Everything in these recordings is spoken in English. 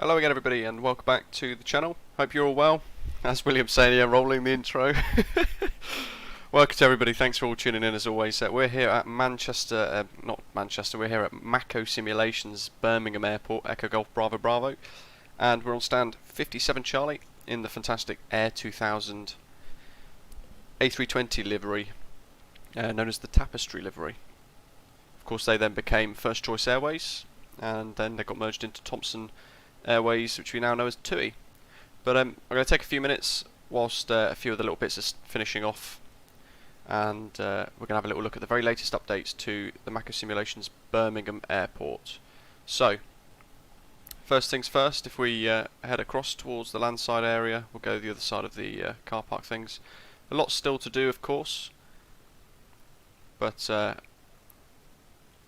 Hello again everybody and welcome back to the channel. Hope you're all well. As William saying here, rolling the intro. Welcome to everybody, thanks for all tuning in as always. We're here at not Manchester, we're here at Macco Simulations Birmingham Airport, Echo Golf Bravo Bravo. And we're on stand 57 Charlie in the fantastic Air 2000 A320 livery, known as the Tapestry livery. Of course they then became First Choice Airways, and then they got merged into Thomson Airways, which we now know as TUI. But I'm going to take a few minutes whilst a few of the little bits are finishing off, and we're going to have a little look at the very latest updates to the Macco Simulations Birmingham Airport. So, first things first, if we head across towards the landside area, we'll go the other side of the car park things. A lot still to do, of course, but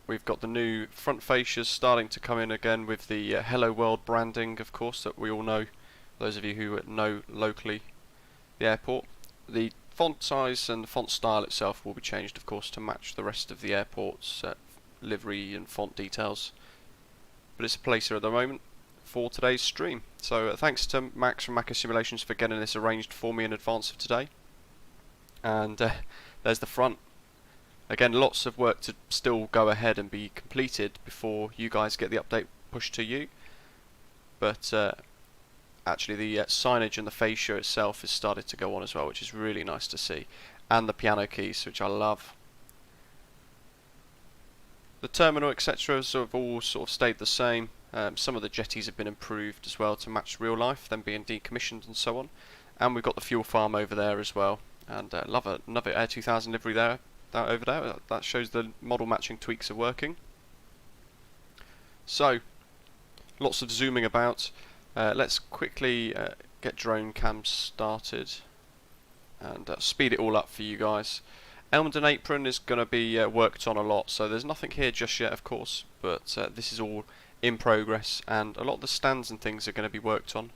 we've got the new front fascias starting to come in again with the Hello World branding, of course, that we all know, those of you who know locally the airport. The font size and the font style itself will be changed, of course, to match the rest of the airport's livery and font details. But it's a placer at the moment for today's stream. So thanks to Max from Macco Simulations for getting this arranged for me in advance of today. And there's the front. Again, lots of work to still go ahead and be completed before you guys get the update pushed to you. But actually the signage and the fascia itself has started to go on as well, which is really nice to see. And the piano keys, which I love. The terminal, etc. have all sort of stayed the same. Some of the jetties have been improved as well to match real life, them being decommissioned and so on. And we've got the fuel farm over there as well. And love another Air 2000 livery there. Over there, that shows the model matching tweaks are working. So, lots of zooming about. Let's quickly get drone cams started and speed it all up for you guys. Elmden Apron is going to be worked on a lot, so there's nothing here just yet, of course, but this is all in progress, and a lot of the stands and things are going to be worked on.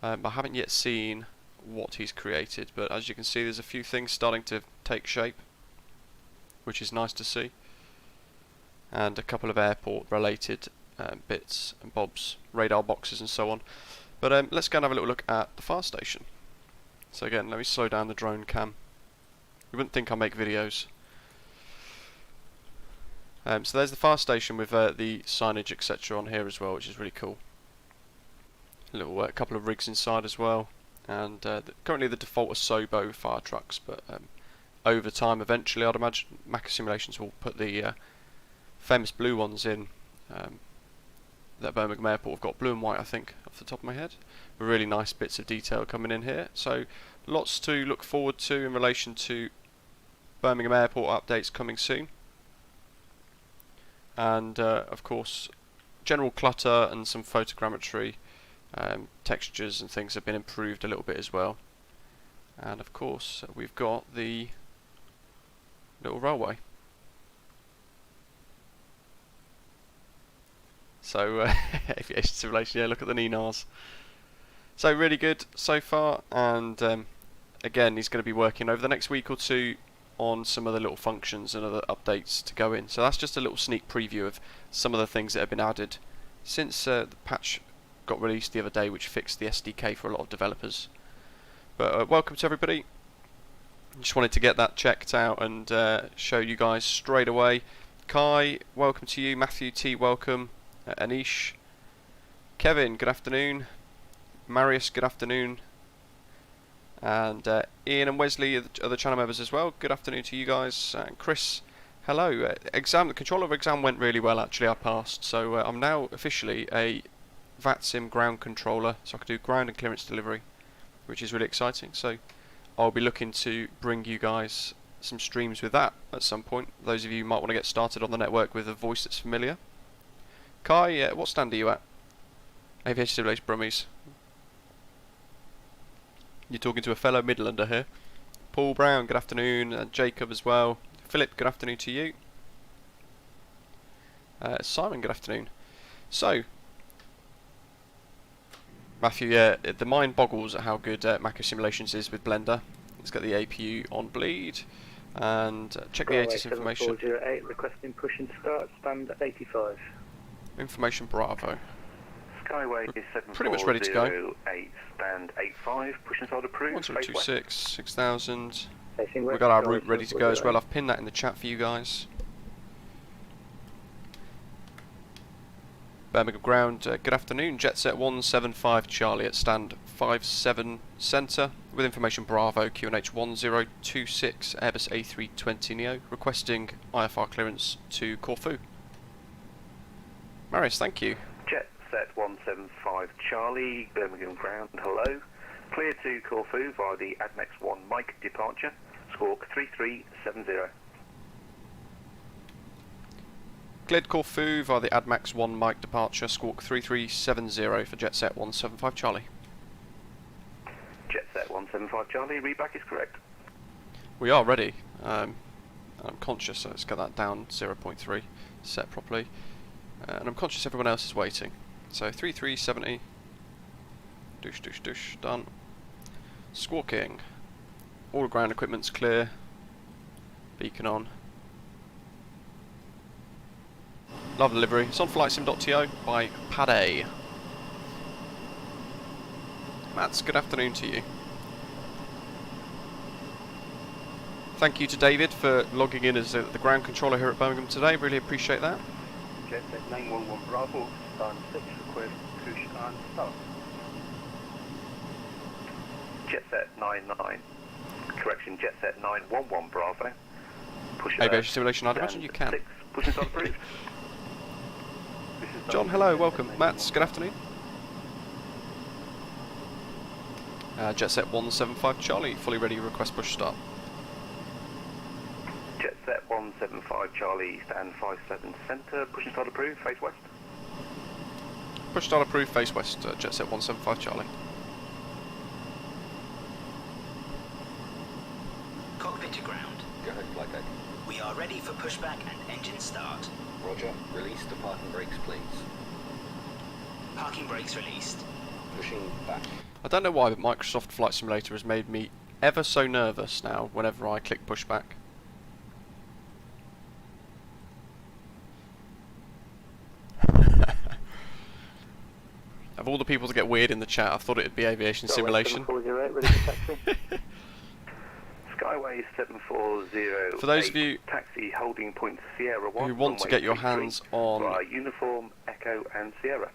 I haven't yet seen what he's created, but as you can see, there's a few things starting to take shape, which is nice to see, and a couple of airport related bits and bobs, radar boxes and so on. But let's go and have a little look at the fire station. So again, let me slow down the drone cam. You wouldn't think I make videos. So there's the fire station with the signage etc on here as well, which is really cool. A little couple of rigs inside as well, and currently the default are Sobo fire trucks, but over time, eventually, I'd imagine Macco Simulations will put the famous blue ones in. That Birmingham Airport have got blue and white, I think, off the top of my head. Really nice bits of detail coming in here. So, lots to look forward to in relation to Birmingham Airport updates coming soon. And, of course, general clutter and some photogrammetry textures and things have been improved a little bit as well. And, of course, we've got the little railway. So aviation simulation, yeah, look at the Ninars. So really good so far, and again he's going to be working over the next week or two on some other little functions and other updates to go in. So that's just a little sneak preview of some of the things that have been added since the patch got released the other day, which fixed the SDK for a lot of developers. But welcome to everybody. Just wanted to get that checked out and show you guys straight away. Kai, welcome to you. Matthew T, welcome. Anish, Kevin, good afternoon. Marius, good afternoon. And Ian and Wesley, other channel members as well. Good afternoon to you guys. And Chris, hello. The controller exam went really well. Actually, I passed, so I'm now officially a Vatsim ground controller, so I can do ground and clearance delivery, which is really exciting. So I'll be looking to bring you guys some streams with that at some point. Those of you who might want to get started on the network with a voice that's familiar. Kai, what stand are you at? Aviation Simulation Brummies. You're talking to a fellow Midlander here. Paul Brown, good afternoon. And Jacob as well. Philip, good afternoon to you. Simon, good afternoon. So, Matthew, the mind boggles at how good Macco Simulations is with Blender. Let's get the APU on bleed and check the ATIS information. 7408, requesting push and start, stand 85. Information Bravo. Skyway is pretty much ready to go. 7408, stand 85, push inside approved. 1026, 6000. We've got our route ready to go as well. I've pinned that in the chat for you guys. Birmingham ground, good afternoon. Jetset 175 Charlie at stand 57 centre. With information Bravo QNH 1026 Airbus A320neo requesting IFR clearance to Corfu. Marius, thank you. Jetset 175 Charlie, Birmingham ground, hello. Clear to Corfu via the ADMEX 1 Mike departure, squawk 3370. Cleared Corfu via the ADMAX 1 Mike departure, squawk 3370 for Jetset 175 Charlie. Jetset 175 Charlie, readback is correct. We are ready. I'm conscious, so let's get that down 0.3, set properly. And I'm conscious everyone else is waiting. So 3370, douche, douche, douche, done. Squawking. All ground equipment's clear. Beacon on. Love the livery. It's on flightsim.to by Pade. Mats, good afternoon to you. Thank you to David for logging in as the ground controller here at Birmingham today. Really appreciate that. Jetset 911 Bravo, stand 6, request push and start. Jetset 99, correction, Jetset 911 Bravo. Push Aviation simulation, I'd imagine you can. 6, push and start approved. John, hello, welcome. Mats, good afternoon. Jetset 175 Charlie, fully ready, request push start. Jetset 175 Charlie, stand 57 centre, push and start approved, face west. Push start approved, face west, Jetset 175 Charlie. Cockpit to ground. Go ahead, flight deck. We are ready for pushback and engine start. Roger. Release the parking brakes, please. Parking brakes released. Pushing back. I don't know why, but Microsoft Flight Simulator has made me ever so nervous now whenever I click pushback. Of all the people to get weird in the chat, I thought it'd be aviation simulation. Skyway 740. For those of you taxi holding point Sierra 1 who want to get your hands on uniform Echo and Sierra.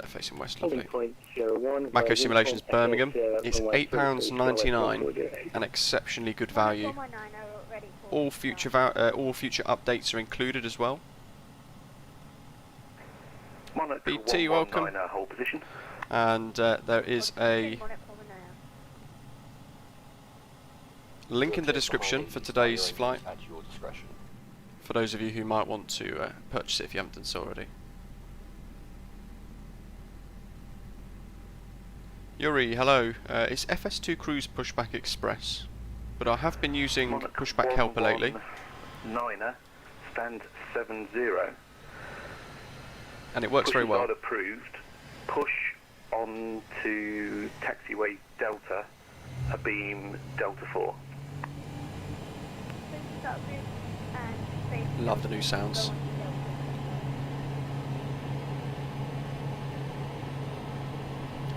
Facing west, lovely. Macco Macco Simulations Birmingham. It's £8.99, an exceptionally good value. All future updates are included as well. Monarch BT, welcome. Hold position. And there is a link in the description for today's flight, At your discretion. for those of you who might want to purchase it if you haven't done so already. Yuri, hello. It's FS2 Cruise Pushback Express, but I have been using Monarch Pushback Helper lately. 9er, stand 70. And it works very well. Push approved. Push on to taxiway Delta, a beam Delta 4. Love the new sounds.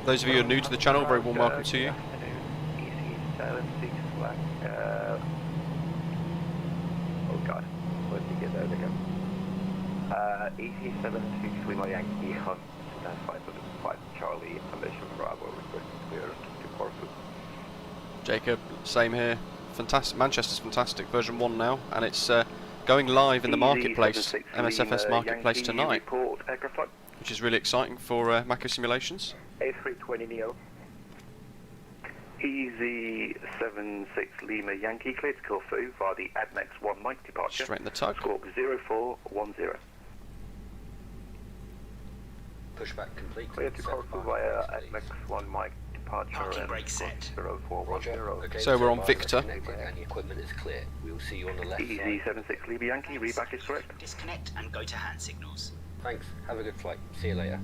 Those of you who are new to the channel, very warm welcome to you. Oh god, where did you get those again? EC763 Lima Yankee Hunt, stand 505 Charlie, information Bravo, request clearance to Corfu. Jacob, same here. Fantastic. Manchester's fantastic. Version 1 now, and it's going live in the marketplace, MSFS marketplace tonight, which is really exciting for Macco Simulations. A320neo. EZ76 Lima Yankee, clear to Corfu via the ADMEX 1 Mike departure. Straight in the tug. Squawk 0410. Pushback complete. Clear to Corfu via ADMEX 1 Mike departure. Parking brake set. 0410. Okay, So we're on fire Victor. connected and the equipment is clear. We will see you on the left side. EZ76 Lima Yankee, readback is correct. Disconnect and go to hand signals. Thanks. Have a good flight. See you later.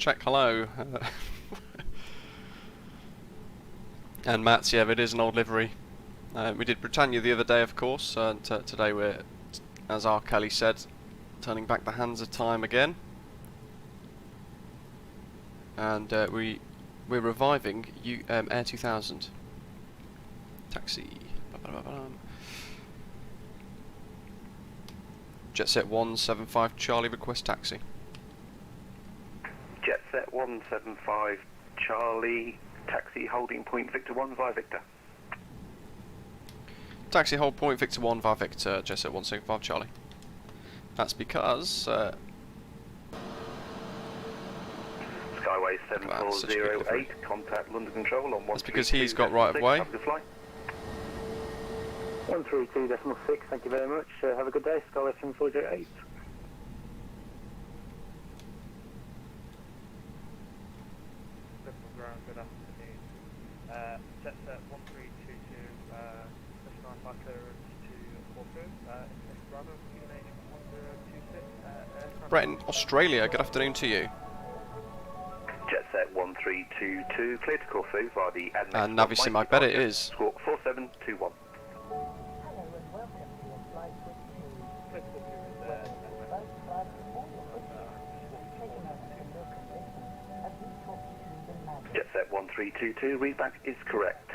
check. Hello. And Matt's, yeah, it is an old livery. We did Britannia the other day, of course, and today we're, as R. Kelly said, turning back the hands of time again. And we're reviving Air 2000. Taxi. Jetset 175 Charlie, request taxi. Jetset 175 Charlie, taxi holding point Victor 1 via Victor. Taxi hold point Victor 1 via Victor, Jetset 175 Charlie. That's because Skyway 7408, contact London Control on 132. that's because he's got right of way. 132.6, thank you very much. Have a good day, Skyway 7408. Good afternoon. Jetset 1322, special line clearance to Corfu, International Bravo, QNH 1026, Brett in Australia, good afternoon to you. Jetset 1322, clear to Corfu via the admin. And Navisim, I bet it is. Squawk 4721. Jetset 1322, readback is correct.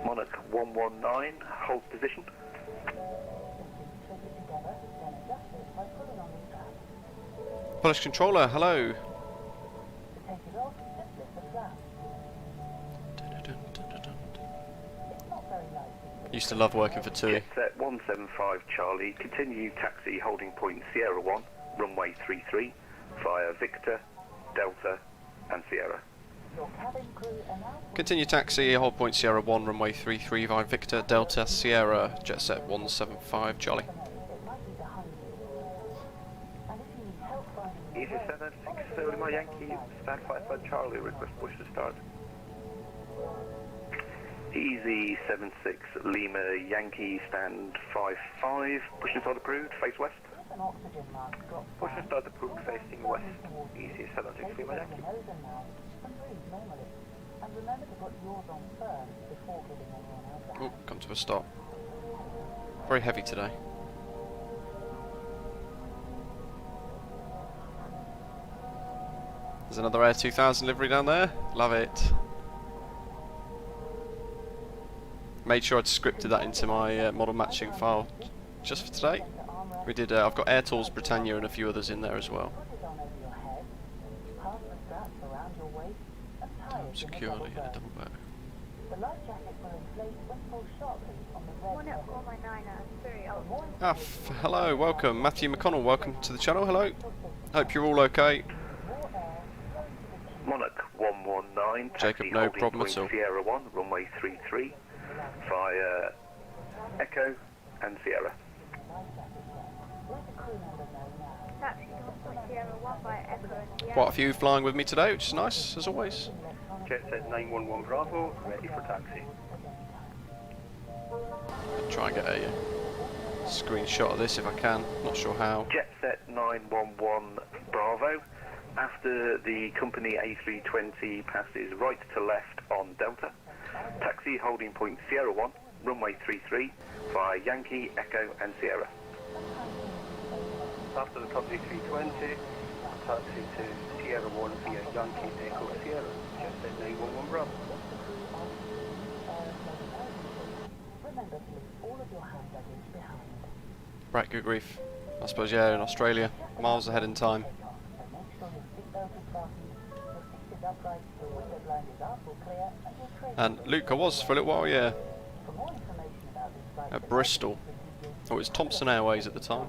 Monarch 119, hold position. Polish controller, hello. Used to love working for TUI. Jetset 175 Charlie, continue taxi holding point Sierra 1, runway 33, via Victor, Delta and Sierra. Continue taxi, hold point Sierra 1, runway 33 via Victor, Delta, Sierra, Jetset 175 Charlie. Easy 760 Lima Yankee, stand 55 Charlie, request push to start. Easy 76 Lima Yankee, stand 55, push and start approved, face west. Push and start approved, facing west. Easy 76 Lima Yankee. Oh, come to a stop. Very heavy today. There's another Air 2000 livery down there. Love it. Made sure I'd scripted that into my model matching file just for today. We did. I've got Air Tools, Britannia, and a few others in there as well. Securely in a double back. Ah, hello, welcome, Matthew McConnell. Welcome to the channel. Hello. Hope you're all okay. Monarch 119, Jacob, taxi no holding problem point at all. Sierra 1, runway 33, via Echo and Sierra. Quite a few flying with me today, which is nice, as always. Jetset 911 Bravo, ready for taxi. Try and get a screenshot of this if I can. Not sure how. Jetset 911 Bravo. After the company A320 passes right to left on Delta, taxi holding point Sierra 1, runway 33, via Yankee, Echo and Sierra. After the company 320, taxi to Sierra 1 via Yankee, Echo Sierra, Jetset 911 Bravo. Right, good grief. I suppose, yeah, in Australia. Miles ahead in time. And Luke, I was for a little while, yeah. At Bristol. Oh, it was Thompson Airways at the time.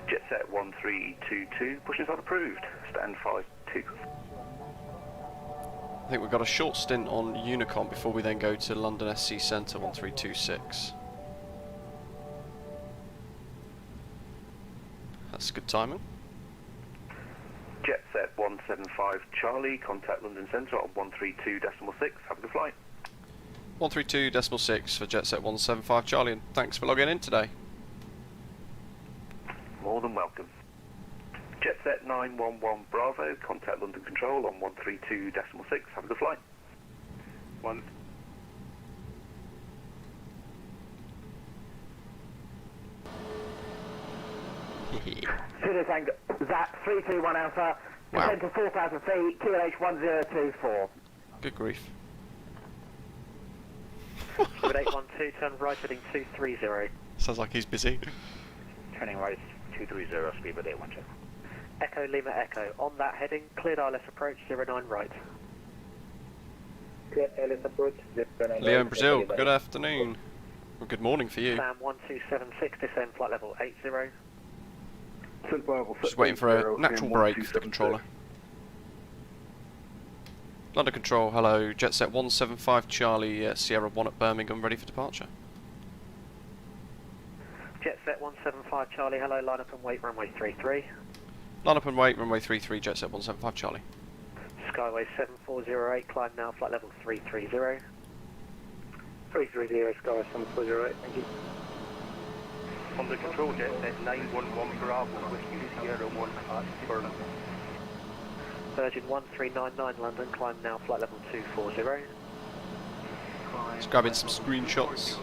Jetset 1322, pushing start approved, stand 52. I think we've got a short stint on Unicom before we then go to London SC Centre 1326. That's good timing. Jetset 175 Charlie, contact London Centre on 132.6, have a good flight. 132.6 for Jetset 175 Charlie, and thanks for logging in today. More than welcome. Jetset 911 Bravo, contact London Control on 132.6. Have a good flight. One. Zulu Tango, Zap 321 Alpha, Wow. descend to 4,000 feet, QNH 1024. Good grief. With 812, turn right heading 230. Sounds like he's busy. Turning right 230, speed with 812. Echo Lima Echo, on that heading, cleared ILS approach 09 right. Clear LS approach, Leo in Brazil, good afternoon. Well, good morning for you. SAM 1276, descend flight level 80. Just waiting for a natural break for the controller. London Control, hello. Jetset 175 Charlie, Sierra 1 at Birmingham, ready for departure. Jetset 175 Charlie, hello, line up and wait, runway 33. Line up and wait, runway 33, Jetset 175 Charlie. Skyway 7408, climb now, flight level 330. 330, Skyway 7408, thank you. On the control Jetset 911 Bravo, Whiskey Sierra 1 at Birmingham. Virgin 1399 London, climb now, flight level 240. Just grabbing some screenshots.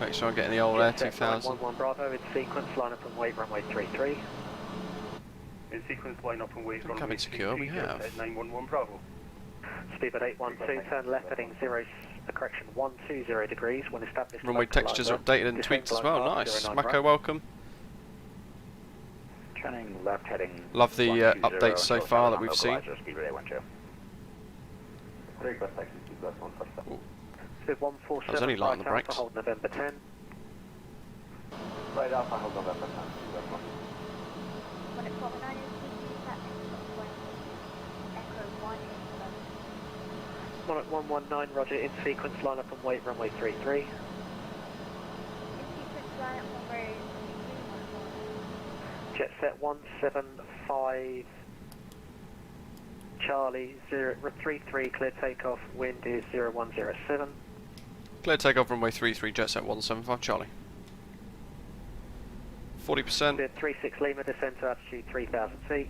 Make sure I'm getting the old Air Jetset 2000. 911 Bravo, in sequence, line up and wait, runway 33. In sequence, line up and wait, Cabin runway secure, we 33, have. Jetset 911 Bravo. Speedbird 812, turn left heading 120 degrees when established. Runway textures are updated and tweaked as well, nice. Macco, welcome. Turning left heading. Love the updates so far that we've seen. Speed with 812. Speed 147, That was only light on the right Alpha, brakes. hold November 10. Right Alpha, hold November 10. When it's 49 Echo 1 Monarch 119, roger, in sequence, line up and wait, runway 33. in sequence line up on road Jetset 175 Charlie 033, clear takeoff, wind is 0107. Clear takeoff runway 33, Jetset 175 Charlie. 40%. Speed 36 Lima, descend to altitude 3000 feet.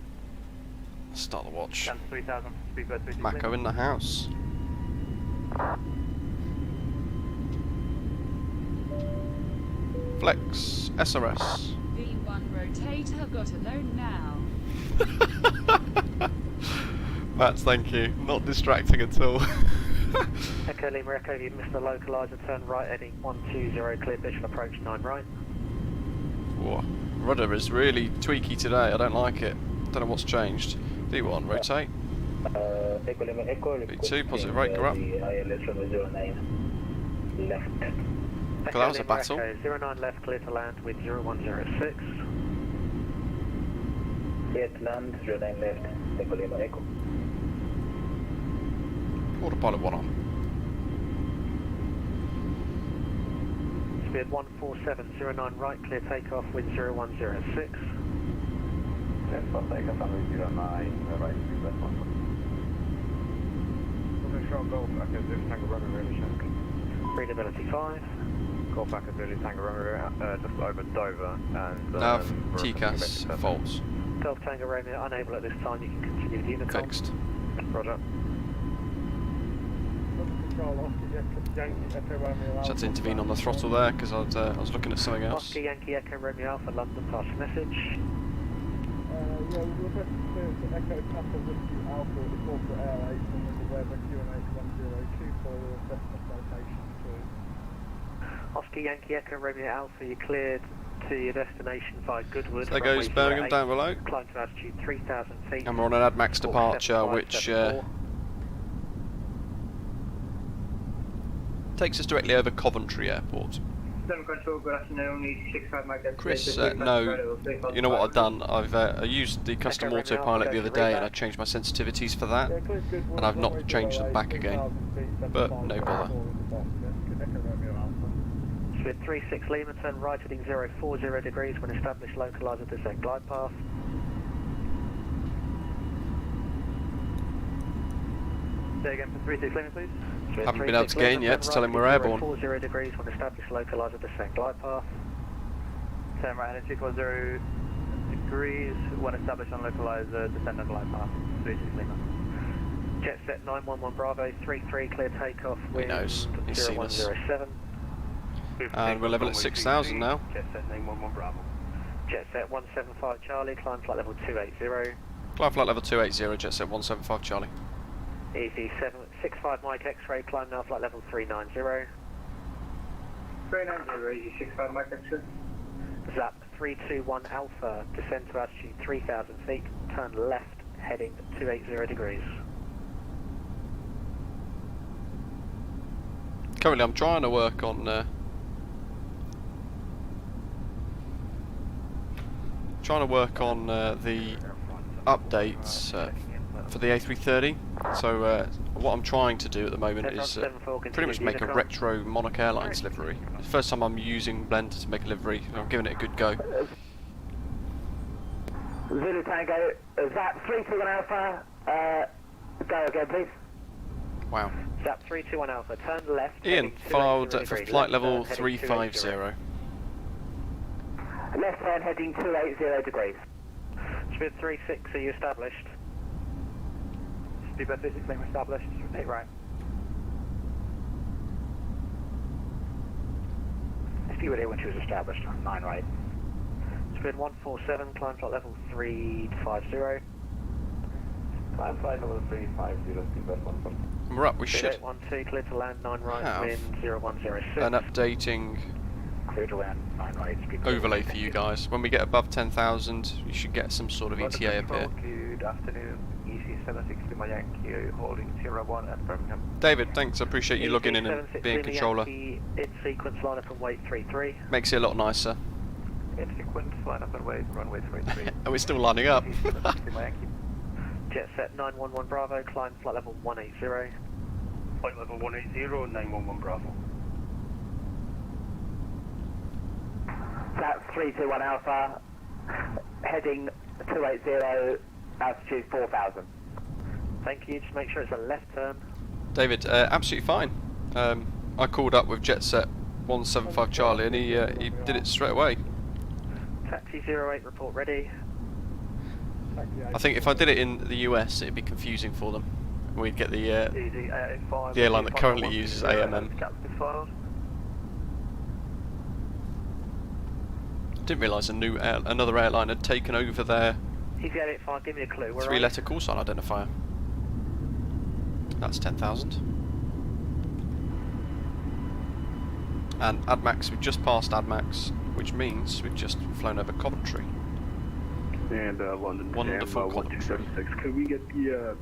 Start the watch. 3000, speedbird 36 Macco in the house. Flex, SRS. V1 rotator got a loan now. Mats, thank you. Not distracting at all. Echo Lima Echo, you missed the localizer, turn right heading 120, clear pitch for approach 9 right. Whoa. Rudder is really tweaky today, I don't like it. Don't know what's changed. V1, rotate. Echo Lima Echo. V2, positive right, go up. ILS runway 09, left. Okay, that was a battle. Echo 09 left, clear to land with 0106. Clear to land, 09 left, Echo Lima Echo. Autopilot 1 on. Speed 14709 right, clear takeoff with 0106. Left for takeoff, runway 09, right, left one. Short Golf, Echo Zulu Tango runway really Readability 5. Golf Echo Zulu Tango runway just over Dover and... Nav, TCAS, faults. Golf Tango Romeo unable at this time, you can continue with Unicom. Fixed. Roger. Just had to intervene on the throttle there because I was looking at something else. Oscar Yankee Echo Romeo Alpha London, pass your message. Yeah, we'll just to Echo Papa Whiskey Alpha at the corporate air 8 and the weather QNH 102 for the assessment location too. Oscar Yankee Echo Romeo Alpha, you cleared to your destination via Goodwood. There goes Birmingham down below. Climb to altitude 3000 feet. And we're on an ADMAX departure which takes us directly over Coventry Airport. Control, good afternoon, 65 Mike. Chris, no, you know what I've done? I used the custom autopilot the other day and I changed my sensitivities for that, and I've not changed them back again, but no bother. With 36 Lima, turn right heading 040 degrees when established localizer descent glide path. Say again for 36 Lima, please. Haven't been able to get in yet to tell him we're airborne. 40 degrees when established localizer descent glide path. Turn right heading 240 degrees when established on localizer descent and glide path. 36 Lima. Jetset 911 Bravo 33 clear takeoff. He knows. He's seen us. 0107. And we're level at 6,000 now. Jetset 911 Bravo. Jetset 175 Charlie, climb flight level 280. Climb flight level 280, Jetset 175 Charlie. Easy 765 Mike X-ray, climb now flight level 390. 390, easy 65 Mike X-ray. Zap 321 Alpha, descend to altitude 3,000 feet, turn left, heading 280 degrees. Currently I'm trying to work on the updates for the A330. So what I'm trying to do at the moment is pretty much make a retro Monarch Airlines livery. It's the first time I'm using Blender to make a livery, so I'm giving it a good go. Zulu Tango, Zap 321 Alpha, go again please. Wow. Zap 321 Alpha, turn left. Ian, filed for flight level 350. Left hand heading 280 degrees. Speed 36, are you established? Speed 36 Lima established, repeat right. Speed here when she was established, 9 right. Speed 147, climb flight level 350. Climb flight level 350, speed 147. We're up, we Speed should 812, clear to land 9 right, have wind 0106. an updating Clear to land 9 right, speed overlay for you guys. When we get above 10,000, you should get some sort of ETA up here. Good afternoon, EC760 Lima Yankee, holding 01 at Birmingham. David, thanks, I appreciate you logging in and being controller. In sequence, line up and wait 33. Makes it a lot nicer. In sequence, line up and wait, runway 33. And we're still lining up. Jetset 911 Bravo, climb flight level 180. Flight level 180, 911 Bravo. That's 321 Alpha, heading 280, altitude 4,000. Thank you, just make sure it's a left turn. David, absolutely fine. I called up with Jetset 175 Charlie and he did it straight away. Taxi 08, report ready. I think if I did it in the US, it'd be confusing for them. We'd get the airline that currently uses AMM. Didn't realise another airline had taken over their EG85, give me a clue. 3-letter call sign identifier. That's 10,000. And AdMax, we've just passed AdMax, which means we've just flown over Coventry. And London. Wonderful Coventry. 1276. Could we get the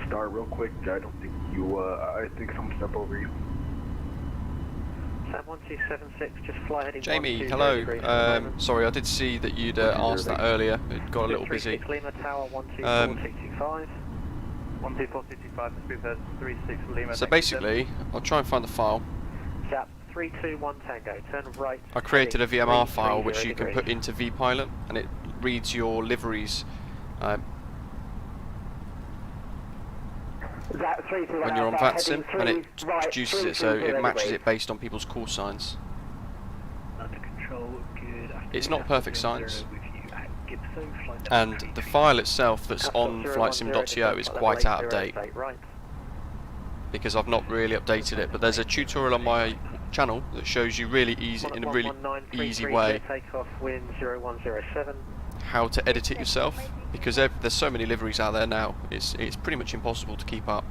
star real quick? I don't think you. I think someone stepped over you. Sam 1276, just fly heading. Jamie, hello. Sorry, I did see that you'd asked that earlier. It got a little busy. Lima Tower 124.225. 124.225, speed 36 Lima. So basically, I'll try and find the file. Zap 321 Tango, turn right. I created a VMR file which you can put into vPilot, and it reads your liveries when you're on Vatsim, and it produces it, so it matches it based on people's call signs. Under control, good. It's not perfect science, and the file itself that's on flightsim.to is quite out of date, because I've not really updated it, but there's a tutorial on my channel that shows you really easy, in a really easy way, how to edit it yourself, because there's so many liveries out there now, it's pretty much impossible to keep up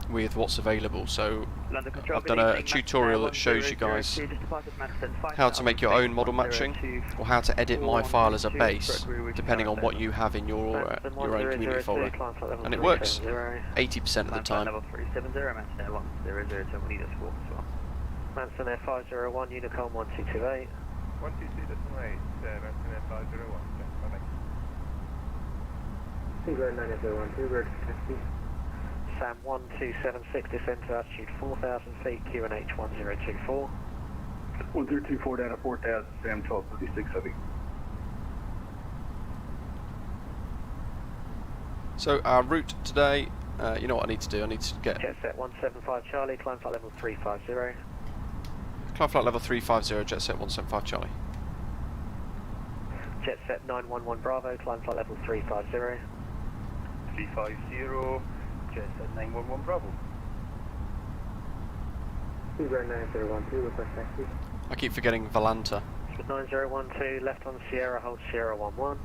with what's available. So I've done a tutorial that shows you guys how to make your own model matching, or how to edit my file as a base, depending on what you have in your own community folder, and it works 80% of the time. Manson Air 501, Unicorn 1228. 122.8, Manson Air 501. Sam 1276, descend to altitude 4,000 feet, QNH 1024. 1024 down to 4,000, Sam 1236 heavy. So our route today You know what I need to do? I need to get Jetset 175 Charlie, climb flight level 350. climb flight level 350, Jetset 175 Charlie. Jetset 911 Bravo, climb flight level 350. 350, Jetset 911 Bravo. 9012, request taxi. I keep forgetting Volanta. 9012, left on Sierra, hold Sierra 11.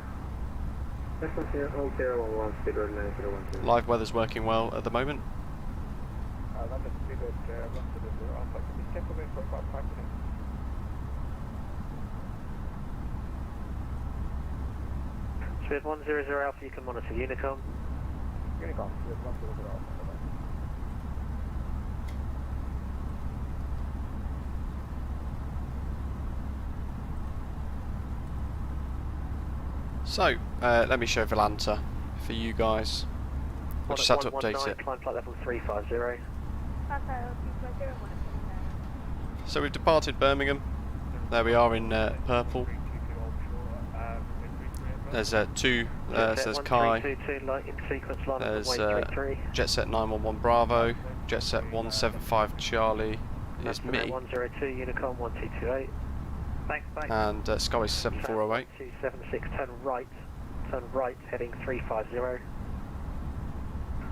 Left on Sierra, hold Sierra 11, speed road 9012. Live weather's working well at the moment. London speed road, run to the zero alpha. Can you step away for about 5 minutes? Speed 100 Alpha, you can monitor Unicom. Unicom, speed 100 alpha. So, let me show Volanta for you guys. I just had to update it. Climb flight level 350. So we've departed Birmingham. There we are in purple. There's two, says Kai. There's Jetset 911 Bravo, Jetset 175 Charlie is me. 102 Unicom 1228. Thanks, bye. And Skyway 7408. 276, turn right, heading 350.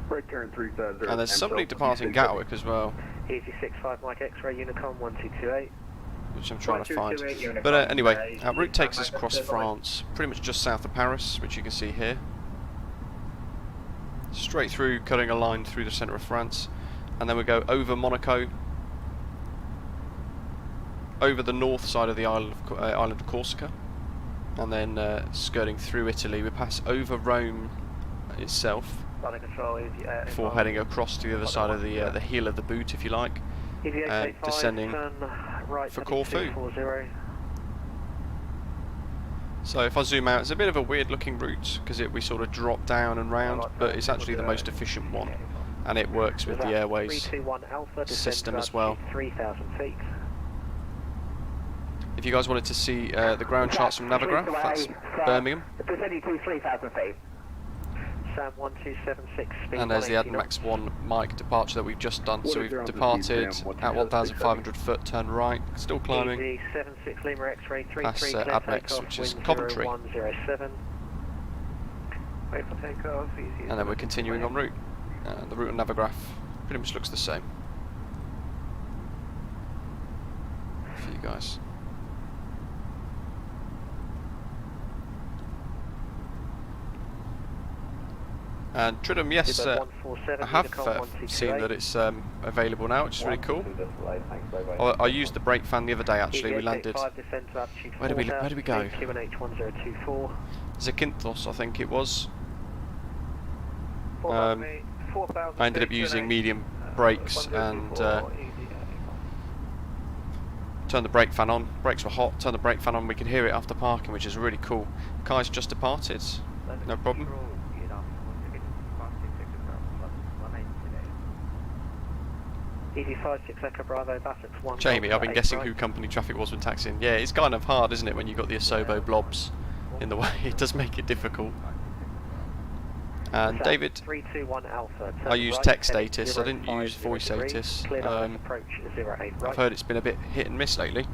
Right turn 350. And there's somebody departing Gatwick as well, Easy 65 Mike X-ray Unicom 1228. which I'm trying to find. But anyway, our route takes us across France, pretty much just south of Paris, which you can see here. Straight through, cutting a line through the centre of France, and then we go over Monaco, over the north side of the island of Corsica, and then skirting through Italy. We pass over Rome itself before heading across to the other side of the heel of the boot, if you like, descending for Corfu. So if I zoom out, it's a bit of a weird looking route because we sort of drop down and round, but it's actually the most efficient one, and it works with the airways system as well. 3,000 feet. If you guys wanted to see the ground charts from Navigraph, that's Birmingham. Descending to 3,000 feet. Sam 1276, speed And there's the 180 AdMax 1 mic departure that we've just done. So we've departed at 1,500 foot, turn right, still climbing, Easy 76 Lima X-ray 33, past clear AdMax, takeoff, which is wind Coventry. 0107. Wait for takeoff, easy. And then we're continuing en route. The route on Navigraph pretty much looks the same for you guys. And Tridham, yes, I have seen that it's available now, which is really cool. I used the brake fan the other day. Actually, we landed. Where did we go? Zakynthos, I think it was. I ended up using medium brakes and turned the brake fan on. Brakes were hot. Turned the brake fan on. We could hear it after parking, which is really cool. Kai's just departed. No problem. Jamie, I've been guessing who company traffic was when taxiing. Yeah, it's kind of hard, isn't it, when you've got the Asobo blobs in the way. It does make it difficult. And David, 321 Alpha, I used text ATIS, I didn't use voice ATIS. I've heard it's been a bit hit and miss lately.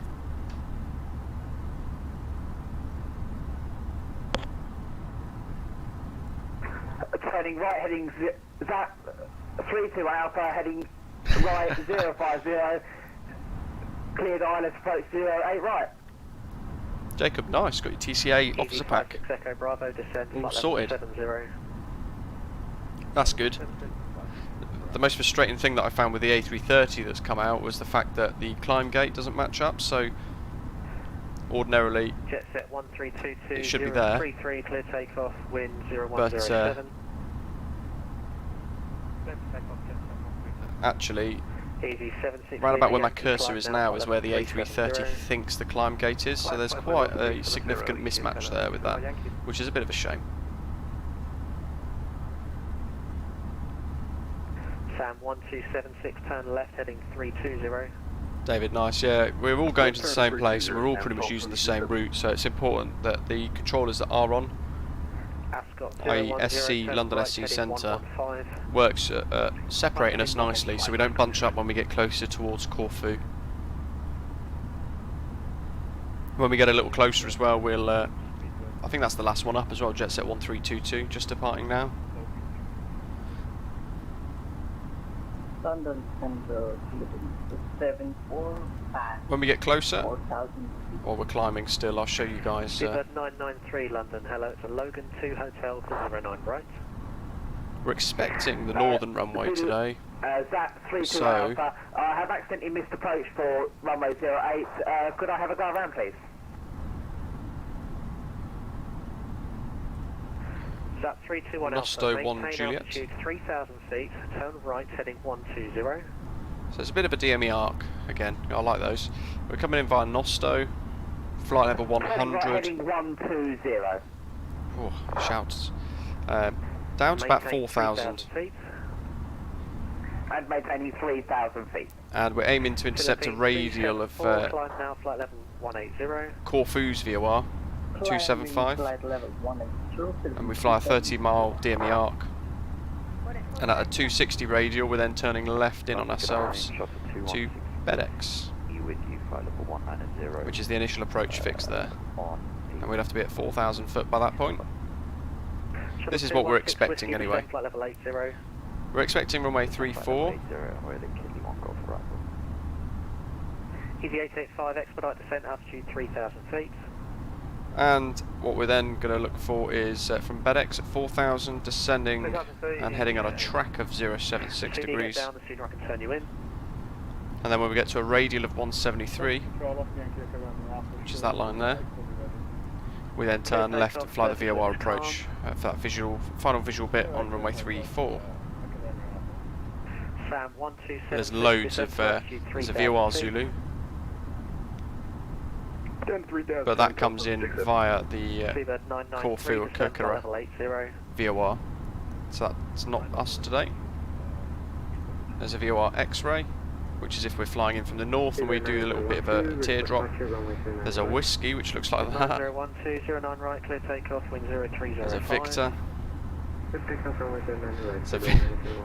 Turning right, heading 32 Alpha, heading right 050, cleared island approach 08 right. Jacob, nice, got your TCA officer pack. Echo Bravo, descend, all sorted. 70. That's good. The most frustrating thing that I found with the A330 that's come out was the fact that the climb gate doesn't match up, so ordinarily Jetset 1322, it should be there, 33, clear takeoff, wind but 0107. actually, Easy 76, round about where my cursor is now is where the A330 thinks the climb gate is, so there's quite a significant mismatch there with that, which is a bit of a shame. Sam 1276, turn left, heading 320. David, nice, yeah, we're all going to the same place and we're all pretty much using the same route, so it's important that the controllers that are on i.e. SC, London SC Centre, works at separating us nicely so we don't bunch up when we get closer towards Corfu. When we get a little closer as well, we'll, I think that's the last one up as well, Jetset 1322, just departing now. London Centre, 745. When we get closer, or we're climbing still, I'll show you guys. Seabird 993 London, hello, it's a Logan 2 Hotel 409 right. We're expecting the northern runway today. Zap 32 So, Alpha, I have accidentally missed approach for runway 08. Could I have a go around, please? Zap 321 Nosto Alpha, 1 maintain Juliet. altitude 3,000 feet, turn right heading 120. So it's a bit of a DME arc again. I like those. We're coming in via Nosto, flight level 100. Heading 120. Oh, shouts. Down to about 4,000. And maintaining 3,000 feet. And we're aiming to intercept a radial of climb now, flight level 180. Corfu's VOR 275. And we fly a 30-mile DME arc. And at a 260 radial, we're then turning left in on ourselves to BHX, which is the initial approach fix there. And we'd have to be at 4,000 foot by that point. This is what we're expecting anyway. We're expecting runway 34. Easy 885, expedite descent, altitude 3,000 feet. And what we're then going to look for is from BHX at 4,000, descending and heading on a track of 076 degrees. Down, the sooner I can turn you in. And then when we get to a radial of 173, which is that line there, we then turn left and fly the VOR approach for that final visual bit on runway 34. There's loads of, there's a VOR Zulu, but that comes in via the Corfu or Kirkara VOR, so that's not us today. There's a VOR X-ray, which is if we're flying in from the north and we do a little bit of a teardrop. There's a Whiskey, which looks like that. 1209 right, clear takeoff, wind 0305. There's a Victor.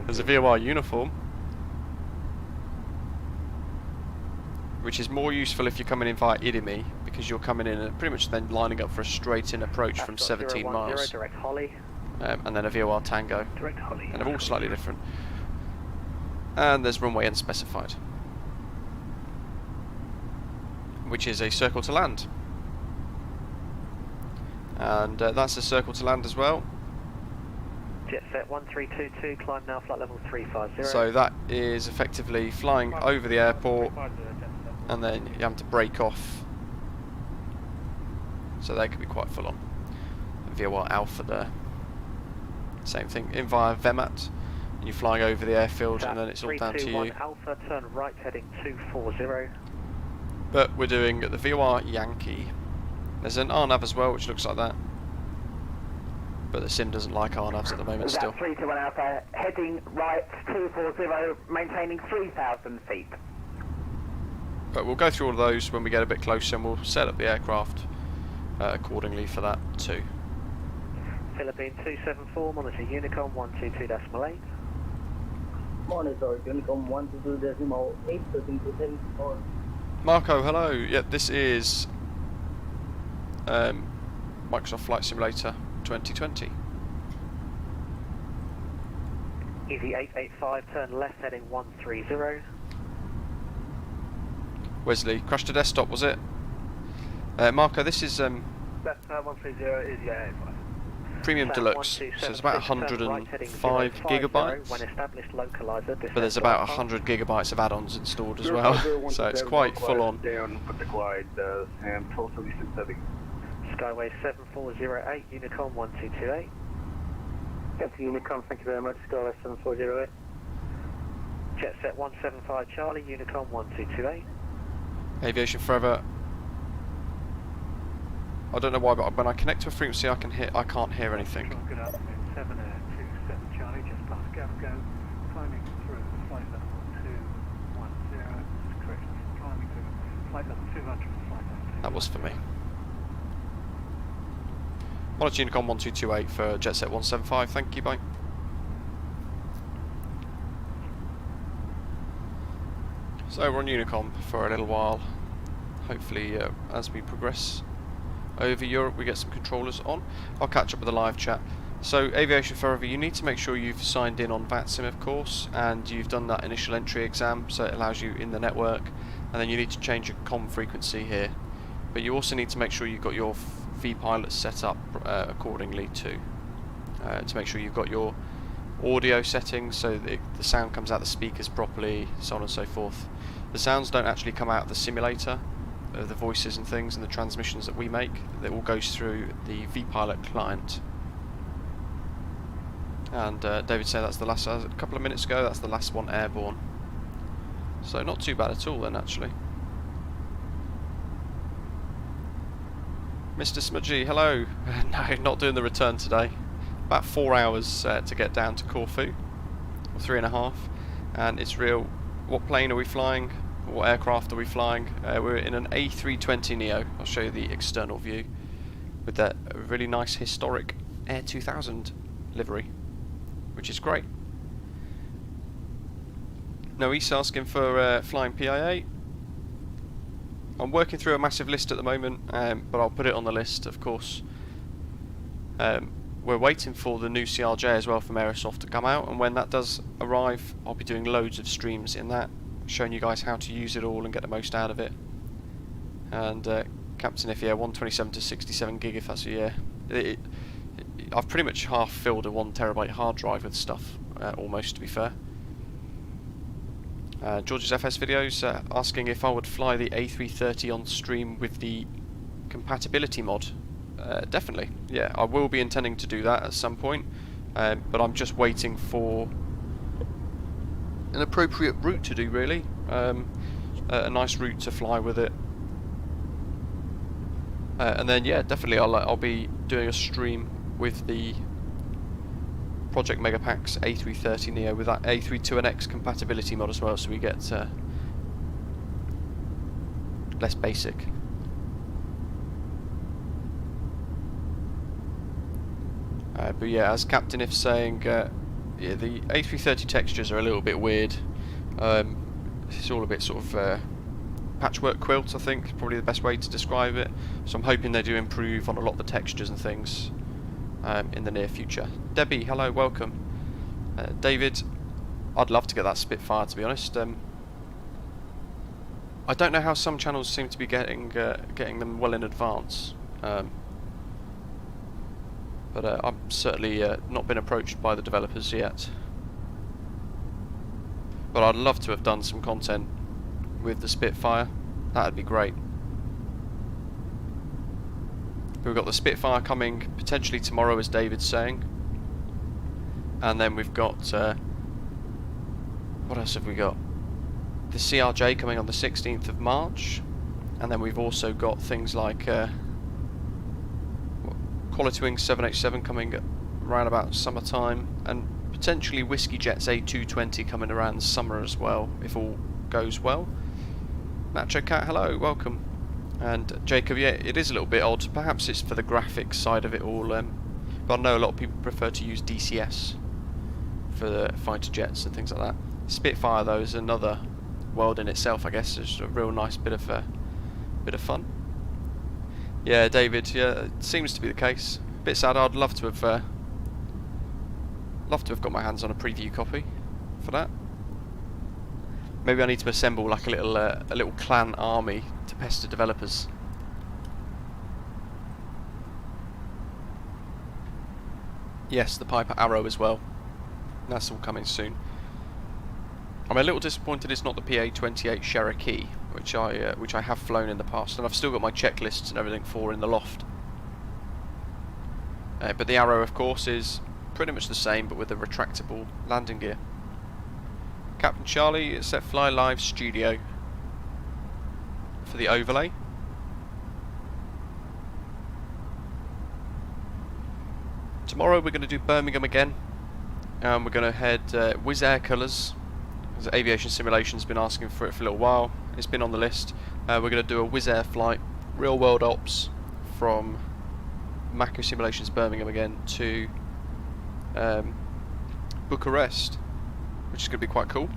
There's a VOR Uniform, which is more useful if you're coming in via Idimi, because you're coming in and pretty much then lining up for a straight in approach from 17 miles. Direct Holly. And then a VOR Tango. Direct Holly. And they're all slightly different. And there's runway unspecified, which is a circle to land. And that's a circle to land as well. Jetset 1322, climb now, flight level 350. So that is effectively flying over the airport, and then you have to break off. So they could be quite full on. VOR Alpha there. Same thing, in via Vemat. And you're flying over the airfield, and then it's all down to you. Alpha, turn right heading 240. But we're doing the VOR Yankee. There's an RNAV as well, which looks like that. But the sim doesn't like RNAVs at the moment still. 321 Alpha, heading right 240, maintaining 3,000 feet. But we'll go through all of those when we get a bit closer, and we'll set up the aircraft accordingly for that too. Philippine 274, monitor Unicom 122.8. Monitor Unicom 122.8, setting to 74. Marco, hello. Yep, this is Microsoft Flight Simulator 2020. Easy 885, turn left heading 130. Wesley, crashed to desktop, was it? Marco, this is That's 130 is 885. Premium Deluxe, so it's about 105 gigabytes, but there's about 100 gigabytes of add-ons installed as well, so it's quite full on. Skyway 7408, Unicom 1228. That's Unicom, thank you very much, Skyway 7408. Jetset 175 Charlie, Unicom 1228. Aviation Forever. I don't know why, but when I connect to a frequency, I can't hear anything. Good afternoon, 7227 Charlie, just past go, climbing through flight level 210, correct, climbing through flight level 200 for flight level 2. That was for me. Monitor Unicom 1228 for Jetset 175, thank you, bye. So we're on Unicom for a little while. Hopefully as we progress over Europe we get some controllers on. I'll catch up with the live chat. So Aviation Forever, you need to make sure you've signed in on Vatsim of course, and you've done that initial entry exam so it allows you in the network, and then you need to change your comm frequency here. But you also need to make sure you've got your vPilot set up accordingly too, to make sure you've got your audio settings so that the sound comes out the speakers properly, so on and so forth. The sounds don't actually come out of the simulator, the voices and things and the transmissions that we make. That all goes through the vPilot client. And David said that's the last, a couple of minutes ago, that's the last one airborne. So not too bad at all then actually. Mr. Smudgy, hello. No, not doing the return today. About 4 hours to get down to Corfu, or 3.5, and it's real. What plane are we flying? What aircraft are we flying? We're in an A320neo. I'll show you the external view with that really nice historic Air 2000 livery, which is great. No, he's asking for flying PIA. I'm working through a massive list at the moment, but I'll put it on the list, of course. We're waiting for the new CRJ as well from Aerosoft to come out, and when that does arrive, I'll be doing loads of streams in that, showing you guys how to use it all and get the most out of it. And Captain, if yeah, 127 to 67 gig, if that's a year. I've pretty much half filled a 1 terabyte hard drive with stuff, almost, to be fair. George's FS videos asking if I would fly the A330 on stream with the compatibility mod. Definitely, yeah, I will be intending to do that at some point, but I'm just waiting for an appropriate route to do, really. A nice route to fly with it. And then, yeah, definitely I'll be doing a stream with the Project Megapack's A330neo with that A32NX compatibility mod as well, so we get less basic. But yeah, as Captain If saying, yeah, the A330 textures are a little bit weird. It's all a bit sort of patchwork quilt, I think, is probably the best way to describe it. So I'm hoping they do improve on a lot of the textures and things in the near future. Debbie, hello, welcome. David, I'd love to get that Spitfire, to be honest. I don't know how some channels seem to be getting them well in advance. But I've certainly not been approached by the developers yet. But I'd love to have done some content with the Spitfire. That'd be great. But we've got the Spitfire coming potentially tomorrow, as David's saying. And then we've got... what else have we got? The CRJ coming on the 16th of March. And then we've also got things like... Quality Wing 787 coming around about summertime, and potentially Whiskey Jet's A220 coming around the summer as well, if all goes well. Nacho Cat, hello, welcome. And Jacob, yeah, it is a little bit odd. Perhaps it's for the graphics side of it all, but I know a lot of people prefer to use DCS for the fighter jets and things like that. Spitfire, though, is another world in itself, I guess. It's a real nice bit of fun. Yeah, David. Yeah, it seems to be the case. A bit sad. I'd love to have got my hands on a preview copy for that. Maybe I need to assemble like a little clan army to pester developers. Yes, the Piper Arrow as well. That's all coming soon. I'm a little disappointed it's not the PA-28 Cherokee, which I have flown in the past, and I've still got my checklists and everything for in the loft. But the Arrow, of course, is pretty much the same, but with a retractable landing gear. Captain Charlie, it's at Fly Live Studio for the overlay. Tomorrow we're going to do Birmingham again, and we're going to head Wizz Air colours. Aviation Simulations been asking for it for a little while. It's been on the list. We're going to do a Wizz Air flight, real world ops, from Macco Simulations Birmingham again to Bucharest, which is going to be quite cool.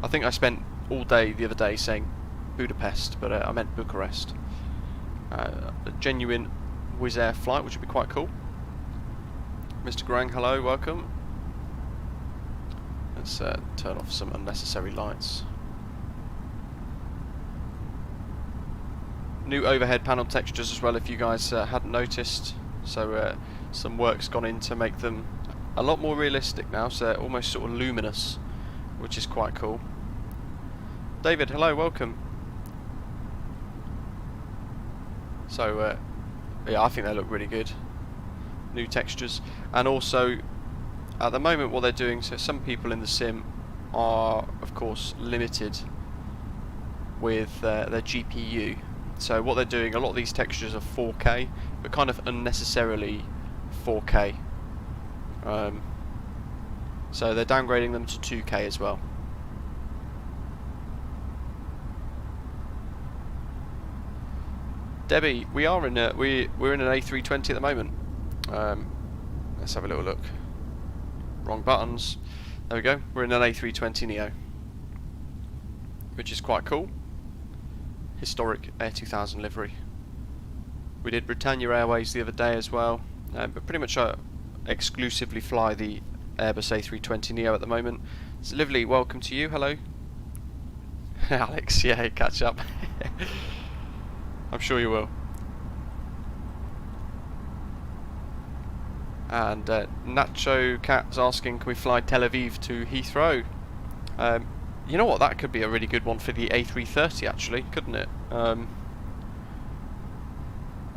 I think I spent all day the other day saying Budapest, but I meant Bucharest. A genuine Wizz Air flight, which would be quite cool. Mr. Grang, hello, welcome. Let's turn off some unnecessary lights. New overhead panel textures as well, if you guys hadn't noticed. So some work's gone in to make them a lot more realistic now, so they're almost sort of luminous, which is quite cool. David, hello, welcome. So yeah, I think they look really good. New textures, and also at the moment what they're doing, so some people in the sim are of course limited with their GPU. So what they're doing, a lot of these textures are 4K, but kind of unnecessarily 4K. So they're downgrading them to 2K as well. Debbie, we are in a we're in an A320 at the moment. Let's have a little look. Wrong buttons. There we go. We're in an A320 Neo, which is quite cool. Historic Air 2000 livery. We did Britannia Airways the other day as well, but pretty much exclusively fly the Airbus A320 Neo at the moment. So Lively, welcome to you. Hello. Alex, yeah, catch up. I'm sure you will. And Nacho Cat's asking, can we fly Tel Aviv to Heathrow? You know what, that could be a really good one for the A330 actually, couldn't it? I'll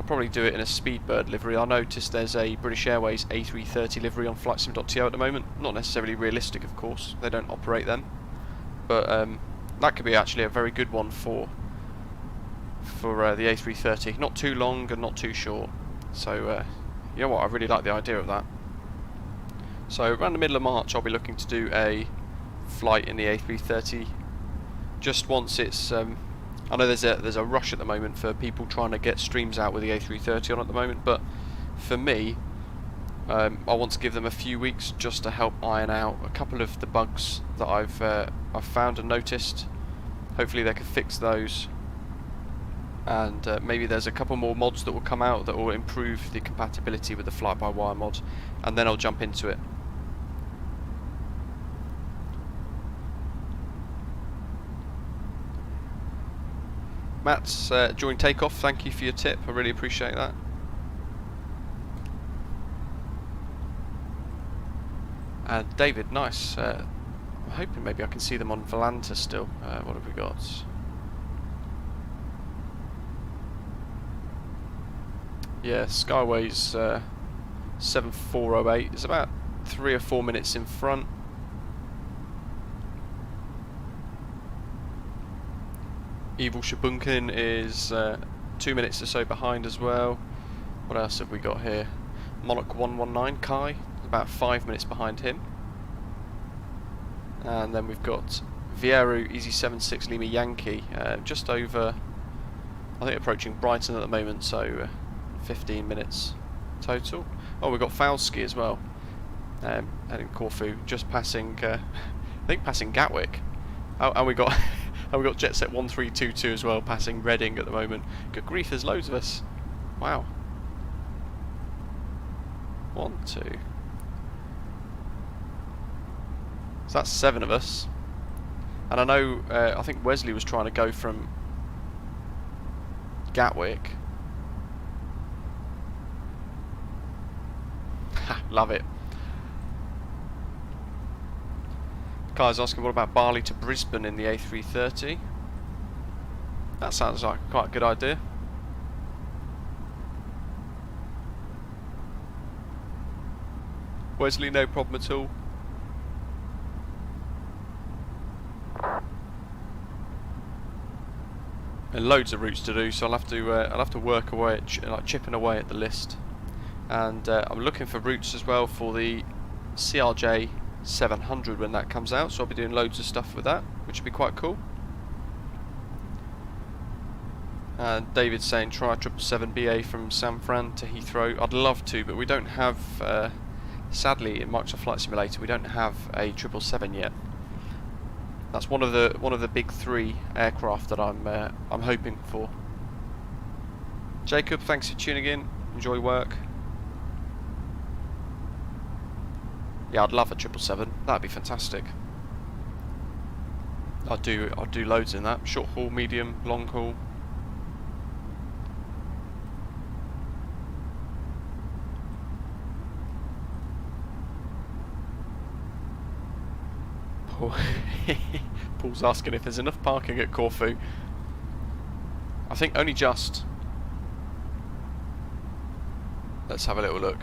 probably do it in a Speedbird livery. I noticed there's a British Airways A330 livery on flightsim.to at the moment. Not necessarily realistic, of course, they don't operate them. But that could be actually a very good one for the A330. Not too long and not too short. So you know what, I really like the idea of that. So around the middle of March I'll be looking to do a flight in the A330. Just once it's I know there's a rush at the moment for people trying to get streams out with the A330 on at the moment, but for me I want to give them a few weeks just to help iron out a couple of the bugs that I've found and noticed. Hopefully they can fix those, and maybe there's a couple more mods that will come out that will improve the compatibility with the fly-by-wire mod, and then I'll jump into it. Matt's during takeoff, thank you for your tip, I really appreciate that. And David, nice. I'm hoping maybe I can see them on Volanta still. What have we got? Yeah, Skyway's 7408 is about 3 or 4 minutes in front. Evil Shabunkin is 2 minutes or so behind as well. What else have we got here? Monarch 119 Kai, about 5 minutes behind him. And then we've got Vieru Easy 76 Lima Yankee, just over, I think approaching Brighton at the moment, so 15 minutes total. Oh, we've got Falski as well, heading Corfu, just passing, I think passing Gatwick. Oh, and we got and we got Jetset 1322 as well, passing Reading at the moment. Good grief, there's loads of us. Wow. 1, 2. So that's 7 of us. And I know, I think Wesley was trying to go from Gatwick. Love it. Guy's asking, what about Bali to Brisbane in the A330? That sounds like quite a good idea. Wesley, no problem at all. And loads of routes to do, so I'll have to work away at like chipping away at the list. And I'm looking for routes as well for the CRJ 700 when that comes out, so I'll be doing loads of stuff with that, which would be quite cool. David's saying try 777BA from San Fran to Heathrow. I'd love to, but we don't have, sadly, in Microsoft Flight Simulator, we don't have a 777 yet. That's one of the big 3 aircraft that I'm hoping for. Jacob, thanks for tuning in. Enjoy work. Yeah, I'd love a 777. That'd be fantastic. I'd do loads in that. Short haul, medium, long haul. Paul's asking if there's enough parking at Corfu. I think only just. Let's have a little look.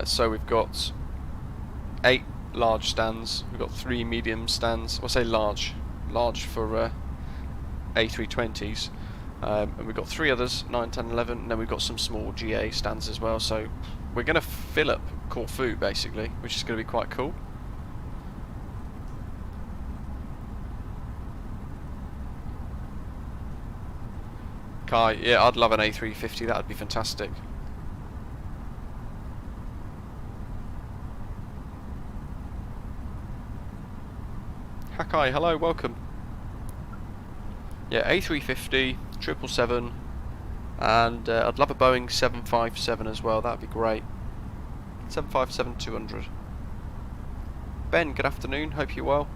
So we've got 8 large stands. We've got 3 medium stands. I'll say large for A320s. And we've got 3 others, 9, 10, 11, and then we've got some small GA stands as well. So we're going to fill up Corfu basically, which is going to be quite cool. Kai, yeah, I'd love an A350, that would be fantastic. Hakai, hello, welcome. Yeah, A350, 777, and I'd love a Boeing 757 as well, that'd be great. 757-200. Ben, good afternoon, hope you're well.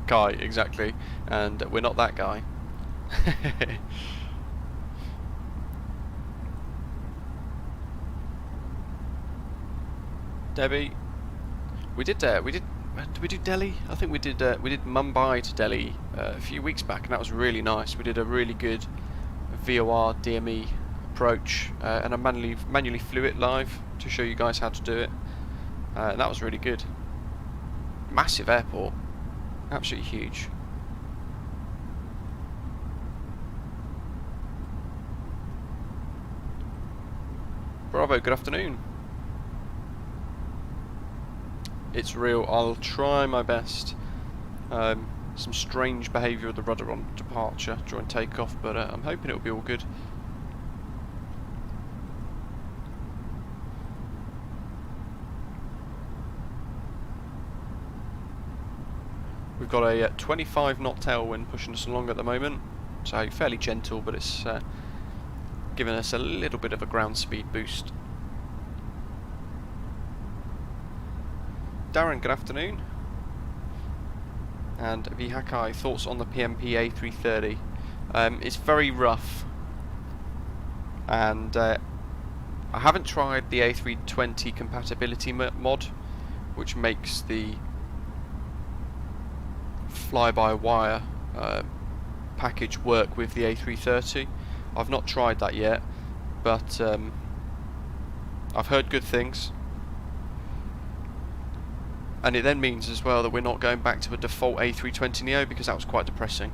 Guy, exactly, and we're not that guy. Debbie, did we do Delhi? I think we did Mumbai to Delhi a few weeks back, and that was really nice. We did a really good VOR DME approach, and I manually flew it live to show you guys how to do it, and that was really good. Massive airport. Absolutely huge. Bravo, good afternoon. It's real, I'll try my best. Some strange behaviour of the rudder on departure during takeoff, but I'm hoping it'll be all good. We've got a 25 knot tailwind pushing us along at the moment, so fairly gentle, but it's giving us a little bit of a ground speed boost. Darren, good afternoon. And Vihakai, thoughts on the PMP A330? It's very rough, and I haven't tried the A320 compatibility mod, which makes the fly-by-wire package work with the A330. I've not tried that yet, but I've heard good things, and it then means as well that we're not going back to a default A320 Neo, because that was quite depressing.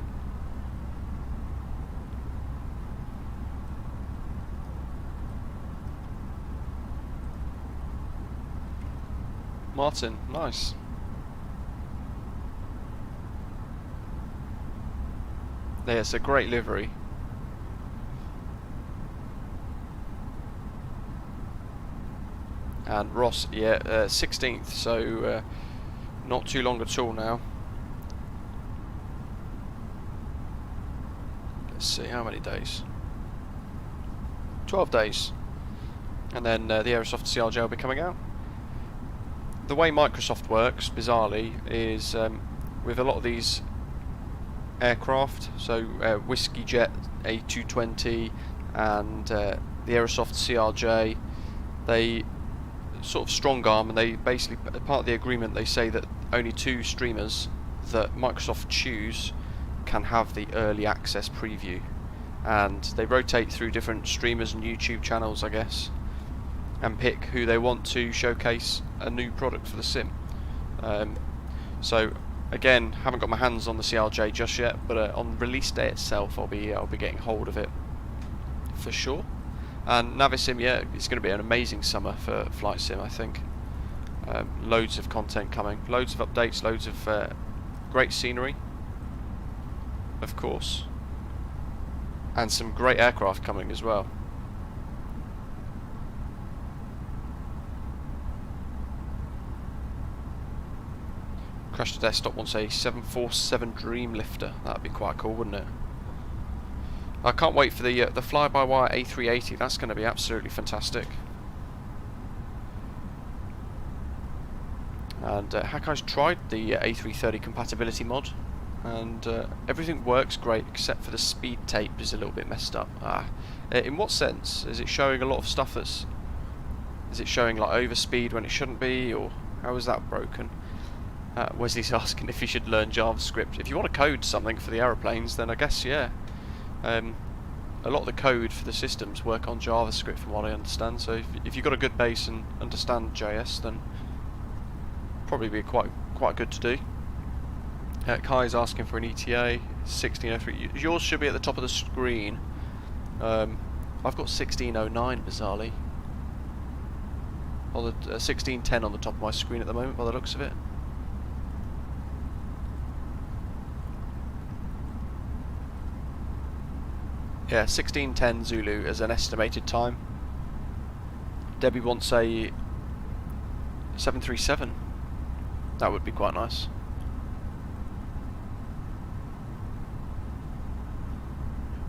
Martin, nice. Yeah, it's a great livery. And Ross, yeah, 16th, so not too long at all now. Let's see, how many days? 12 days. And then the Aerosoft CRJ will be coming out. The way Microsoft works, bizarrely, is with a lot of these aircraft, so Whiskey Jet A220 and the Aerosoft CRJ, they sort of strong arm, and they basically, part of the agreement, they say that only 2 streamers that Microsoft choose can have the early access preview, and they rotate through different streamers and YouTube channels, I guess, and pick who they want to showcase a new product for the sim. So Again, haven't got my hands on the CRJ just yet, but on release day itself, I'll be getting hold of it for sure. And Navisim, yeah, it's going to be an amazing summer for Flight Sim, I think. Loads of content coming, loads of updates, loads of great scenery, of course, and some great aircraft coming as well. Crash to Desktop wants a 747 Dreamlifter. That'd be quite cool, wouldn't it? I can't wait for the Flybywire A380. That's going to be absolutely fantastic. And Hackai's tried the A330 compatibility mod, and everything works great except for the speed tape is a little bit messed up. In what sense? Is it showing a lot of stuff that's... Is it showing like overspeed when it shouldn't be, or how is that broken? Wesley's asking if you should learn JavaScript. If you want to code something for the aeroplanes, then I guess, yeah. A lot of the code for the systems work on JavaScript from what I understand, so if you've got a good base and understand JS, then probably be quite good to do. Kai's asking for an ETA, 1603. Yours should be at the top of the screen. I've got 1609 bizarrely. Or the 1610 on the top of my screen at the moment by the looks of it. Yeah, 1610 Zulu as an estimated time. Debbie wants a 737. That would be quite nice.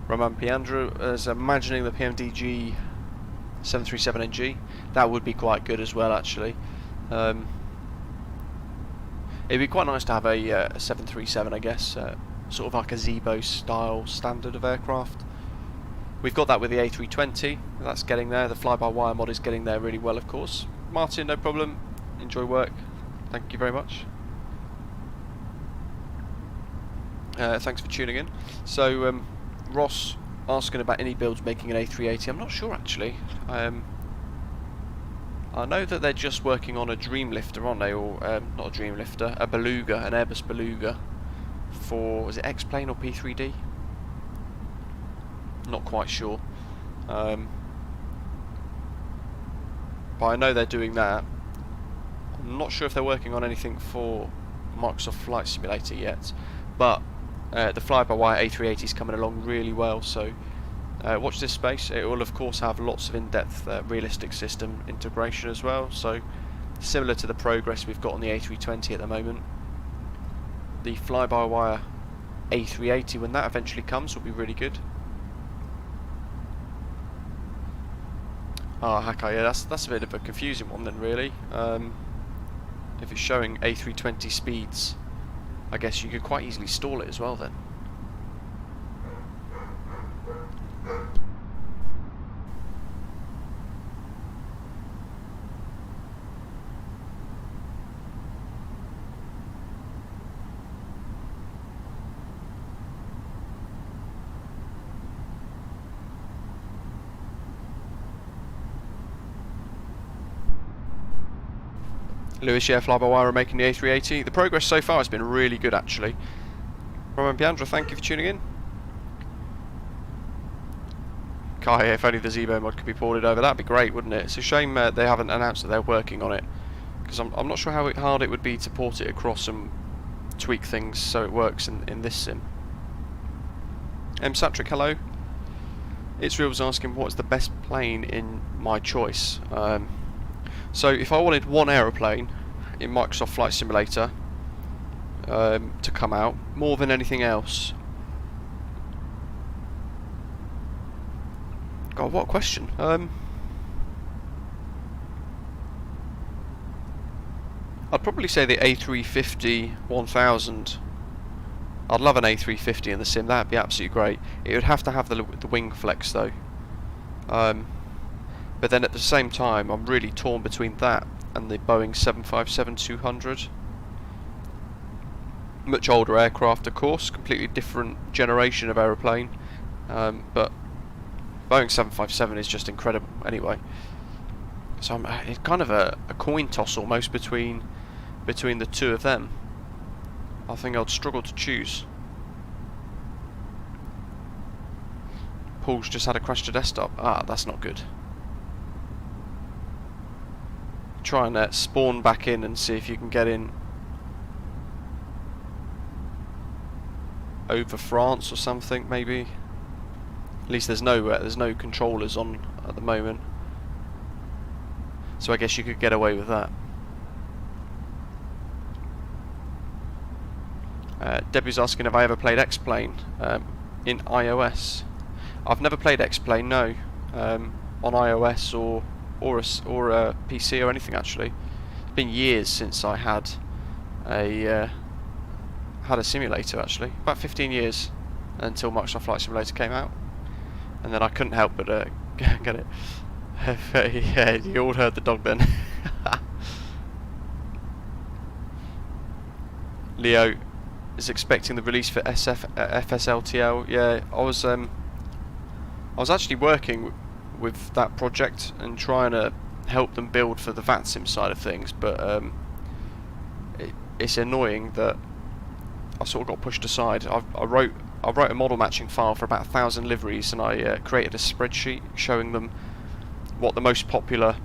Roman Piandro is imagining the PMDG 737NG. That would be quite good as well, actually. It'd be quite nice to have a 737, I guess, sort of like a Zebo style standard of aircraft. We've got that with the A320, that's getting there. The fly-by-wire mod is getting there really well, of course. Martin, no problem. Enjoy work. Thank you very much. Thanks for tuning in. So, Ross asking about any builds making an A380. I'm not sure, actually. I know that they're just working on a Dreamlifter, aren't they? Or, not a Dreamlifter, a Beluga, an Airbus Beluga for, was it X-Plane or P3D? Not quite sure, but I know they're doing that. I'm not sure if they're working on anything for Microsoft Flight Simulator yet, but the Fly-by-Wire A380 is coming along really well, so watch this space. It will of course have lots of in-depth realistic system integration as well, so similar to the progress we've got on the A320 at the moment. The Fly-by-Wire A380, when that eventually comes, will be really good. Ah, Hacker, yeah, that's a bit of a confusing one then, really. If it's showing A320 speeds, I guess you could quite easily stall it as well then. Lewis, yeah, Fly-by-Wire are making the A380. The progress so far has been really good, actually. Roman Piandra, thank you for tuning in. Kai, if only the Zebo mod could be ported over, that'd be great, wouldn't it? It's a shame they haven't announced that they're working on it, because I'm not sure how hard it would be to port it across and tweak things so it works in this sim. Satric, hello. It's Real was asking what's the best plane in my choice. So if I wanted one aeroplane in Microsoft Flight Simulator to come out, more than anything else... God, what a question. I'd probably say the A350-1000. I'd love an A350 in the sim, that'd be absolutely great. It would have to have the wing flex though. But then at the same time, I'm really torn between that and the Boeing 757-200. Much older aircraft, of course, completely different generation of aeroplane, but Boeing 757 is just incredible anyway. So it's kind of a coin toss almost between the two of them. I think I'd struggle to choose. Paul's just had a crash to desktop. Ah, that's not good. Try and spawn back in and see if you can get in over France or something, maybe. At least there's no controllers on at the moment, so I guess you could get away with that. Debbie's asking if I ever played X-Plane in iOS. I've never played X-Plane, no, on iOS or a PC or anything actually. It's been years since I had a simulator actually. About 15 years until Microsoft Flight Simulator came out, and then I couldn't help but get it. Yeah, you all heard the dog then. Leo is expecting the release for FSLTL. Yeah, I was actually working with that project and trying to help them build for the Vatsim side of things, but it's annoying that I sort of got pushed aside. I wrote a model matching file for about 1,000 liveries, and I created a spreadsheet showing them what the most popular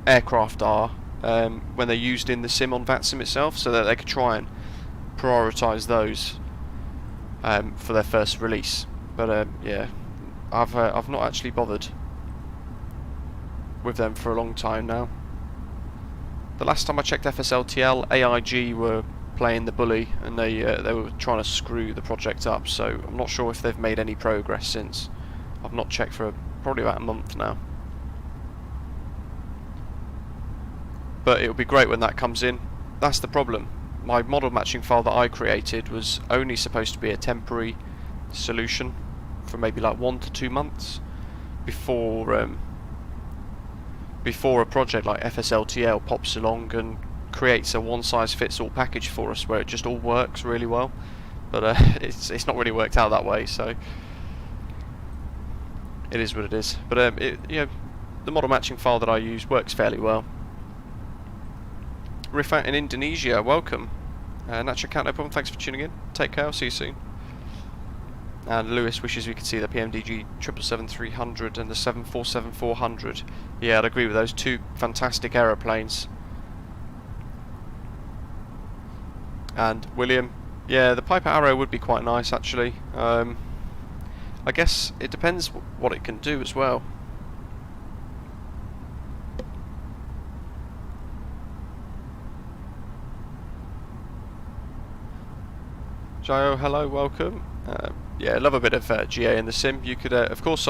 aircraft are when they're used in the sim on Vatsim itself, so that they could try and prioritise those for their first release. But yeah, I've not actually bothered with them for a long time now. The last time I checked FSLTL, AIG were playing the bully, and they were trying to screw the project up, so I'm not sure if they've made any progress since. I've not checked for probably about a month now. But it'll be great when that comes in. That's the problem. My model matching file that I created was only supposed to be a temporary solution for maybe like 1 to 2 months before a project like FSLTL pops along and creates a one-size-fits-all package for us where it just all works really well. But it's not really worked out that way, so it is what it is. But the model matching file that I use works fairly well. Rifat in Indonesia, welcome. Natural Cat, no problem, thanks for tuning in. Take care, I'll see you soon. And Lewis wishes we could see the PMDG 777-300 and the 747-400. Yeah, I'd agree with those two fantastic aeroplanes. And William, yeah, the Piper Arrow would be quite nice actually. I guess it depends what it can do as well. Jayo, hello, welcome. Yeah, I love a bit of GA in the sim. You could, of course,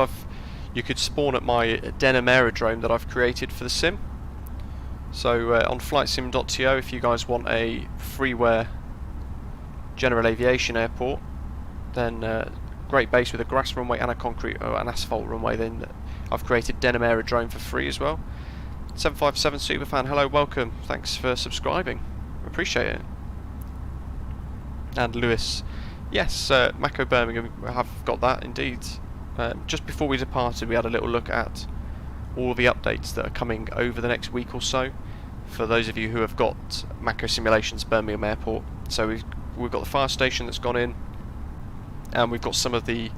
you could spawn at my denim aerodrome that I've created for the sim. So on flightsim.to, if you guys want a freeware general aviation airport, then great base with a grass runway and a concrete or an asphalt runway. Then I've created denim aerodrome for free as well. 757 Superfan, hello, welcome. Thanks for subscribing. Appreciate it. And Lewis, yes, Macco Birmingham have got that indeed. Just before we departed, we had a little look at all the updates that are coming over the next week or so. For those of you who have got Macco Simulations Birmingham Airport, so we've got the fire station that's gone in, and we've got some of the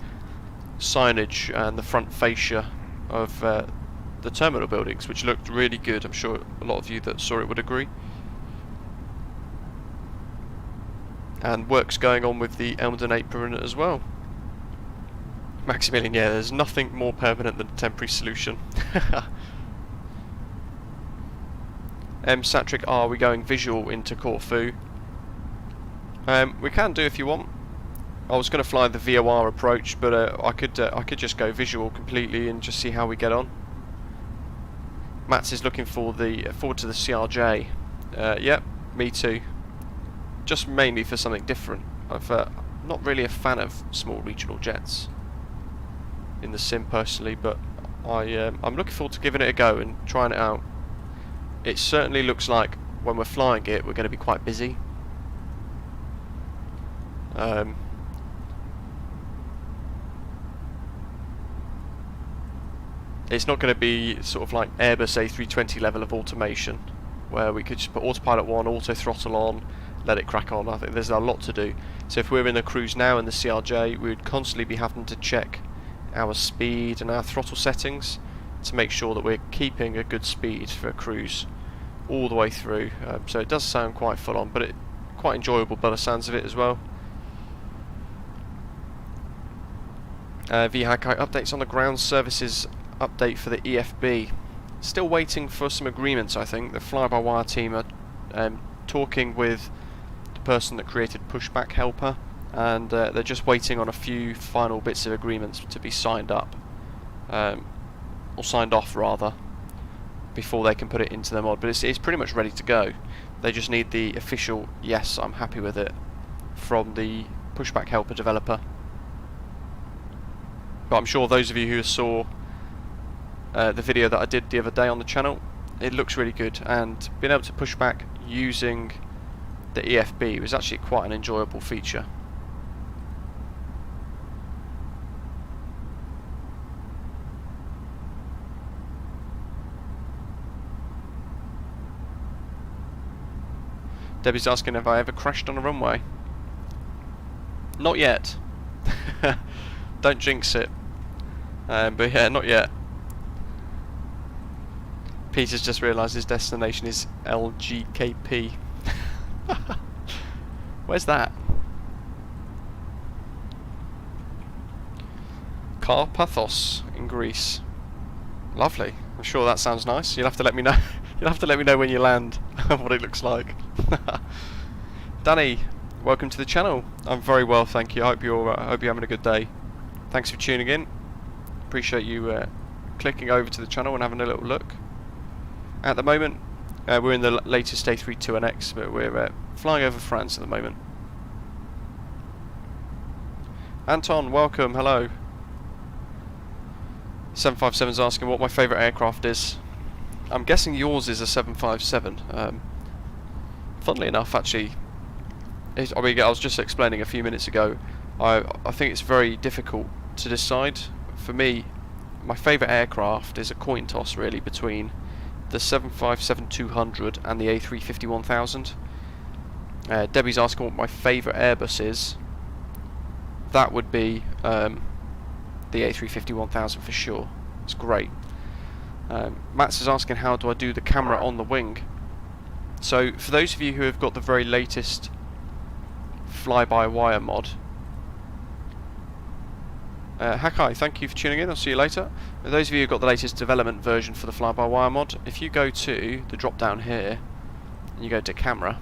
signage and the front fascia of the terminal buildings, which looked really good. I'm sure a lot of you that saw it would agree. And work's going on with the Elmden apron as well. Maximilian, yeah, there's nothing more permanent than a temporary solution. Satric, are we going visual into Corfu? We can do if you want. I was going to fly the VOR approach, but I could just go visual completely and just see how we get on. Mats is looking forward to the CRJ. Yep, me too. Just mainly for something different. I'm not really a fan of small regional jets in the sim personally, but I'm looking forward to giving it a go and trying it out. It certainly looks like when we're flying it, we're going to be quite busy. it's not going to be sort of like Airbus A320 level of automation, where we could just put autopilot 1, auto throttle on, let it crack on. I think there's a lot to do. So if we're in the cruise now in the CRJ, we would constantly be having to check our speed and our throttle settings to make sure that we're keeping a good speed for a cruise all the way through. So it does sound quite full on, but it quite enjoyable by the sounds of it as well. VHACI updates on the ground services update for the EFB. Still waiting for some agreements, I think. The Flybywire team are talking with the person that created Pushback Helper, and they're just waiting on a few final bits of agreements to be signed up, or signed off rather, before they can put it into their mod. But it's pretty much ready to go. They just need the official yes, I'm happy with it from the Pushback Helper developer. But I'm sure those of you who saw the video that I did the other day on the channel, it looks really good, and being able to push back using the EFB was actually quite an enjoyable feature. Debbie's asking if I ever crashed on a runway. Not yet. Don't jinx it. But yeah, not yet. Peter's just realised his destination is LGKP. Where's that? Karpathos in Greece. Lovely. I'm sure that sounds nice. You'll have to let me know. You'll have to let me know when you land what it looks like. Danny, welcome to the channel. I'm very well, thank you. I hope you're having a good day. Thanks for tuning in. Appreciate you clicking over to the channel and having a little look. At the moment, we're in the latest A32NX, but we're flying over France at the moment. Anton, welcome. Hello. 757's asking what my favourite aircraft is. I'm guessing yours is a 757. Funnily enough, actually, I was just explaining a few minutes ago, I think it's very difficult to decide. For me, my favourite aircraft is a coin toss really between the 757-200 and the A350-1000. Debbie's asking what my favourite Airbus is. That would be the A350-1000 for sure. It's great. Matt's is asking how do I do the camera on the wing. So for those of you who have got the very latest fly-by-wire mod, Hakai, thank you for tuning in, I'll see you later. For those of you who've got the latest development version for the fly-by-wire mod, if you go to the drop down here, and you go to camera,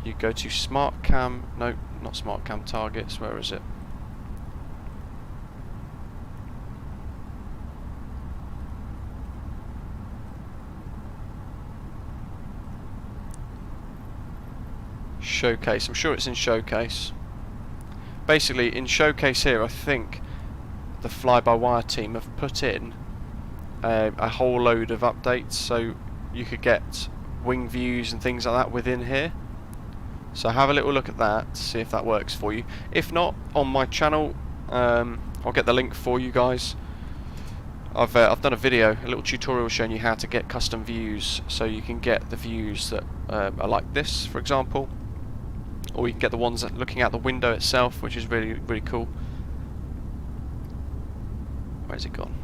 you go to smart cam, no, not smart cam targets, where is it? Showcase, I'm sure it's in Showcase. Basically, in Showcase here, I think the fly-by-wire team have put in a whole load of updates, so you could get wing views and things like that within here. So have a little look at that, see if that works for you. If not, on my channel, I'll get the link for you guys. I've done a video, a little tutorial showing you how to get custom views, so you can get the views that are like this, for example. Or you can get the ones that looking out the window itself, which is really, really cool. Where's it gone?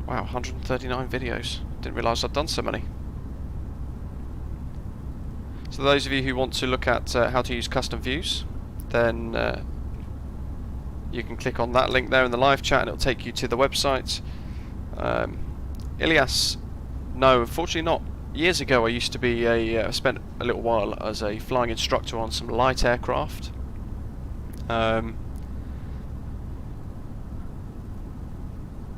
Wow, 139 videos. Didn't realise I'd done so many. So those of you who want to look at how to use custom views, then you can click on that link there in the live chat and it'll take you to the website. Ilias, no, unfortunately not. Years ago I used to be I spent a little while as a flying instructor on some light aircraft. And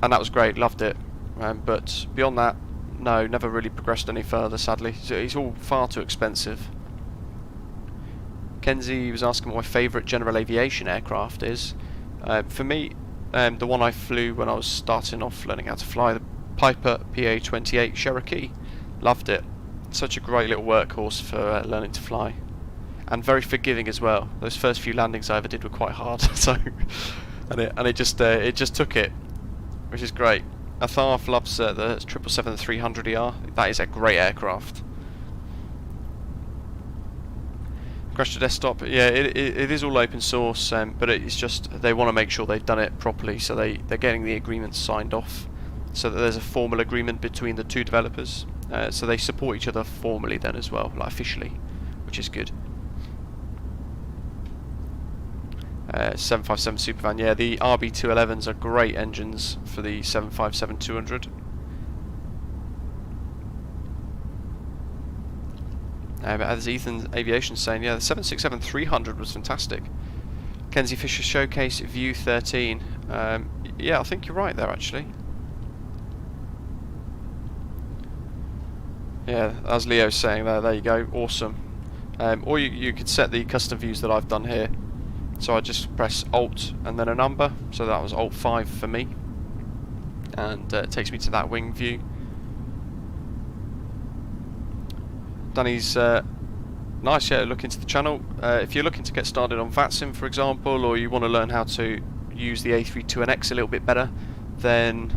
that was great, loved it. But beyond that, no, never really progressed any further, sadly. It's all far too expensive. Kenzie was asking what my favourite general aviation aircraft is. For me, the one I flew when I was starting off learning how to fly, the Piper PA-28 Cherokee. Loved it. Such a great little workhorse for learning to fly. and very forgiving as well. Those first few landings I ever did were quite hard, so and it just took it, which is great. Atharf loves the 777-300ER. That is a great aircraft. Crash to desktop, yeah, it is all open source, but it's just they want to make sure they've done it properly, so they're getting the agreements signed off, so that there's a formal agreement between the two developers, so they support each other formally then as well, like officially, which is good. 757 Supervan, yeah, the RB211s are great engines for the 757-200. But as Ethan Aviation saying, yeah, the 767-300 was fantastic. Kenzie Fisher Showcase View 13. Yeah, I think you're right there actually. Yeah, as Leo's saying there you go, awesome. Or you could set the custom views that I've done here. So I just press Alt and then a number, so that was Alt 5 for me. And it takes me to that wing view. Danny's nice, yeah, look into the channel. If you're looking to get started on Vatsim, for example, or you want to learn how to use the A32NX a little bit better, then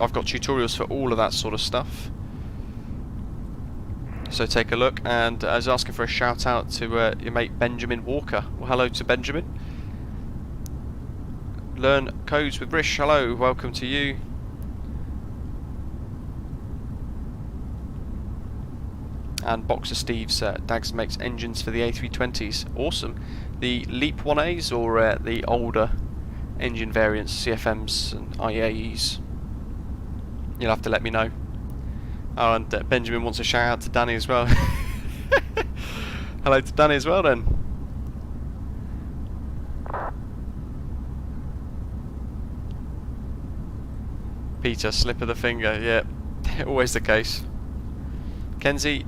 I've got tutorials for all of that sort of stuff. So take a look. And I was asking for a shout out to your mate Benjamin Walker. Well, hello to Benjamin. Learn codes with Rish, hello, welcome to you. And Boxer Steve's Dags makes engines for the A320s. Awesome. The Leap 1As or the older engine variants, CFMs and IAEs? You'll have to let me know. Oh, and Benjamin wants a shout out to Danny as well. Hello to Danny as well then. Peter, slip of the finger, yeah, always the case. Kenzie,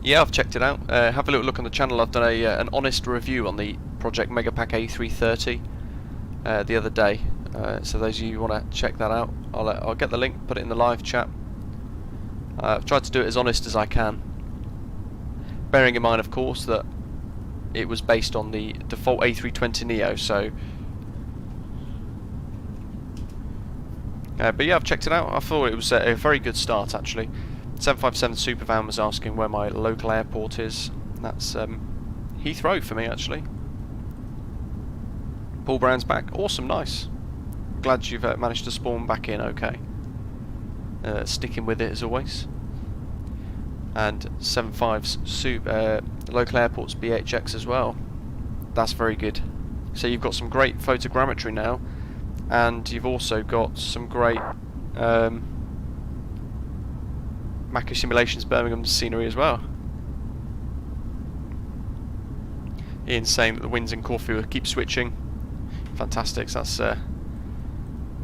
yeah, I've checked it out. Have a little look on the channel. I've done an honest review on the Project Megapack A330 the other day. So those of you who want to check that out, I'll get the link, put it in the live chat. I've tried to do it as honest as I can, bearing in mind, of course, that it was based on the default A320neo. So, but yeah, I've checked it out. I thought it was a very good start actually. 757 Supervan was asking where my local airport is. That's Heathrow for me actually. Paul Brown's back. Awesome, nice. Glad you've managed to spawn back in okay. Sticking with it as always. And 75's local airports BHX as well. That's very good. So you've got some great photogrammetry now, and you've also got some great Macco Simulations Birmingham scenery as well. Ian's saying that the winds in Corfu keep switching. Fantastic, so that's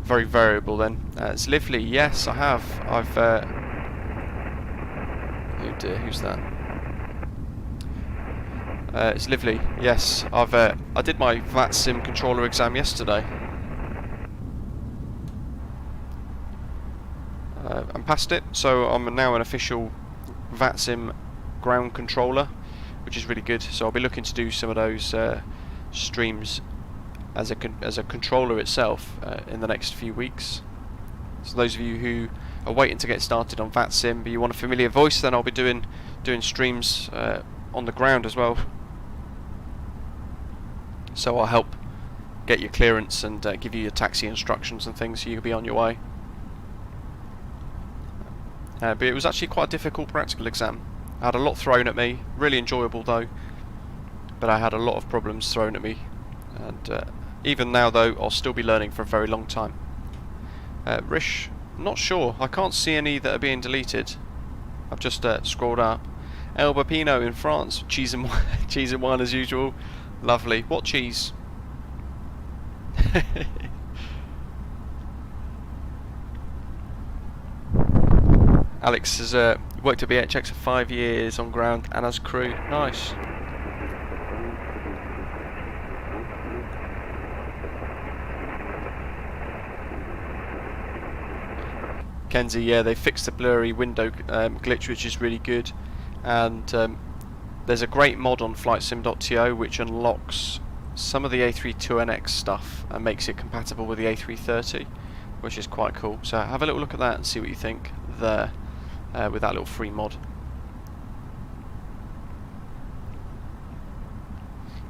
very variable then. It's Livery, yes I have. I've oh dear, who's that? It's Livery, yes. I did my Vatsim controller exam yesterday. And passed it, so I'm now an official Vatsim ground controller, which is really good. So I'll be looking to do some of those streams as a controller itself in the next few weeks. So those of you who are waiting to get started on Vatsim but you want a familiar voice, then I'll be doing streams on the ground as well. So I'll help get your clearance and give you your taxi instructions and things, so you'll be on your way. But it was actually quite a difficult practical exam. I had a lot thrown at me, really enjoyable though, but I had a lot of problems thrown at me, and even now though I'll still be learning for a very long time. Rish, not sure, I can't see any that are being deleted. I've just scrolled up. Elba Pinot in France, cheese and wine as usual. Lovely. What cheese? Alex has worked at BHX for 5 years on ground and as crew. Nice. Kenzie, yeah, they fixed the blurry window glitch, which is really good. and there's a great mod on flightsim.to which unlocks some of the A32NX stuff and makes it compatible with the A330, which is quite cool. So have a little look at that and see what you think there with that little free mod.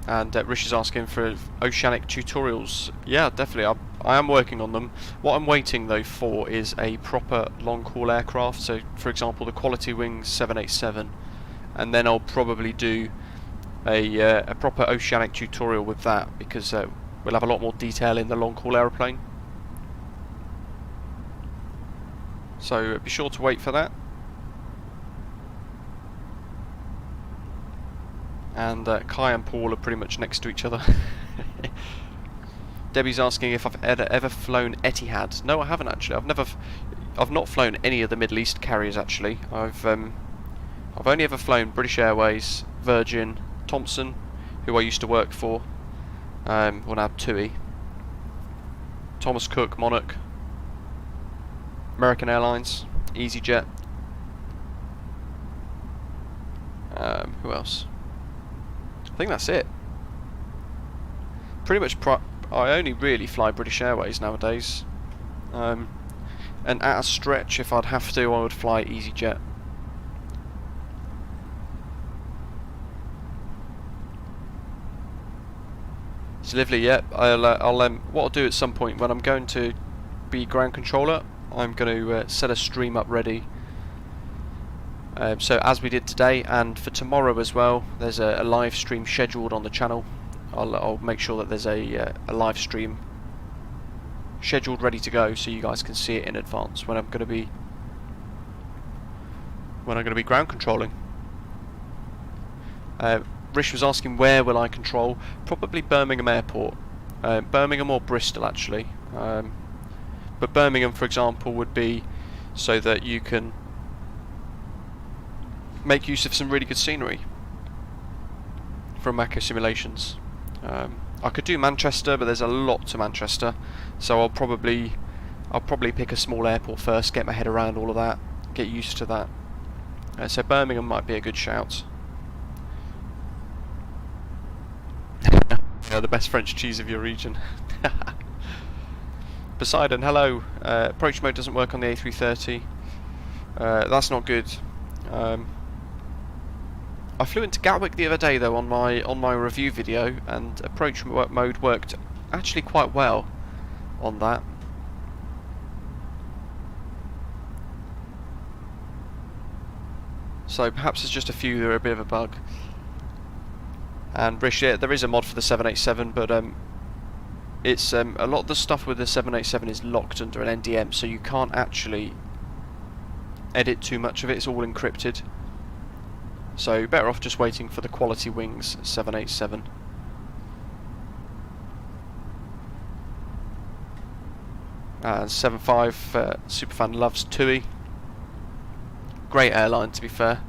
And Rish is asking for oceanic tutorials. Yeah, definitely. I am working on them. What I'm waiting though for is a proper long-haul aircraft. So, for example, the Quality Wings 787, and then I'll probably do a proper oceanic tutorial with that, because we'll have a lot more detail in the long-haul aeroplane. So be sure to wait for that. And Kai and Paul are pretty much next to each other. Debbie's asking if I've ever flown Etihad. No, I haven't actually. I've not flown any of the Middle East carriers actually. I've only ever flown British Airways, Virgin, Thomson, who I used to work for, well now TUI, Thomas Cook, Monarch, American Airlines, EasyJet. Who else? I think that's it. Pretty much I only really fly British Airways nowadays. And at a stretch, if I'd have to, I would fly EasyJet. It's lovely, yeah. What I'll do at some point when I'm going to be ground controller, I'm going to set a stream up ready. So as we did today, and for tomorrow as well, there's a live stream scheduled on the channel. I'll make sure that there's a live stream scheduled ready to go, so you guys can see it in advance when I'm going to be ground controlling. Rish was asking where will I control? Probably Birmingham Airport, Birmingham or Bristol actually. But Birmingham, for example, would be so that you can make use of some really good scenery from Macco Simulations. I could do Manchester, but there's a lot to Manchester, so I'll probably pick a small airport first, get my head around all of that, get used to that. So Birmingham might be a good shout. Yeah, the best French cheese of your region. Poseidon, hello. Approach mode doesn't work on the A330. That's not good. I flew into Gatwick the other day though on my review video, and approach mode worked actually quite well on that. So perhaps there's just a few that are a bit of a bug. And Rish, yeah, there is a mod for the 787, but it's a lot of the stuff with the 787 is locked under an NDM, so you can't actually edit too much of it. It's all encrypted. So you're better off just waiting for the Quality Wings 787. And 75 Superfan loves TUI. Great airline, to be fair.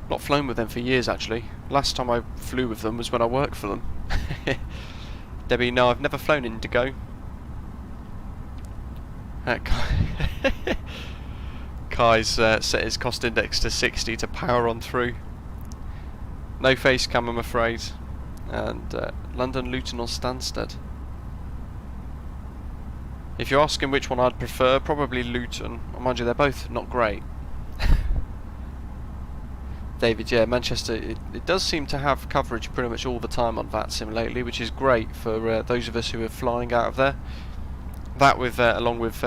Not flown with them for years actually. Last time I flew with them was when I worked for them. Debbie, no, I've never flown Indigo. Kai's set his cost index to 60 to power on through. No face cam, I'm afraid. And London Luton or Stansted. If you're asking which one I'd prefer, probably Luton. Mind you, they're both not great. David, yeah, Manchester, it does seem to have coverage pretty much all the time on Vatsim lately, which is great for those of us who are flying out of there. That with along with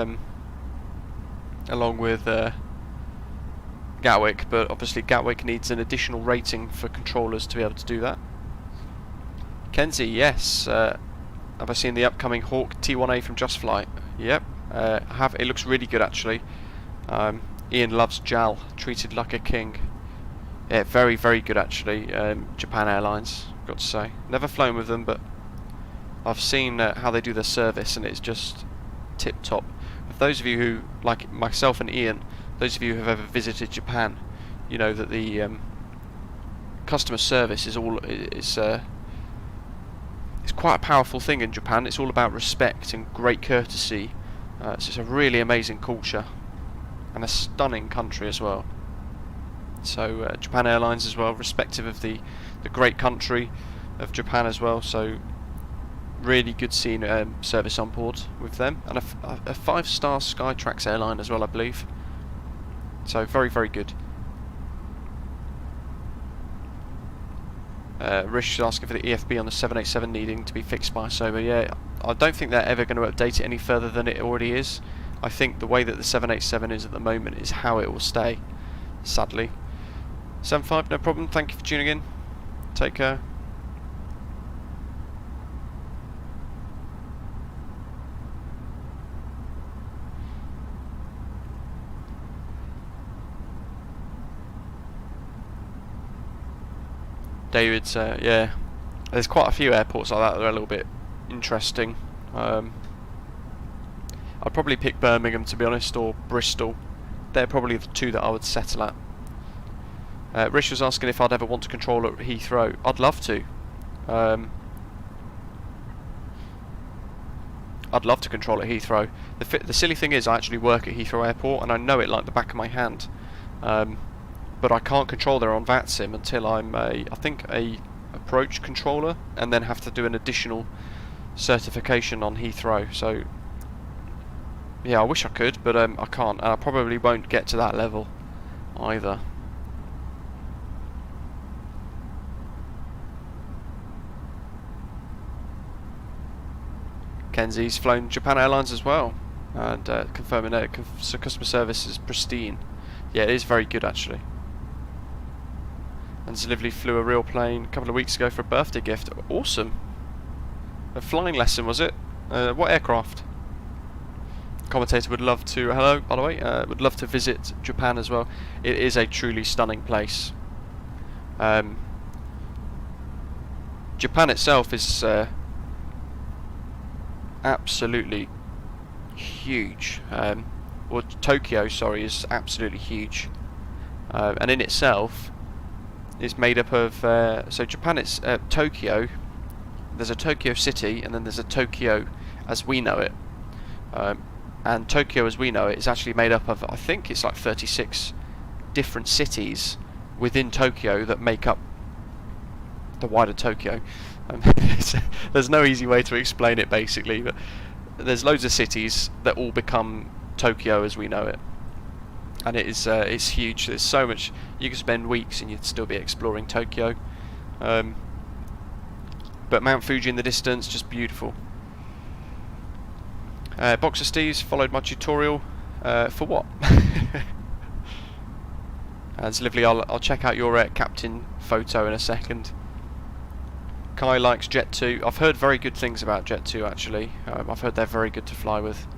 Gatwick, but obviously Gatwick needs an additional rating for controllers to be able to do that. Kenzie, yes, have I seen the upcoming Hawk T1A from Just Flight? Yep, I have. It looks really good actually. Ian loves JAL, treated like a king. Yeah, very, very good actually. Japan Airlines, got to say. Never flown with them, but I've seen how they do their service, and it's just tip-top. For those of you who, like myself and Ian, those of you who have ever visited Japan, you know that the customer service is it's quite a powerful thing in Japan. It's all about respect and great courtesy It's just a really amazing culture and a stunning country as well. So Japan Airlines as well, respective of the great country of Japan as well. So really good seeing service on board with them, and a 5-star Skytrax airline as well, I believe. So very, very good. Rish is asking for the EFB on the 787 needing to be fixed by Sober. Yeah, I don't think they're ever going to update it any further than it already is. I think the way that the 787 is at the moment is how it will stay, sadly. 75, no problem. Thank you for tuning in. Take care. David's, yeah, there's quite a few airports like that that are a little bit interesting. I'd probably pick Birmingham, to be honest, or Bristol. They're probably the two that I would settle at. Rish was asking if I'd ever want to control at Heathrow. I'd love to. I'd love to control at Heathrow. The silly thing is, I actually work at Heathrow Airport, and I know it like the back of my hand. But I can't control there on Vatsim until I'm I think a approach controller, and then have to do an additional certification on Heathrow. So yeah, I wish I could, but I can't, and I probably won't get to that level either. Kenzie's flown Japan Airlines as well, and confirming that customer service is pristine. Yeah, it is very good actually. And Livery flew a real plane a couple of weeks ago for a birthday gift. Awesome. A flying lesson, was it? What aircraft? Commentator would love to, hello by the way, would love to visit Japan as well. It is a truly stunning place. Japan itself is absolutely huge. Or Tokyo, sorry, is absolutely huge. And in itself is made up of, so Japan, it's Tokyo, there's a Tokyo city, and then there's a Tokyo as we know it. And Tokyo as we know it is actually made up of, I think it's like 36 different cities within Tokyo that make up the wider Tokyo. There's no easy way to explain it basically, but there's loads of cities that all become Tokyo as we know it. And it is it's huge. There's so much. You could spend weeks and you'd still be exploring Tokyo. But Mount Fuji in the distance, just beautiful. Boxer Steve's followed my tutorial. For what? As Lively, I'll check out your captain photo in a second. Kai likes Jet 2. I've heard very good things about Jet 2 actually. I've heard they're very good to fly with.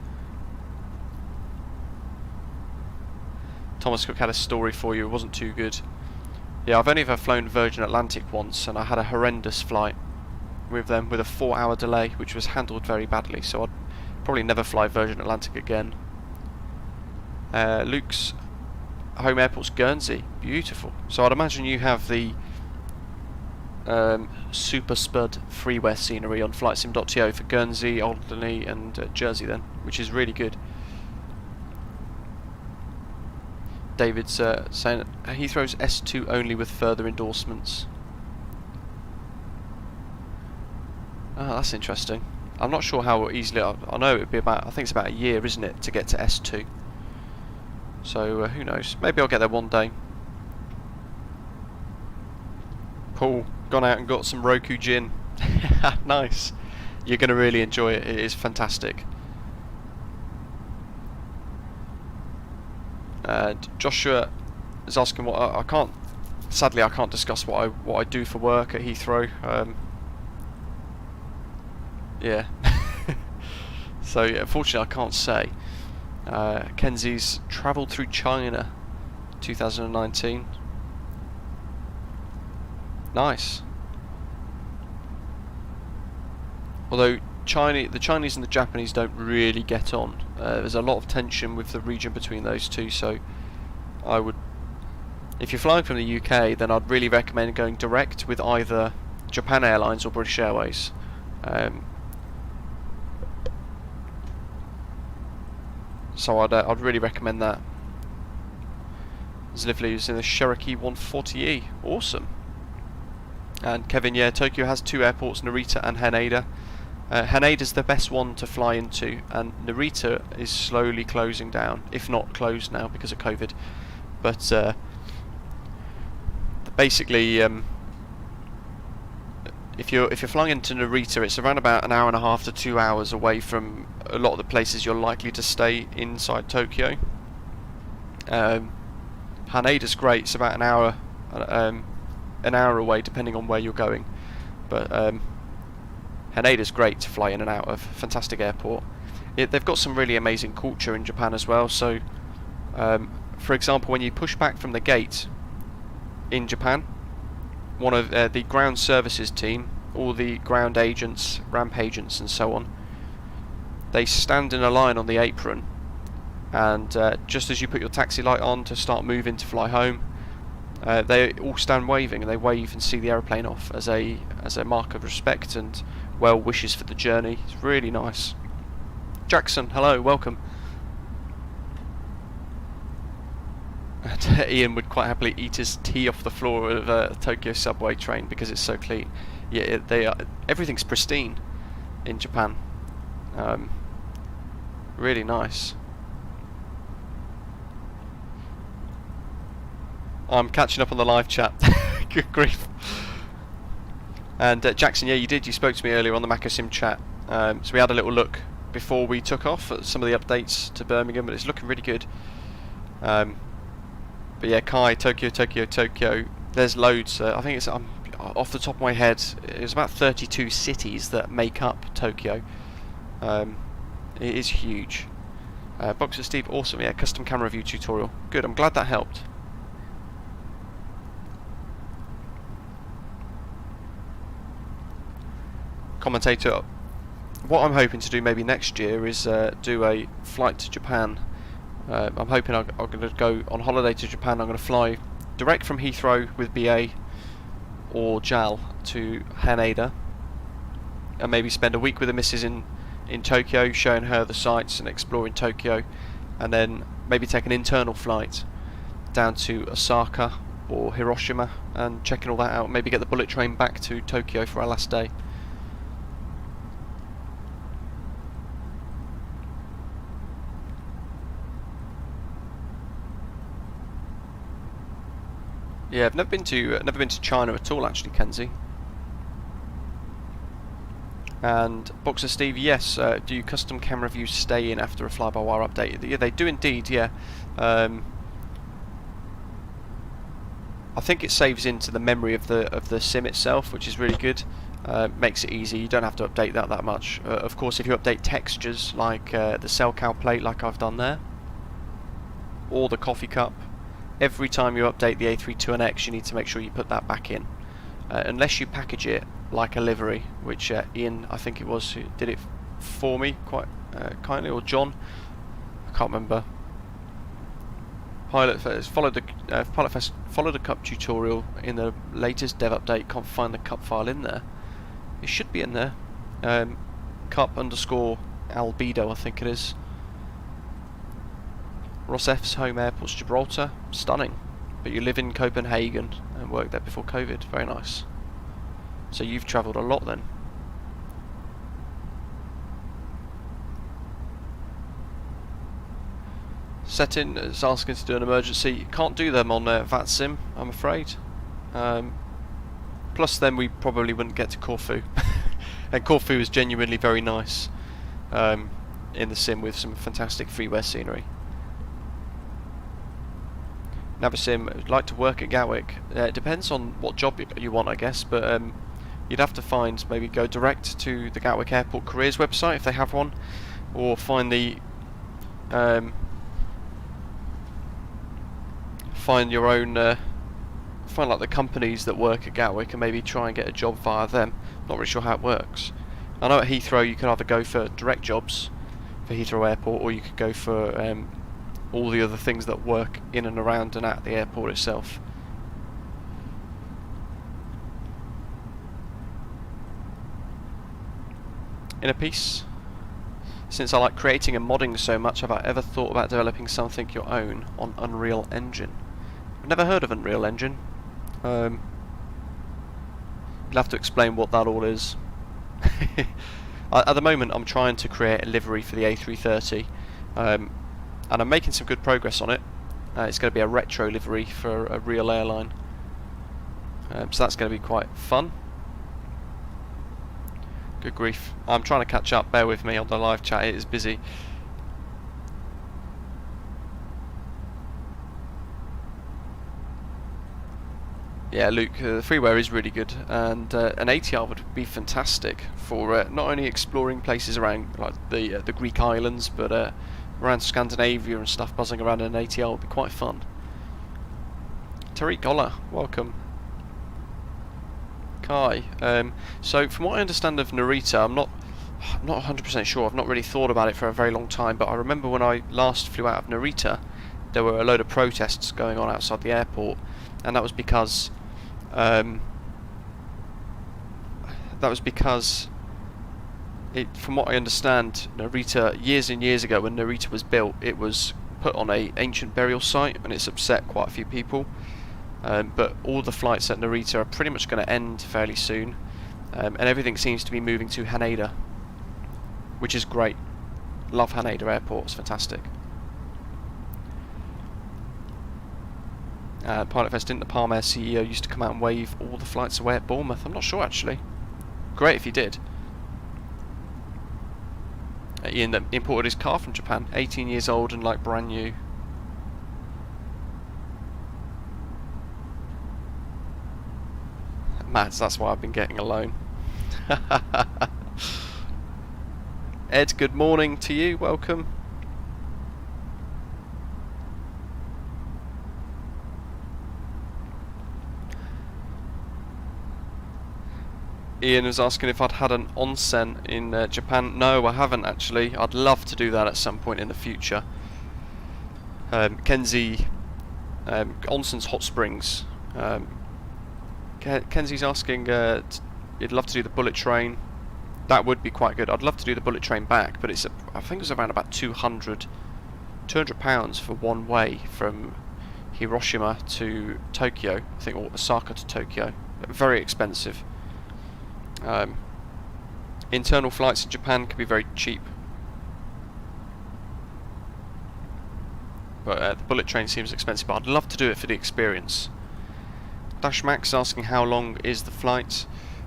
Thomas Cook had a story for you, it wasn't too good. Yeah, I've only ever flown Virgin Atlantic once, and I had a horrendous flight with them with a 4-hour delay, which was handled very badly, so I'd probably never fly Virgin Atlantic again. Luke's home airport's Guernsey, beautiful. So I'd imagine you have the super spud freeware scenery on flightsim.to for Guernsey, Alderney and Jersey then, which is really good. David's saying Heathrow's S2 only with further endorsements. Oh, that's interesting. I'm not sure how easily. I know it'd be about. I think it's about a year, isn't it, to get to S2. So who knows? Maybe I'll get there one day. Paul, gone out and got some Roku gin. Nice. You're going to really enjoy it. It is fantastic. Joshua is asking what I can't. Sadly, I can't discuss what I do for work at Heathrow. Yeah. So yeah, unfortunately, I can't say. Kenzie's travelled through China, 2019. Nice. Although the Chinese and the Japanese don't really get on. There's a lot of tension with the region between those two, so I would, if you're flying from the UK, then I'd really recommend going direct with either Japan Airlines or British Airways. So I'd really recommend that. There's Livery is in the Cherokee 140E. Awesome. And Kevin, yeah, Tokyo has two airports, Narita and Haneda. Haneda's the best one to fly into, and Narita is slowly closing down, if not closed now because of COVID. But basically, if you're flying into Narita, it's around about an hour and a half to 2 hours away from a lot of the places you're likely to stay inside Tokyo. Haneda's great; it's about an hour away, depending on where you're going. But Haneda's great to fly in and out of. Fantastic airport. They've got some really amazing culture in Japan as well. So, for example, when you push back from the gate in Japan, one of the ground services team, all the ground agents, ramp agents and so on, they stand in a line on the apron, and just as you put your taxi light on to start moving to fly home, they all stand waving, and they wave and see the aeroplane off as a mark of respect and well wishes for the journey. It's really nice. Jackson, hello, welcome. And Ian would quite happily eat his tea off the floor of a Tokyo subway train because it's so clean. Yeah, everything's pristine in Japan. Really nice. I'm catching up on the live chat. Good grief. And Jackson, yeah, you spoke to me earlier on the Macco Sim chat. So we had a little look before we took off at some of the updates to Birmingham, but it's looking really good. But yeah, Kai, Tokyo. There's loads. I think it's off the top of my head, it's about 32 cities that make up Tokyo. It is huge. Boxer Steve, awesome. Yeah, custom camera view tutorial. Good. I'm glad that helped. Commentator, what I'm hoping to do maybe next year is do a flight to Japan. I'm hoping I'm going to go on holiday to Japan. I'm going to fly direct from Heathrow with BA or JAL to Haneda, and maybe spend a week with the missus in Tokyo, showing her the sights and exploring Tokyo, and then maybe take an internal flight down to Osaka or Hiroshima and checking all that out. Maybe get the bullet train back to Tokyo for our last day. Yeah, I've never been to China at all, actually, Kenzie. And Boxer Steve, yes. Do you custom camera views stay in after a fly-by-wire update? Yeah, they do indeed. Yeah. I think it saves into the memory of the sim itself, which is really good. Makes it easy. You don't have to update that much. Of course, if you update textures like the cell cow plate, like I've done there, or the coffee cup. Every time you update the A32NX, you need to make sure you put that back in, unless you package it like a livery, which Ian, I think it was, who did it for me quite kindly, or John, I can't remember. Pilot followed the cup tutorial in the latest dev update. Can't find the cup file in there. It should be in there. Cup_albedo, I think it is. Ross F's home airport's Gibraltar. Stunning. But you live in Copenhagen and worked there before COVID. Very nice. So you've travelled a lot then. Setting is asking to do an emergency. Can't do them on Vatsim, I'm afraid. Plus then we probably wouldn't get to Corfu. And Corfu is genuinely very nice in the sim with some fantastic freeware scenery. Navasim, I'd like to work at Gatwick. It depends on what job you want, I guess, but you'd have to maybe go direct to the Gatwick Airport careers website if they have one, or find the find your own find like the companies that work at Gatwick and maybe try and get a job via them. Not really sure how it works. I know at Heathrow you can either go for direct jobs for Heathrow Airport, or you could go for all the other things that work in and around and at the airport itself. In a piece. Since I like creating and modding so much, have I ever thought about developing something your own on Unreal Engine? I've never heard of Unreal Engine. You'll have to explain what that all is. At the moment I'm trying to create a livery for the A330, and I'm making some good progress on it. It's going to be a retro livery for a real airline, so that's going to be quite fun. Good grief, I'm trying to catch up, bear with me on the live chat, it is busy. Yeah, Luke, the freeware is really good, and an ATR would be fantastic for not only exploring places around like the Greek islands, but around Scandinavia and stuff. Buzzing around in an ATR would be quite fun. Tariq Golla, welcome. Kai, so from what I understand of Narita, I'm not 100% sure. I've not really thought about it for a very long time, but I remember when I last flew out of Narita, there were a load of protests going on outside the airport, and that was because from what I understand, Narita, years and years ago when Narita was built, it was put on an ancient burial site, and it's upset quite a few people. But all the flights at Narita are pretty much going to end fairly soon, and everything seems to be moving to Haneda, which is great. Love Haneda Airport, it's fantastic. Pilot Fest, didn't the Palm Air CEO used to come out and wave all the flights away at Bournemouth? I'm not sure actually. Great if he did. Ian that imported his car from Japan, 18 years old and like brand new. Mads, that's why I've been getting a loan. Ed, good morning to you, welcome. Ian was asking if I'd had an onsen in Japan. No, I haven't actually. I'd love to do that at some point in the future. Kenzie, onsen's hot springs. Kenzie's asking, you'd love to do the bullet train. That would be quite good. I'd love to do the bullet train back, but it's I think it's around about £200 for one way from Hiroshima to Tokyo. I think, or Osaka to Tokyo. Very expensive. Internal flights in Japan can be very cheap, but the bullet train seems expensive. But I'd love to do it for the experience. Dash Max asking how long is the flight.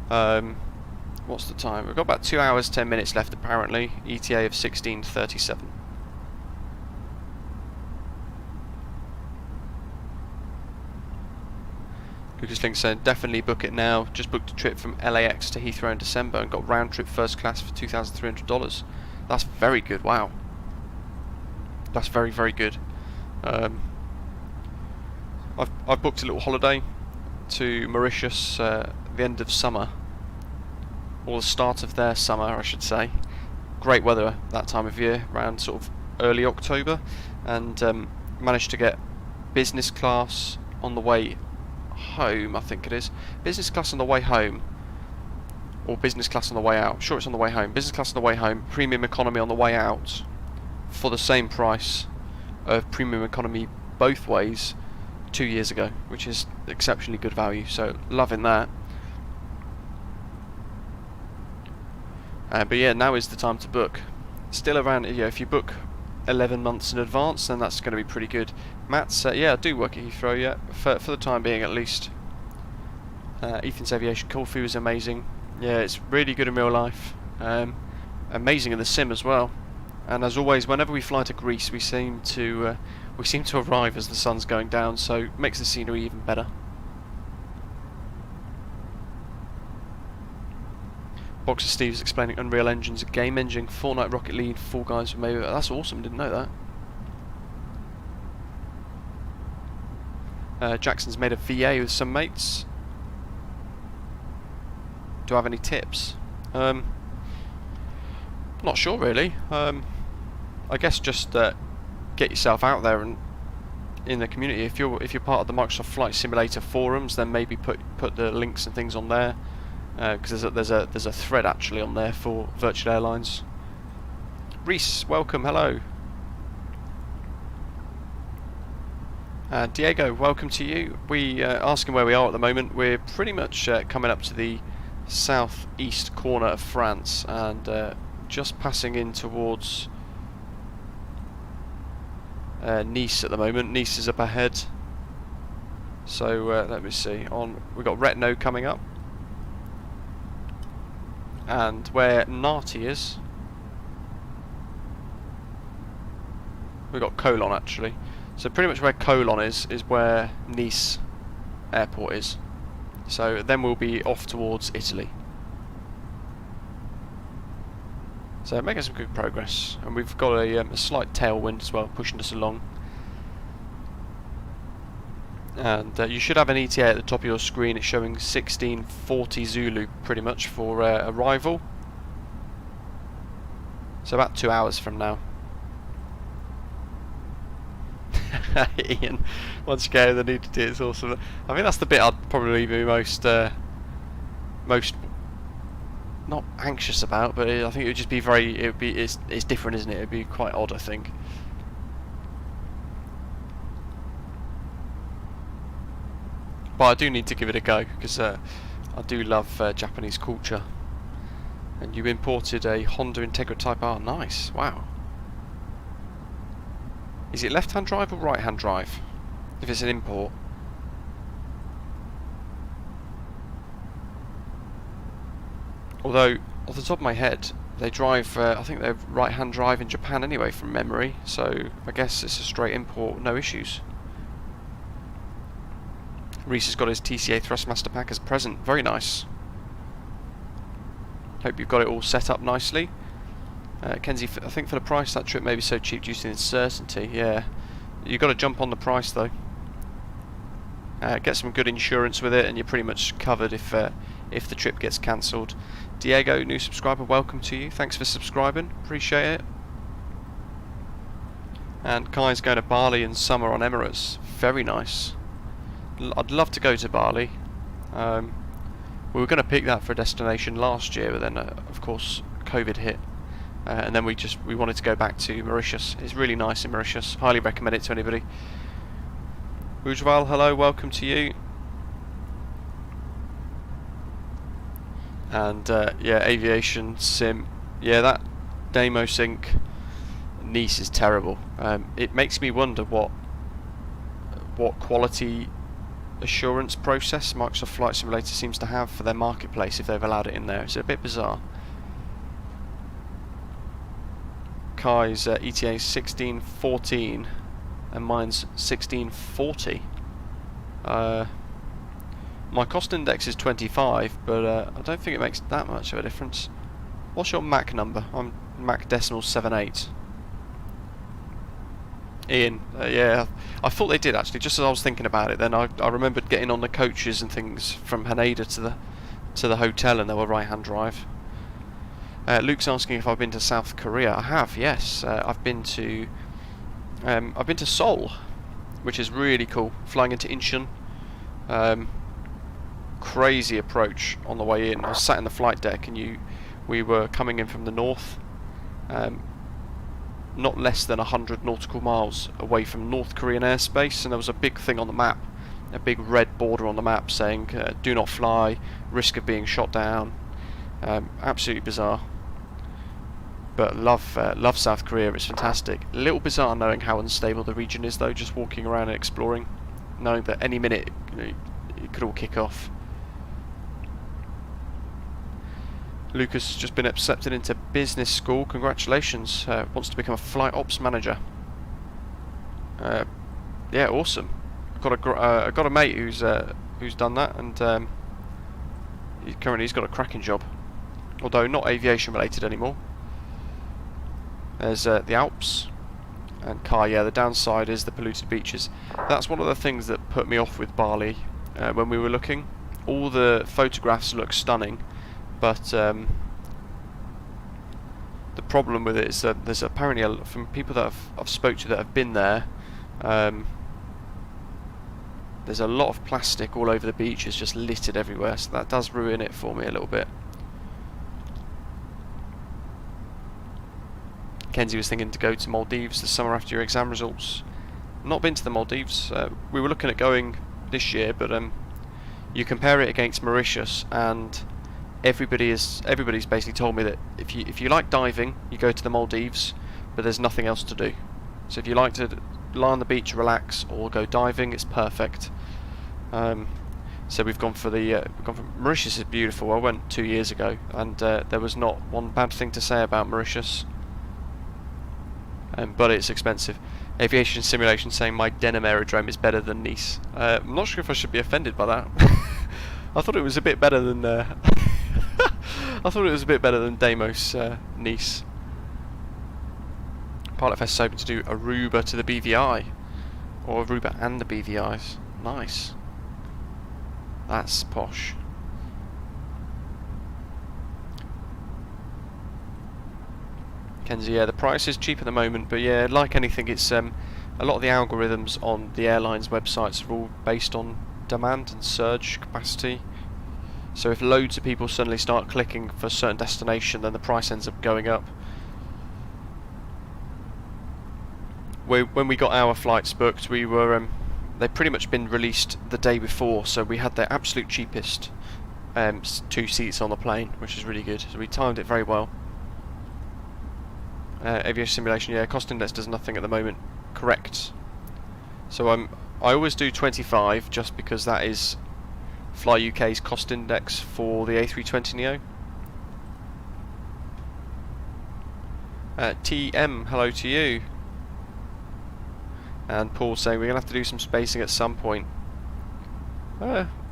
What's the time? We've got about 2 hours 10 minutes left apparently. ETA of 16:37. Lucas Link said definitely book it now. Just booked a trip from LAX to Heathrow in December and got round trip first class for $2,300. That's very good. Wow, that's very, very good. I've booked a little holiday to Mauritius the end of summer, or the start of their summer I should say. Great weather that time of year, around sort of early October, and managed to get business class on the way home. I think it is business class on the way home, or business class on the way out. I'm sure it's on the way home. Business class on the way home, premium economy on the way out, for the same price of premium economy both ways 2 years ago, which is exceptionally good value. So loving that. But yeah, now is the time to book. Still around, if you book 11 months in advance, then that's going to be pretty good. Matt's, yeah, I do work at Heathrow, yeah, for the time being at least. Ethan's Aviation, Corfu is amazing. Yeah, it's really good in real life. Amazing in the sim as well. And as always, whenever we fly to Greece, we seem to arrive as the sun's going down, so it makes the scenery even better. Boxer Steve's explaining Unreal Engine's a game engine, Fortnite, Rocket League, Fall Guys, maybe. That's awesome, didn't know that. Jackson's made a VA with some mates. Do I have any tips? Not sure really. I guess just get yourself out there and in the community. If you're part of the Microsoft Flight Simulator forums, then maybe put the links and things on there. Because there's a thread actually on there for virtual airlines. Reese, welcome, hello. Diego, welcome to you. We asking where we are at the moment. We're pretty much coming up to the southeast corner of France and just passing in towards Nice at the moment. Nice is up ahead. So let me see. We've got Retno coming up, and where Nati is, we've got Colon actually. So pretty much where Colon is where Nice Airport is. So then we'll be off towards Italy. So making some good progress, and we've got a slight tailwind as well pushing us along. And you should have an ETA at the top of your screen. It's showing 1640 Zulu pretty much for arrival. So about 2 hours from now. Ian, one scare the need to do it's awesome. I think that's the bit I'd probably be most not anxious about, but I think it would just be it's different, isn't it? It'd be quite odd, I think. But I do need to give it a go because I do love Japanese culture. And you imported a Honda Integra Type R. Nice, wow. Is it left-hand drive or right-hand drive? If it's an import. Although, off the top of my head, they drive, I think they're right-hand drive in Japan anyway, from memory. So, I guess it's a straight import, no issues. Reese has got his TCA Thrustmaster pack as present. Very nice. Hope you've got it all set up nicely. Kenzie, I think for the price that trip may be so cheap due to the uncertainty. Yeah, you've got to jump on the price though. Get some good insurance with it, and you're pretty much covered if the trip gets cancelled. Diego, new subscriber, welcome to you. Thanks for subscribing, appreciate it. And Kai's going to Bali in summer on Emirates. Very nice. I'd love to go to Bali. We were going to pick that for a destination last year, but then of course COVID hit. And then we wanted to go back to Mauritius. It's really nice in Mauritius. Highly recommend it to anybody. Ujwal, hello, welcome to you. And yeah, aviation sim. Yeah, that Demo Sync Nice is terrible. It makes me wonder what quality assurance process Microsoft Flight Simulator seems to have for their marketplace if they've allowed it in there. It's a bit bizarre. Kai's ETA is 1614 and mine's 1640. My cost index is 25, but I don't think it makes that much of a difference. What's your MAC number? I'm MAC decimal 78. Ian, yeah, I thought they did actually. Just as I was thinking about it, then I remembered getting on the coaches and things from Haneda to the hotel, and they were right-hand drive. Luke's asking if I've been to South Korea. I have, yes. I've been to Seoul, which is really cool. Flying into Incheon. Crazy approach on the way in. I was sat in the flight deck, and we were coming in from the north, not less than 100 nautical miles away from North Korean airspace, and there was a big thing on the map, a big red border on the map saying "Do not fly, risk of being shot down." Absolutely bizarre. But love South Korea, it's fantastic. A little bizarre knowing how unstable the region is though, just walking around and exploring, knowing that any minute it could all kick off. Lucas has just been accepted into business school, congratulations, wants to become a flight ops manager. Yeah, awesome. I've got a mate who's done that, and he's got a cracking job, although not aviation related anymore. There's the Alps and Kai. Yeah, the downside is the polluted beaches. That's one of the things that put me off with Bali when we were looking. All the photographs look stunning, but the problem with it is that there's apparently, from people that I've spoke to that have been there, there's a lot of plastic all over the beaches, just littered everywhere, so that does ruin it for me a little bit. Kenzie was thinking to go to Maldives the summer after your exam results. Not been to the Maldives. We were looking at going this year, but you compare it against Mauritius, and everybody's basically told me that if you like diving, you go to the Maldives, but there's nothing else to do. So if you like to lie on the beach, relax, or go diving, it's perfect. So we've gone for Mauritius is beautiful. I went 2 years ago, and there was not one bad thing to say about Mauritius. But it's expensive. Aviation Simulation saying my Denim aerodrome is better than Nice. I'm not sure if I should be offended by that. I thought it was a bit better than I thought it was a bit better than Deimos Nice. Pilot Fest is hoping to do Aruba to the BVI, or Aruba and the BVIs. Nice. That's posh. Kenzie, yeah, the price is cheap at the moment, but yeah, like anything, it's a lot of the algorithms on the airlines' websites are all based on demand and surge capacity. So if loads of people suddenly start clicking for a certain destination, then the price ends up going up. When we got our flights booked, we were they'd pretty much been released the day before, so we had the absolute cheapest 2 seats on the plane, which is really good. So we timed it very well. Aviation Simulation, yeah, cost index does nothing at the moment. Correct. So I always do 25 just because that is Fly UK's cost index for the A320neo. TM, hello to you. And Paul saying we're going to have to do some spacing at some point.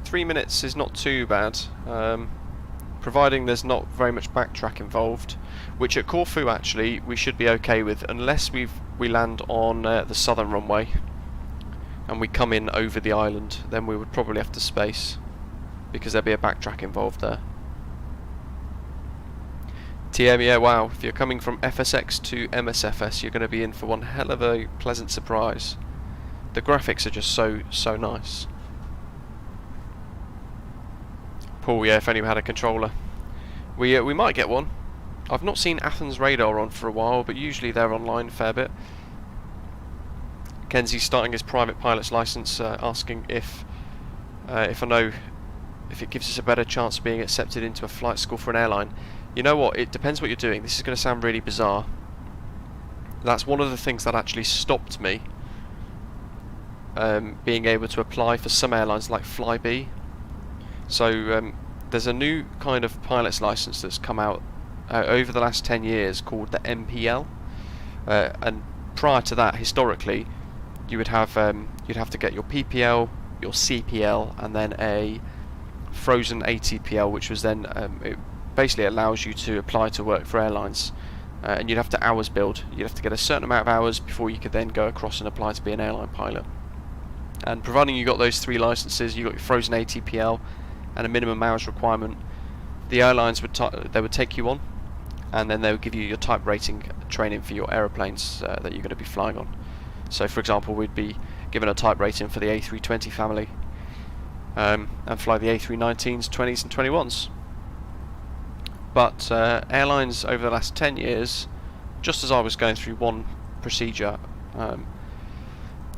3 minutes is not too bad, providing there's not very much backtrack involved, which at Corfu actually we should be okay with, unless we land on the southern runway and we come in over the island, then we would probably have to space, because there'd be a backtrack involved there. TM, yeah, wow, if you're coming from FSX to MSFS, you're going to be in for one hell of a pleasant surprise. The graphics are just so nice. Paul, yeah, if only we had a controller. We might get one. I've not seen Athens Radar on for a while, but usually they're online a fair bit. Kenzie's starting his private pilot's license, asking if I know if it gives us a better chance of being accepted into a flight school for an airline. You know what, it depends what you're doing. This is going to sound really bizarre. That's one of the things that actually stopped me being able to apply for some airlines like Flyby. So there's a new kind of pilot's license that's come out over the last 10 years called the MPL, and prior to that, historically, you would have you'd have to get your PPL, your CPL, and then a frozen ATPL, which was then it basically allows you to apply to work for airlines, and you'd have to hours build. You'd have to get a certain amount of hours before you could then go across and apply to be an airline pilot. And providing you got those 3 licenses, you got your frozen ATPL and a minimum hours requirement, the airlines would take you on, and then they would give you your type rating training for your aeroplanes that you're going to be flying on. So for example, we'd be given a type rating for the A320 family, and fly the A319s, 20s and 21s. But airlines over the last 10 years, just as I was going through one procedure,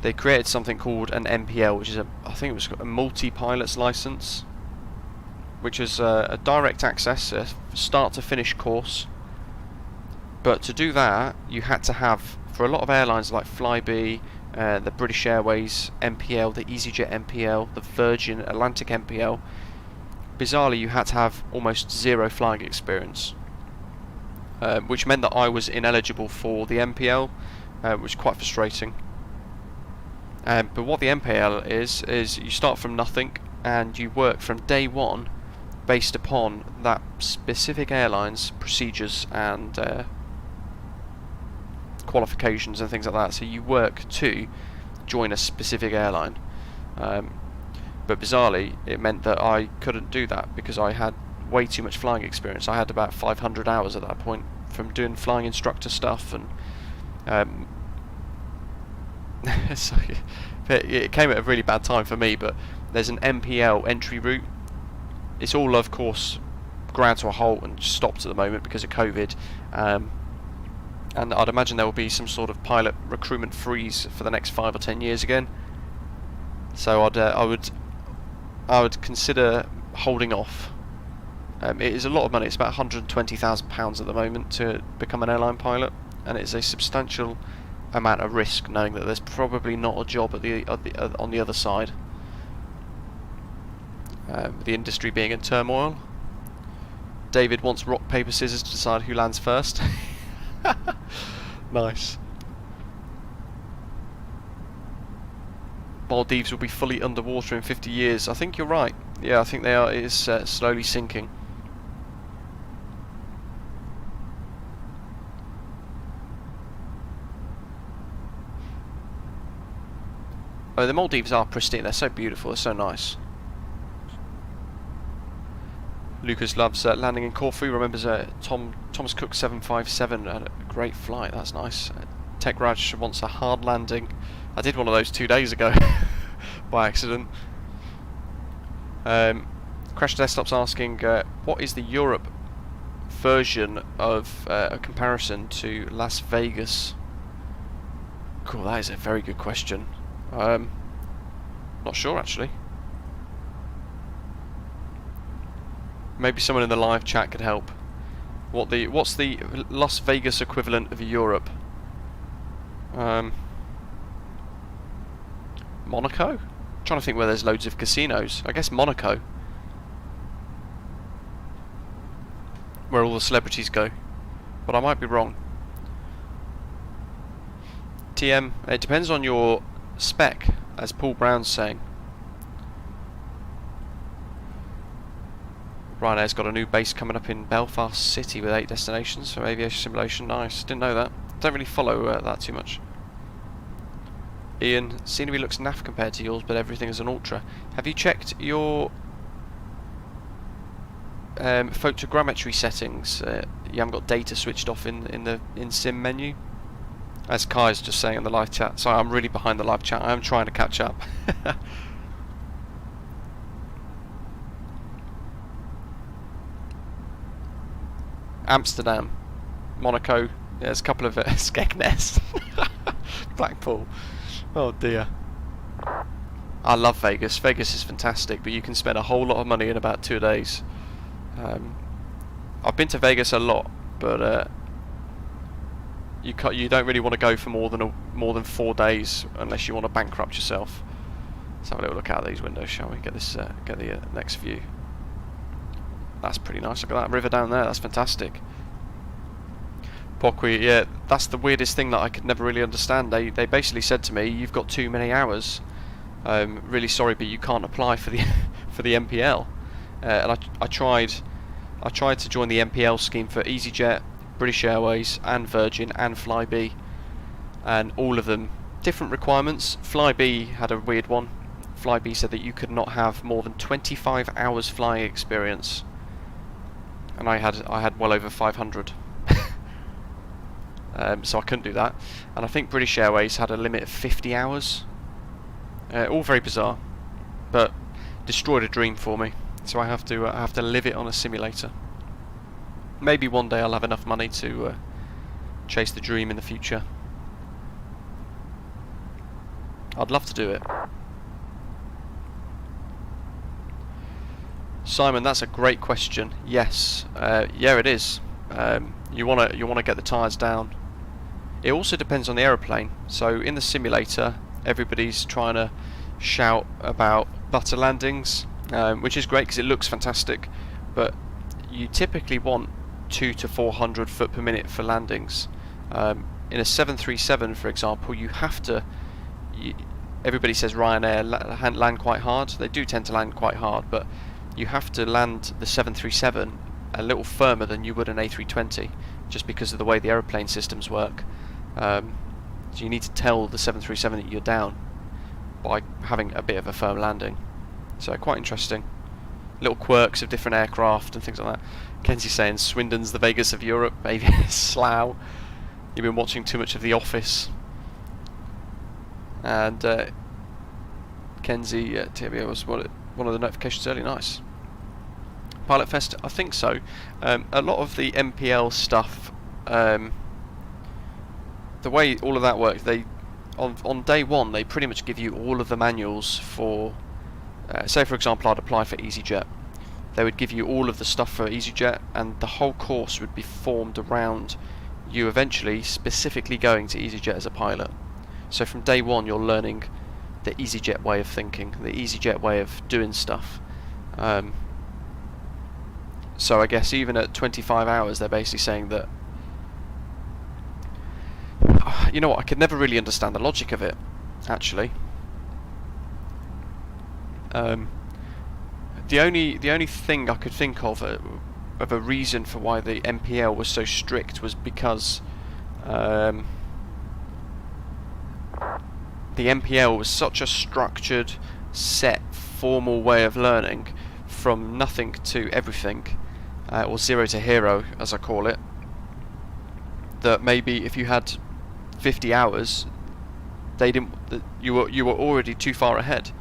they created something called an MPL, which is I think it was a multi-pilot's license, which is a direct access, a start to finish course. But to do that, you had to have, for a lot of airlines like Flyby, the British Airways MPL, the EasyJet MPL, the Virgin Atlantic MPL, bizarrely you had to have almost 0 flying experience, which meant that I was ineligible for the MPL, which was quite frustrating. But what the MPL is you start from nothing and you work from day one based upon that specific airline's procedures and qualifications and things like that. So you work to join a specific airline. But bizarrely, it meant that I couldn't do that because I had way too much flying experience. I had about 500 hours at that point from doing flying instructor stuff, and so it came at a really bad time for me. But there's an MPL entry route. It's all, of course, ground to a halt and stopped at the moment because of COVID. And and I'd imagine there will be some sort of pilot recruitment freeze for the next 5 or 10 years again. So I would consider holding off. It is a lot of money. It's about £120,000 at the moment to become an airline pilot, and it's a substantial amount of risk, knowing that there's probably not a job on the other side. The industry being in turmoil. David wants rock, paper, scissors to decide who lands first. Nice. Maldives will be fully underwater in 50 years. I think you're right. Yeah, I think they are. It is slowly sinking. Oh, the Maldives are pristine. They're so beautiful. They're so nice. Lucas loves landing in Corfu. Remembers Thomas Cook 757 had a great flight. That's nice. Tech Raj wants a hard landing. I did one of those 2 days ago by accident. Crash Desktop's asking, what is the Europe version of a comparison to Las Vegas? Cool, that is a very good question. Not sure actually. Maybe someone in the live chat could help. What's the Las Vegas equivalent of Europe? Monaco? I'm trying to think where there's loads of casinos. I guess Monaco, where all the celebrities go, but I might be wrong. TM, it depends on your spec, as Paul Brown's saying. Ryanair's got a new base coming up in Belfast City with 8 destinations for aviation simulation. Nice, didn't know that. Don't really follow that too much. Ian, scenery looks naff compared to yours, but everything is an ultra. Have you checked your photogrammetry settings? You haven't got data switched off in sim menu? As Kai's just saying in the live chat. Sorry, I'm really behind the live chat. I'm trying to catch up. Amsterdam, Monaco. Yeah, there's a couple of Skegness, Blackpool. Oh dear. I love Vegas. Vegas is fantastic, but you can spend a whole lot of money in about 2 days. I've been to Vegas a lot, but you don't really want to go for more than 4 days unless you want to bankrupt yourself. Let's have a little look out these windows, shall we? Get the next view. That's pretty nice. Look at that river down there. That's fantastic. Pokwi, yeah, that's the weirdest thing that I could never really understand. They basically said to me, "You've got too many hours. Really sorry, but you can't apply for the for the MPL." And I tried to join the MPL scheme for EasyJet, British Airways, and Virgin, and Flyby, and all of them different requirements. Flyby had a weird one. Flyby said that you could not have more than 25 hours flying experience, and I had well over 500. So I couldn't do that. And I think British Airways had a limit of 50 hours. All very bizarre, but destroyed a dream for me. So I have to live it on a simulator. Maybe one day I'll have enough money to chase the dream in the future. I'd love to do it. Simon, that's a great question. Yes, yeah, it is. You wanna get the tyres down. It also depends on the aeroplane. So in the simulator, everybody's trying to shout about butter landings, which is great because it looks fantastic. But you typically want 200 to 400 foot per minute for landings. In a 737, for example, you have to. Everybody says Ryanair land quite hard. They do tend to land quite hard, but you have to land the 737 a little firmer than you would an A320, just because of the way the aeroplane systems work. So you need to tell the 737 that you're down by having a bit of a firm landing. So quite interesting. Little quirks of different aircraft and things like that. Kenzie's saying Swindon's the Vegas of Europe. Maybe Slough. You've been watching too much of The Office. And Kenzie, TBO was one of the notifications early. Nice. Pilot Fest, I think so. A lot of the MPL stuff the way all of that works, they on day one they pretty much give you all of the manuals for. Say for example, I'd apply for EasyJet. They would give you all of the stuff for EasyJet, and the whole course would be formed around you eventually specifically going to EasyJet as a pilot. So from day one you're learning the EasyJet way of thinking, the EasyJet way of doing stuff. So I guess even at 25 hours they're basically saying that, you know what, I could never really understand the logic of it, actually. The only thing I could think of a reason for why the MPL was so strict was because the MPL was such a structured, set, formal way of learning, from nothing to everything, or zero to hero as I call it, that maybe if you had 50 hours they didn't, you were already too far ahead.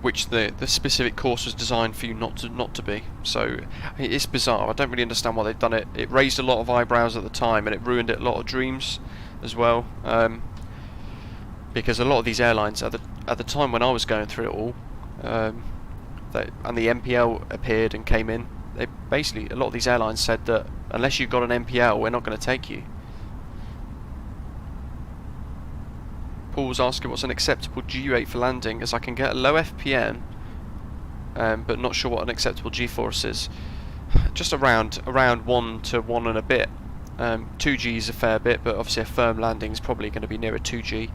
Which the specific course was designed for you not to be. So it's bizarre. I don't really understand why they've done it. It raised a lot of eyebrows at the time, and it ruined a lot of dreams as well. Because a lot of these airlines at the time when I was going through it all, and the MPL appeared and came in, they basically, a lot of these airlines said that unless you've got an MPL, we're not going to take you. Paul's asking what's an acceptable G rate for landing, as I can get a low FPM, but not sure what an acceptable G-force is. Just around 1 to 1 and a bit. 2G is a fair bit, but obviously a firm landing is probably going to be near a 2G.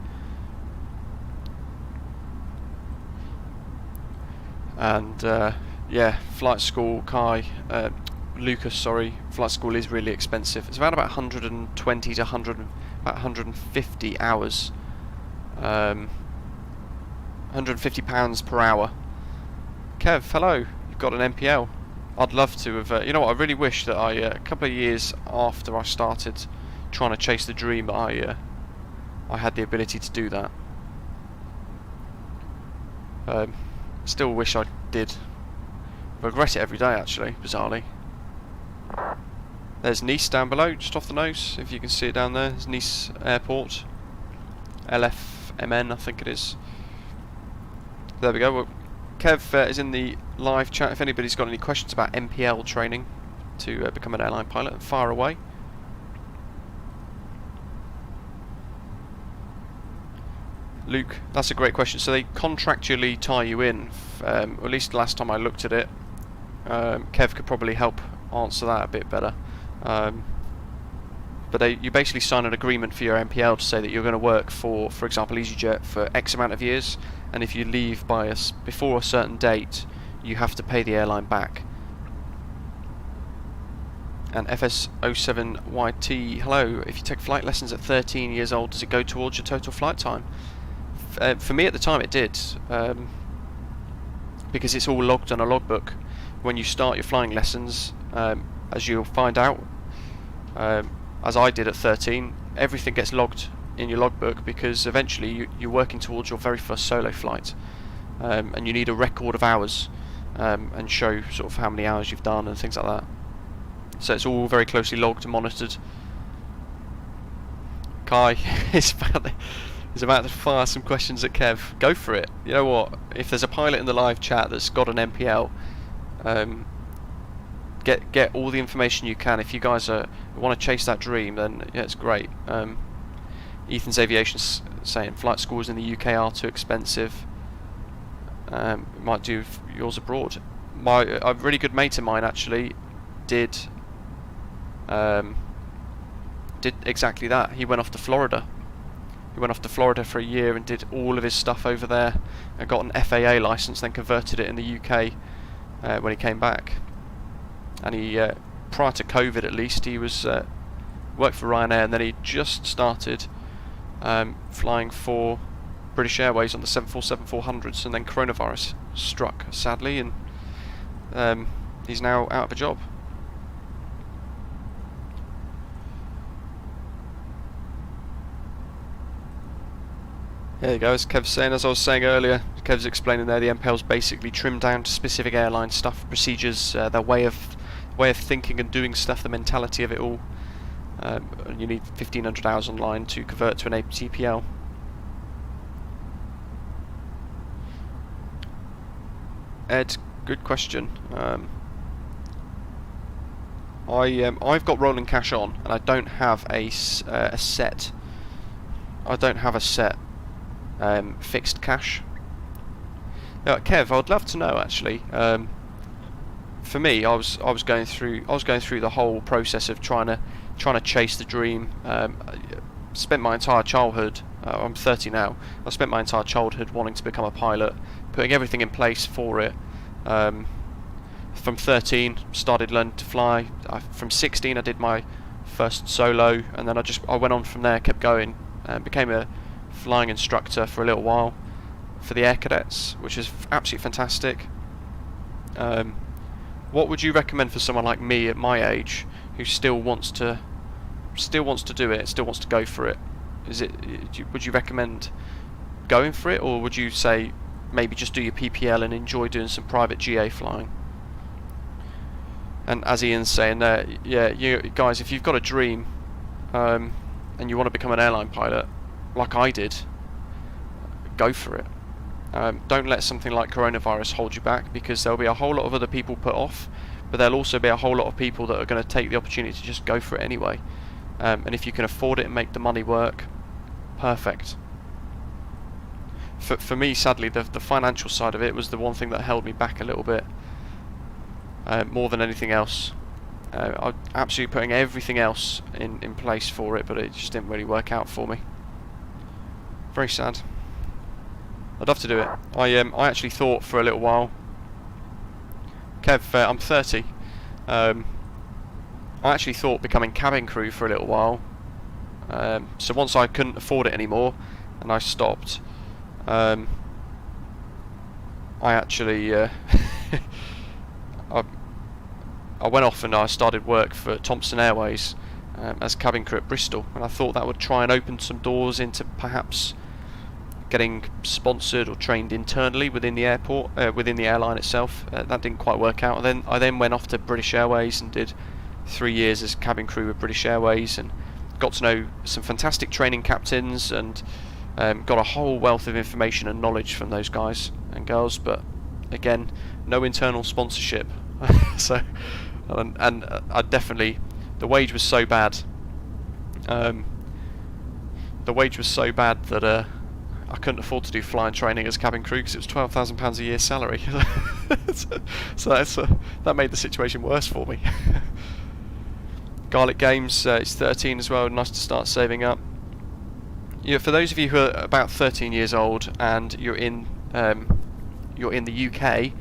And yeah, flight school, Lucas, sorry, flight school is really expensive. It's about 120 to 150 hours. £150 per hour. Kev, hello. You've got an MPL. I'd love to have. You know what? I really wish that a couple of years after I started trying to chase the dream, I had the ability to do that. Still wish I did. Regret it every day, actually. Bizarrely. There's Nice down below, just off the nose. If you can see it down there, there's Nice Airport. LFMN, I think it is. There we go. Well, Kev is in the live chat. If anybody's got any questions about MPL training to become an airline pilot, fire away. Luke, that's a great question. So they contractually tie you in, or at least the last time I looked at it. Kev could probably help answer that a bit better. But you basically sign an agreement for your MPL to say that you're going to work for example, EasyJet for X amount of years, and if you leave before a certain date, you have to pay the airline back. And FS07YT, hello, if you take flight lessons at 13 years old, does it go towards your total flight time? For me at the time it did, because it's all logged on a logbook. When you start your flying lessons, as you'll find out, as I did at 13, everything gets logged in your logbook, because eventually you're working towards your very first solo flight, and you need a record of hours, and show sort of how many hours you've done and things like that. So it's all very closely logged and monitored. Kai is about to fire some questions at Kev. Go for it. You know what? If there's a pilot in the live chat that's got an MPL, get all the information you can. If you guys want to chase that dream, then yeah, it's great. Ethan's Aviation's saying flight schools in the UK are too expensive. Might do yours abroad. A really good mate of mine actually did exactly that. He went off to Florida. He went off to Florida for a year and did all of his stuff over there, and got an FAA license, then converted it in the UK when he came back. And he, prior to COVID at least, he was worked for Ryanair, and then he just started flying for British Airways on the 747-400s, and then coronavirus struck, sadly, and he's now out of a job. There you go, as Kev's saying, as I was saying earlier, Kev's explaining there, the MPL's basically trimmed down to specific airline stuff, procedures, their way of way of thinking and doing stuff, the mentality of it all. And you need 1,500 hours online to convert to an ATPL. Ed, good question. I've got rolling cash on, and I don't have a set. I don't have a set fixed cash. Kev, I'd love to know actually. For me, I was going through the whole process of trying to chase the dream. Spent my entire childhood. I'm 30 now. I spent my entire childhood wanting to become a pilot, putting everything in place for it. From 13, started learning to fly. From 16, I did my first solo, and then I went on from there, kept going, and became a flying instructor for a little while for the Air Cadets, which is absolutely fantastic. What would you recommend for someone like me at my age who still wants to do it, still wants to go for it? Would you recommend going for it, or would you say maybe just do your PPL and enjoy doing some private GA flying? And as Ian's saying there, yeah, you guys, if you've got a dream and you want to become an airline pilot, like I did, go for it. Don't let something like coronavirus hold you back, because there'll be a whole lot of other people put off, but there'll also be a whole lot of people that are going to take the opportunity to just go for it anyway. And if you can afford it and make the money work, perfect. For me, sadly, the financial side of it was the one thing that held me back a little bit, more than anything else. I was absolutely putting everything else in place for it, but it just didn't really work out for me. Very sad. I'd love to do it. I actually thought for a little while. Kev, I'm 30. I actually thought becoming cabin crew for a little while. So once I couldn't afford it anymore, and I stopped, I actually I went off and I started work for Thomson Airways as cabin crew at Bristol, and I thought that would try and open some doors into perhaps getting sponsored or trained internally within the airport, within the airline itself. That didn't quite work out. I then went off to British Airways and did 3 years as cabin crew with British Airways, and got to know some fantastic training captains, and got a whole wealth of information and knowledge from those guys and girls. But again, no internal sponsorship. So, and I definitely, the wage was so bad. The wage was so bad that I couldn't afford to do flying training as cabin crew, because it was £12,000 a year salary. So that made the situation worse for me. Garlic Games, it's 13 as well. Nice to start saving up. Yeah, for those of you who are about 13 years old and you're in the UK,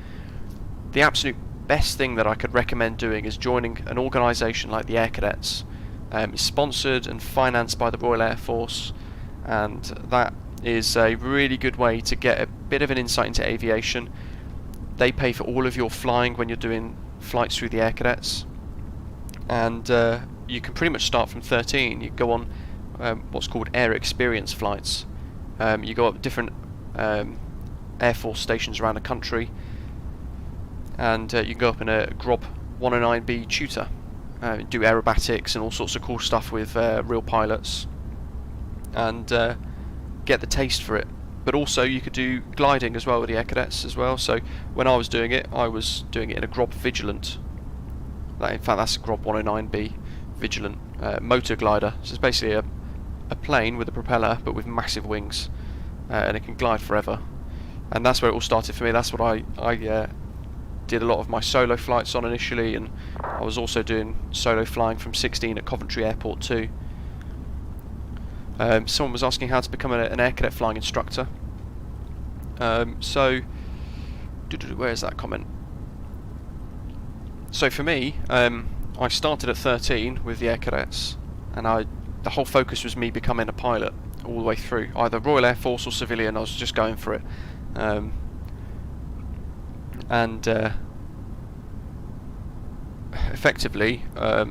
the absolute best thing that I could recommend doing is joining an organisation like the Air Cadets. It's sponsored and financed by the Royal Air Force, and that is a really good way to get a bit of an insight into aviation. They pay for all of your flying when you're doing flights through the Air Cadets, and you can pretty much start from 13. You go on what's called air experience flights. You go up different Air Force stations around the country, and you can go up in a GROB 109B tutor, do aerobatics and all sorts of cool stuff with real pilots, and get the taste for it. But also you could do gliding as well with the Air Cadets as well. So when I was doing it in a GROB Vigilant. In fact, that's a GROB 109B Vigilant motor glider. So it's basically a plane with a propeller but with massive wings, and it can glide forever. And that's where it all started for me. That's what I did a lot of my solo flights on initially, and I was also doing solo flying from 16 at Coventry Airport too. Someone was asking how to become an Air Cadet flying instructor. So, where is that comment? So for me, I started at 13 with the Air Cadets, and the whole focus was me becoming a pilot all the way through, either Royal Air Force or civilian. I was just going for it. Effectively, I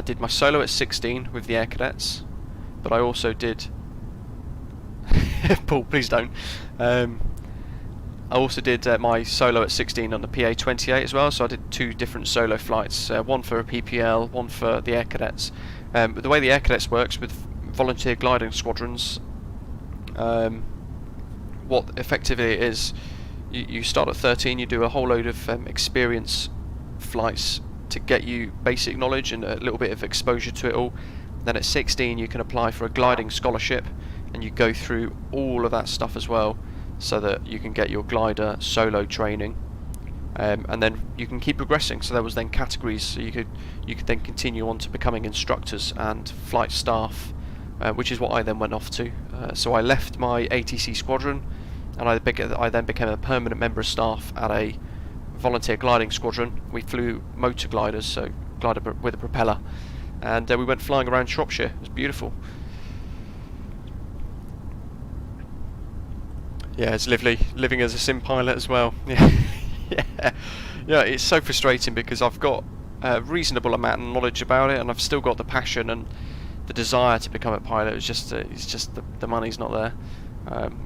did my solo at 16 with the Air Cadets, but I also did Paul, please don't. I also did my solo at 16 on the PA28 as well, so I did 2 different solo flights, one for a PPL, one for the Air Cadets. But the way the Air Cadets works with volunteer gliding squadrons, what effectively it is, you start at 13, you do a whole load of experience flights to get you basic knowledge and a little bit of exposure to it all. Then at 16 you can apply for a gliding scholarship, and you go through all of that stuff as well, so that you can get your glider solo training, and then you can keep progressing. So there was then categories, so you could then continue on to becoming instructors and flight staff, which is what I then went off to. So I left my ATC squadron, and I then became a permanent member of staff at a volunteer gliding squadron. We flew motor gliders, so glider with a propeller, and we went flying around Shropshire. It was beautiful. Yeah, it's lovely living as a sim pilot as well. Yeah, it's so frustrating because I've got a reasonable amount of knowledge about it, and I've still got the passion and the desire to become a pilot. It's just the money's not there.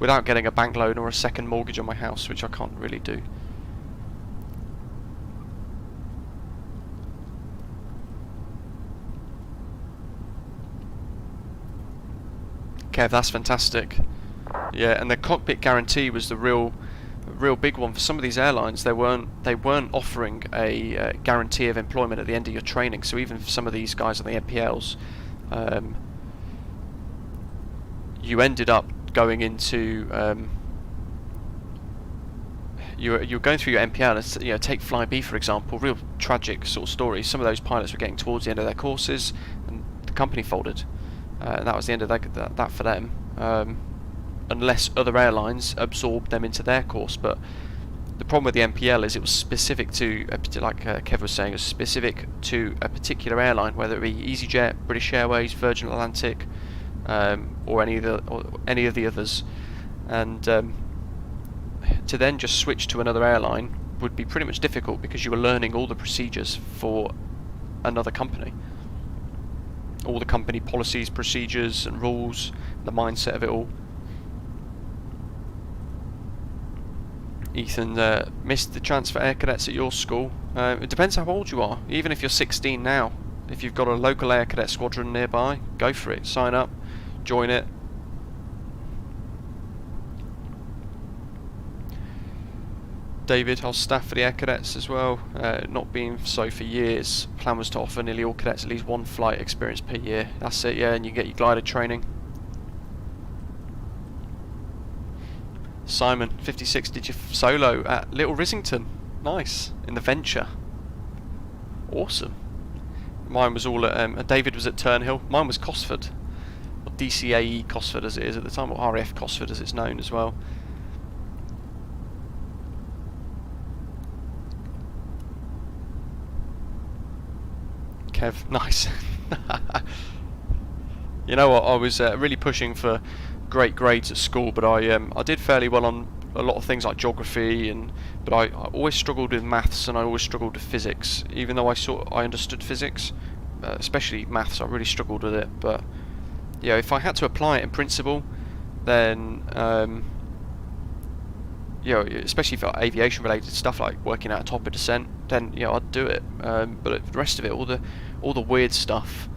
Without getting a bank loan or a second mortgage on my house, which I can't really do. Kev, that's fantastic. Yeah, and the cockpit guarantee was the real big one for some of these airlines. They weren't offering a guarantee of employment at the end of your training. So even for some of these guys on the NPLs, you ended up going into you're going through your NPL. And, take Flyby for example. Real tragic sort of story. Some of those pilots were getting towards the end of their courses, and the company folded. And that was the end of that for them. Unless other airlines absorbed them into their course. But the problem with the NPL is it was specific to, like Kev was saying, it was specific to a particular airline, whether it be EasyJet, British Airways, Virgin Atlantic, or any of the others. And to then just switch to another airline would be pretty much difficult, because you were learning all the procedures for another company. All the company policies, procedures and rules, the mindset of it all. Ethan, missed the chance for Air Cadets at your school. It depends how old you are. Even if you're 16 now, if you've got a local Air Cadet squadron nearby, go for it. Sign up, join it. David, I'll staff for the Air Cadets as well. Not been so for years. Plan was to offer nearly all cadets at least one flight experience per year. That's it, yeah, and you get your glider training. Simon, 56, did you solo at Little Rissington? Nice. In the Venture. Awesome. Mine was all at, David was at Turnhill. Mine was Cosford. Or DCAE Cosford as it is at the time, or RAF Cosford as it's known as well. Kev, nice. You know what, I was really pushing for great grades at school, but I did fairly well on a lot of things like geography, but I always struggled with maths, and I always struggled with physics. Even though I understood physics, especially maths, I really struggled with it. But yeah, if I had to apply it in principle, then especially for aviation related stuff like working out a top of descent, then I'd do it. But the rest of it, all the weird stuff,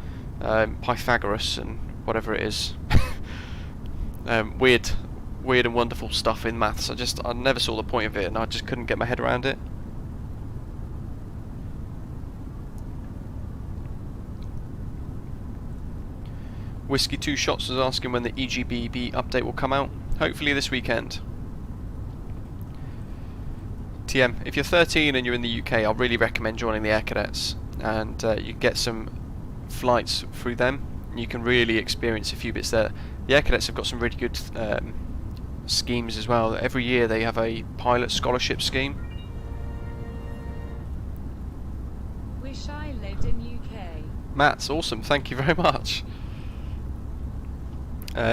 Pythagoras and whatever it is. Weird and wonderful stuff in maths. I never saw the point of it, and I just couldn't get my head around it. Whiskey 2 Shots was asking when the EGBB update will come out. Hopefully this weekend. TM, if you're 13 and you're in the UK, I really recommend joining the Air Cadets, and you get some flights through them. You can really experience a few bits there. The Air Cadets have got some really good schemes as well. Every year they have a pilot scholarship scheme. Wish I lived in UK. Matt's awesome, thank you very much.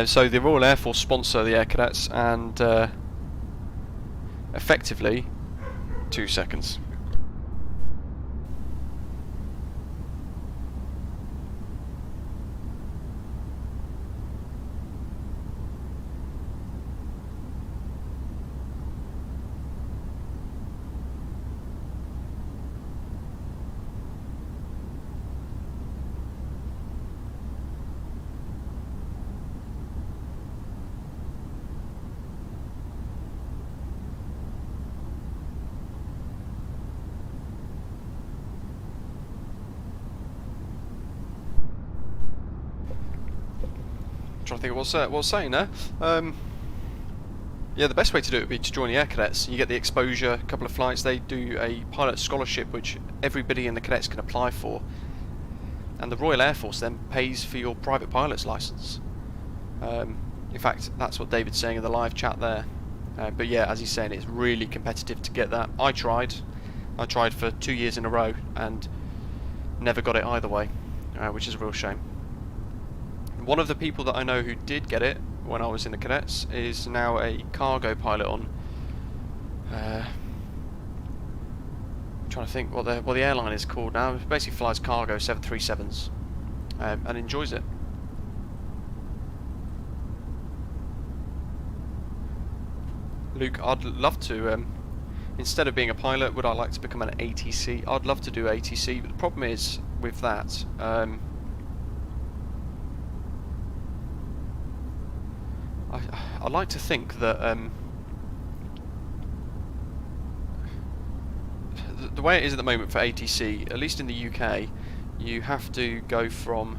So the Royal Air Force sponsor the Air Cadets, and effectively, 2 seconds. trying to think what I was saying there. Yeah, the best way to do it would be to join the Air Cadets. You get the exposure, a couple of flights. They do a pilot scholarship which everybody in the cadets can apply for, and the Royal Air Force then pays for your private pilot's licence. In fact, that's what David's saying in the live chat there. But yeah, as he's saying, it's really competitive to get that. I tried for 2 years in a row and never got it either way, which is a real shame. One of the people that I know who did get it when I was in the cadets is now a cargo pilot on I'm trying to think what the airline is called now. It basically flies cargo 737s and enjoys it. Luke, I'd love to instead of being a pilot, would I like to become an ATC? I'd love to do ATC, but the problem is with that I like to think that the way it is at the moment for ATC, at least in the UK, you have to go from,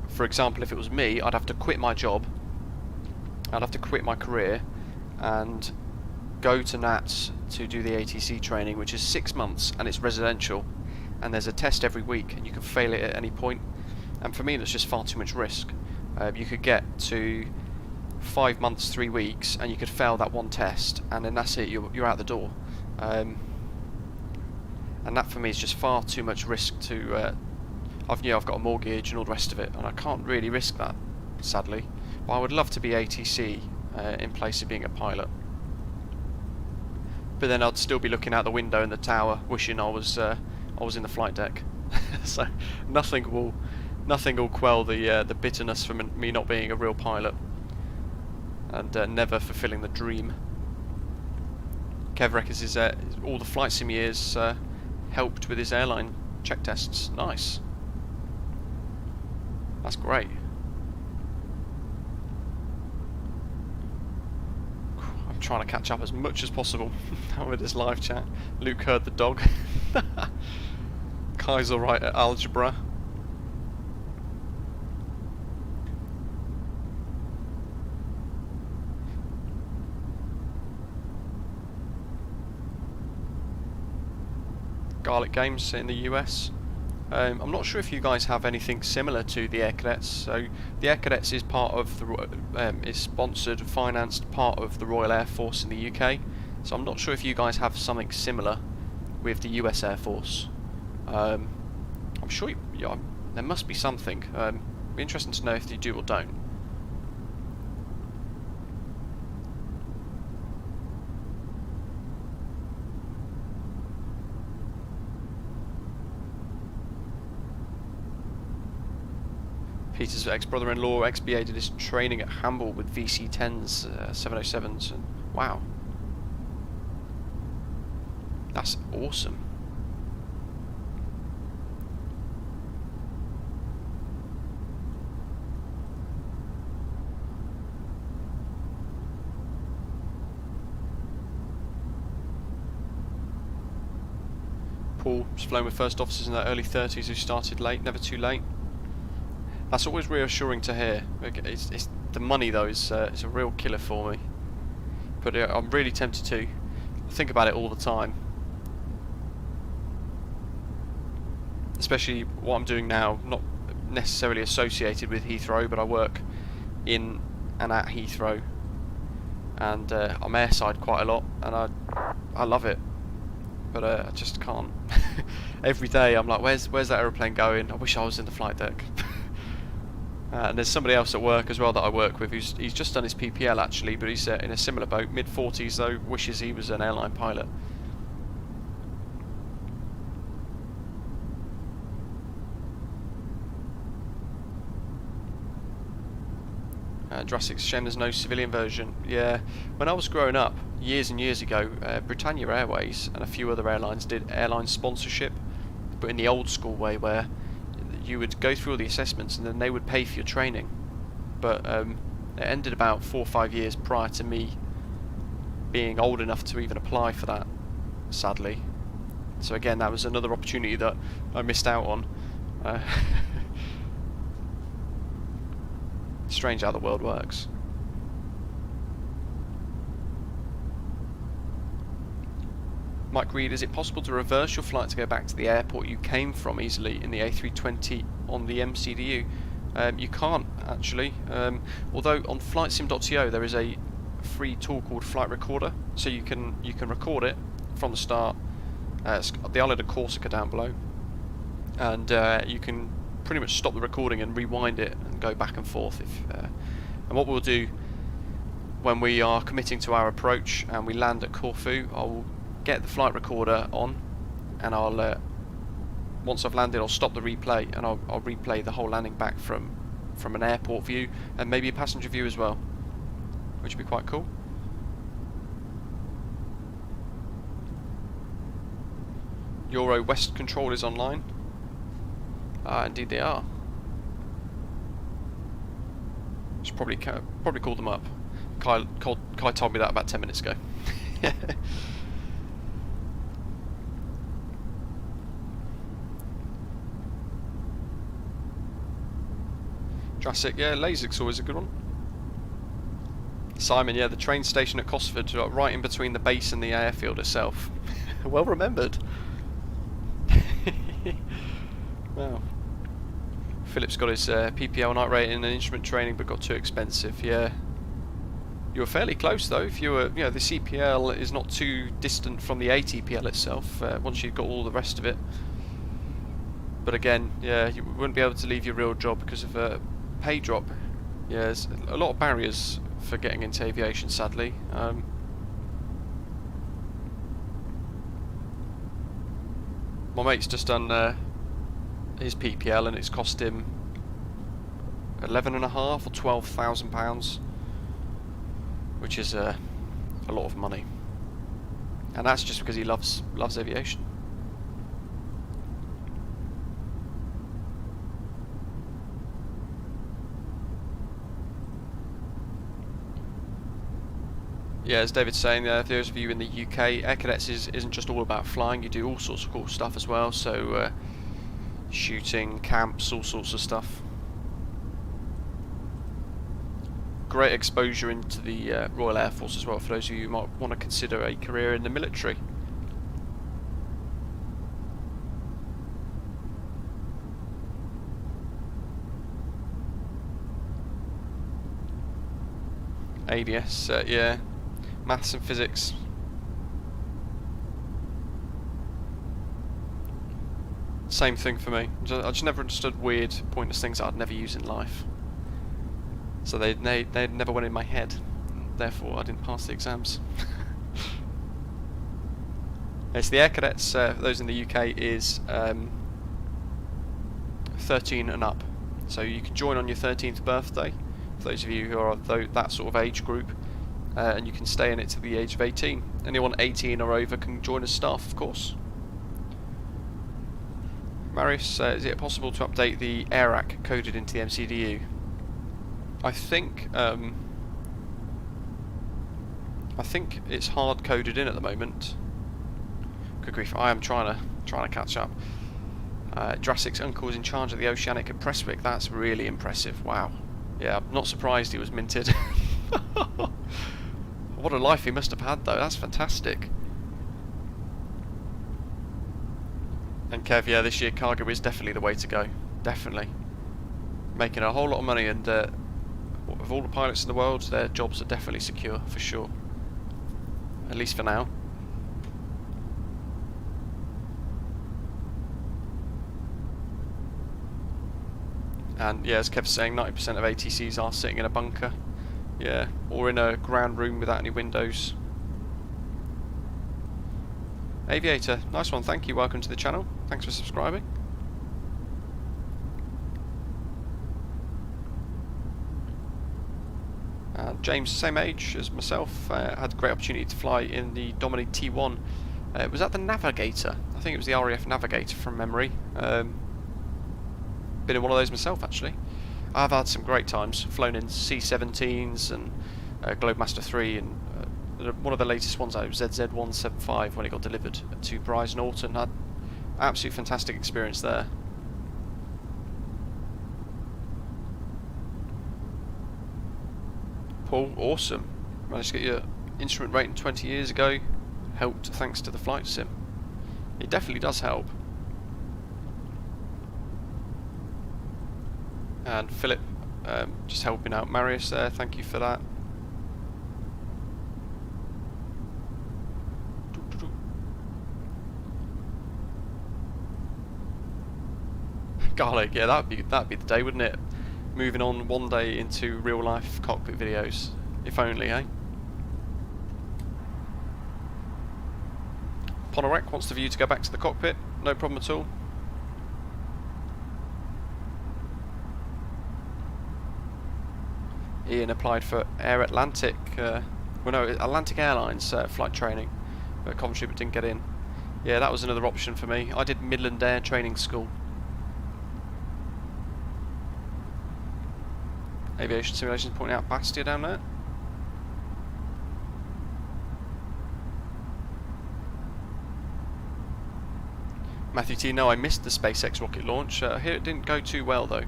for example, if it was me, I'd have to quit my job, I'd have to quit my career and go to NATS to do the ATC training, which is 6 months, and it's residential, and there's a test every week and you can fail it at any point, and for me that's just far too much risk. You could get to 5 months, 3 weeks, and you could fail that one test, and then that's it, you're out the door. And that for me is just far too much risk to. I've got a mortgage and all the rest of it, and I can't really risk that, sadly. But I would love to be ATC in place of being a pilot. But then I'd still be looking out the window in the tower, wishing I was in the flight deck. So nothing will quell the bitterness from me not being a real pilot and never fulfilling the dream. Kev reckons his all the flight sim years helped with his airline check tests. Nice. That's great. I'm trying to catch up as much as possible with this live chat. Luke heard the dog. Kai's alright at algebra. Garlic Games in the US. I'm not sure if you guys have anything similar to the Air Cadets. So the Air Cadets is part of the is sponsored, financed part of the Royal Air Force in the UK. So I'm not sure if you guys have something similar with the US Air Force. I'm sure there must be something. Be interesting to know if you do or don't. Peter's ex-brother-in-law XBA did his training at Hamble with VC-10s, 707s, and wow, that's awesome. Paul was flown with first officers in their early 30s who started late, never too late. That's always reassuring to hear. It's the money though is a real killer for me. But I'm really tempted to. I think about it all the time. Especially what I'm doing now, not necessarily associated with Heathrow, but I work in and at Heathrow, and I'm airside quite a lot, and I love it. But I just can't. Every day I'm like, where's that aeroplane going? I wish I was in the flight deck. And there's somebody else at work as well that I work with he's just done his PPL actually, but he's in a similar boat, mid-40s though, wishes he was an airline pilot. Jurassic shame there's no civilian version. Yeah, when I was growing up years and years ago, Britannia Airways and a few other airlines did airline sponsorship, but in the old school way where you would go through all the assessments and then they would pay for your training. But it ended about 4 or 5 years prior to me being old enough to even apply for that, sadly. So again, that was another opportunity that I missed out on. strange how the world works. Mike Reed, is it possible to reverse your flight to go back to the airport you came from easily in the A320 on the MCDU? You can't actually, although on flightsim.to there is a free tool called Flight Recorder, so you can record it from the start. The island of Corsica down below, and you can pretty much stop the recording and rewind it and go back and forth. And what we'll do when we are committing to our approach and we land at Corfu, I'll get the flight recorder on, and I'll once I've landed, I'll stop the replay and I'll replay the whole landing back from an airport view and maybe a passenger view as well, which would be quite cool. Euro West Control is online. Indeed they are. Should probably call them up. Kai told me that about 10 minutes ago. Jurassic, yeah, Lasic's always a good one. Simon, yeah, the train station at Cosford, right in between the base and the airfield itself. Well remembered. Wow. Philip's got his PPL night rating and instrument training, but got too expensive. Yeah. You were fairly close though. If you were, the CPL is not too distant from the ATPL itself. Once you've got all the rest of it. But again, yeah, you wouldn't be able to leave your real job because of a pay drop. Yeah, there's a lot of barriers for getting into aviation, sadly. My mate's just done his PPL and it's cost him £11,500 or £12,000, which is a lot of money, and that's just because he loves aviation. Yeah, as David's saying, for those of you in the UK, Air Cadets isn't just all about flying. You do all sorts of cool stuff as well. So shooting, camps, all sorts of stuff. Great exposure into the Royal Air Force as well for those of you who might want to consider a career in the military. ADS, yeah. Maths and physics. Same thing for me. I just never understood weird, pointless things that I'd never use in life. So they never went in my head. Therefore, I didn't pass the exams. Yes, the Air Cadets, for those in the UK, is 13 and up. So you can join on your 13th birthday, for those of you who are that sort of age group. And you can stay in it to the age of 18. Anyone 18 or over can join as staff, of course. Marius, is it possible to update the AIRAC coded into the MCDU? I think it's hard coded in at the moment. Good grief, I am trying to catch up. Jurassic's uncle is in charge of the Oceanic at Prestwick. That's really impressive. Wow. Yeah, I'm not surprised he was minted. What a life he must have had though, that's fantastic. And Kev, yeah, this year cargo is definitely the way to go. Definitely. Making a whole lot of money, and of all the pilots in the world, their jobs are definitely secure, for sure. At least for now. And yeah, as Kev's saying, 90% of ATCs are sitting in a bunker. Yeah, or in a ground room without any windows. Aviator, nice one, thank you, welcome to the channel. Thanks for subscribing. James, same age as myself, had a great opportunity to fly in the Dominic T1. Was that the Navigator? I think it was the RAF Navigator from memory. Been in one of those myself actually. I've had some great times, flown in C-17s and Globemaster 3, and one of the latest ones was ZZ-175 when it got delivered to Bryce Norton. Had absolutely fantastic experience there. Paul, awesome. Managed to get your instrument rating 20 years ago. Helped thanks to the flight sim. It definitely does help. And Philip, just helping out Marius there, thank you for that. Garlic, yeah, that'd be the day, wouldn't it? Moving on one day into real life cockpit videos, if only, eh? Ponorek wants the view to go back to the cockpit, no problem at all. Ian applied for Air Atlantic, well no, Atlantic Airlines flight training at Coventry, but didn't get in. Yeah, that was another option for me. I did Midland Air Training School. Aviation Simulations pointing out Bastia down there. Matthew T, no, I missed the SpaceX rocket launch. Here it didn't go too well though.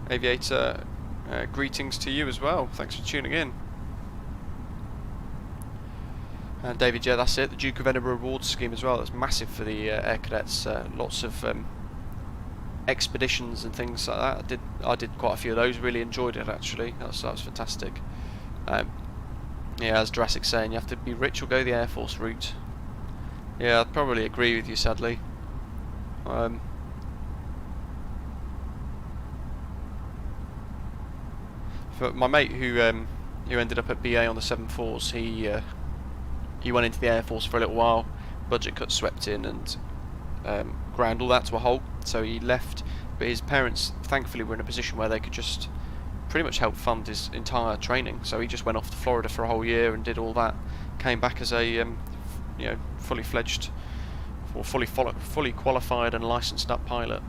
Aviator, greetings to you as well. Thanks for tuning in. And David, yeah, that's it. The Duke of Edinburgh Rewards scheme as well. That's massive for the air cadets. Lots of expeditions and things like that. I did quite a few of those. Really enjoyed it actually. That was fantastic. Yeah, as Jurassic's saying, you have to be rich or go the Air Force route. Yeah, I'd probably agree with you, sadly. For my mate who ended up at BA on the 747s, he went into the Air Force for a little while. Budget cuts swept in and ground all that to a halt. So he left, but his parents thankfully were in a position where they could just pretty much help fund his entire training. So he just went off to Florida for a whole year and did all that. Came back as a fully fledged, or fully qualified and licensed up pilot.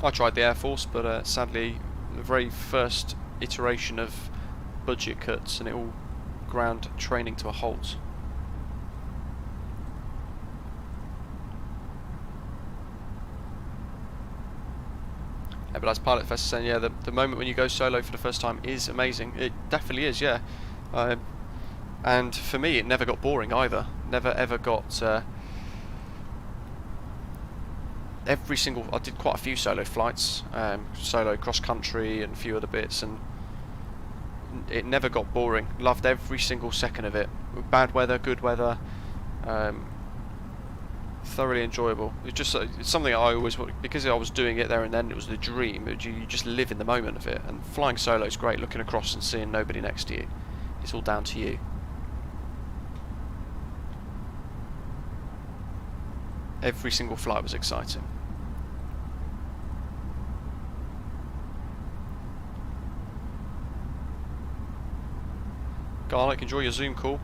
I tried the Air Force, but sadly the very first iteration of budget cuts and it all ground training to a halt. Yeah, but as Pilot Fest is saying, yeah, the moment when you go solo for the first time is amazing. It definitely is, yeah. And for me, it never got boring either. Never ever got. I did quite a few solo flights, solo cross country and a few other bits, and it never got boring. Loved every single second of it. Bad weather, good weather, thoroughly enjoyable. It's something I always, because I was doing it there and then, it was the dream. You just live in the moment of it, and flying solo is great, looking across and seeing nobody next to you. It's all down to you. Every single flight was exciting. Garlic, enjoy your Zoom call.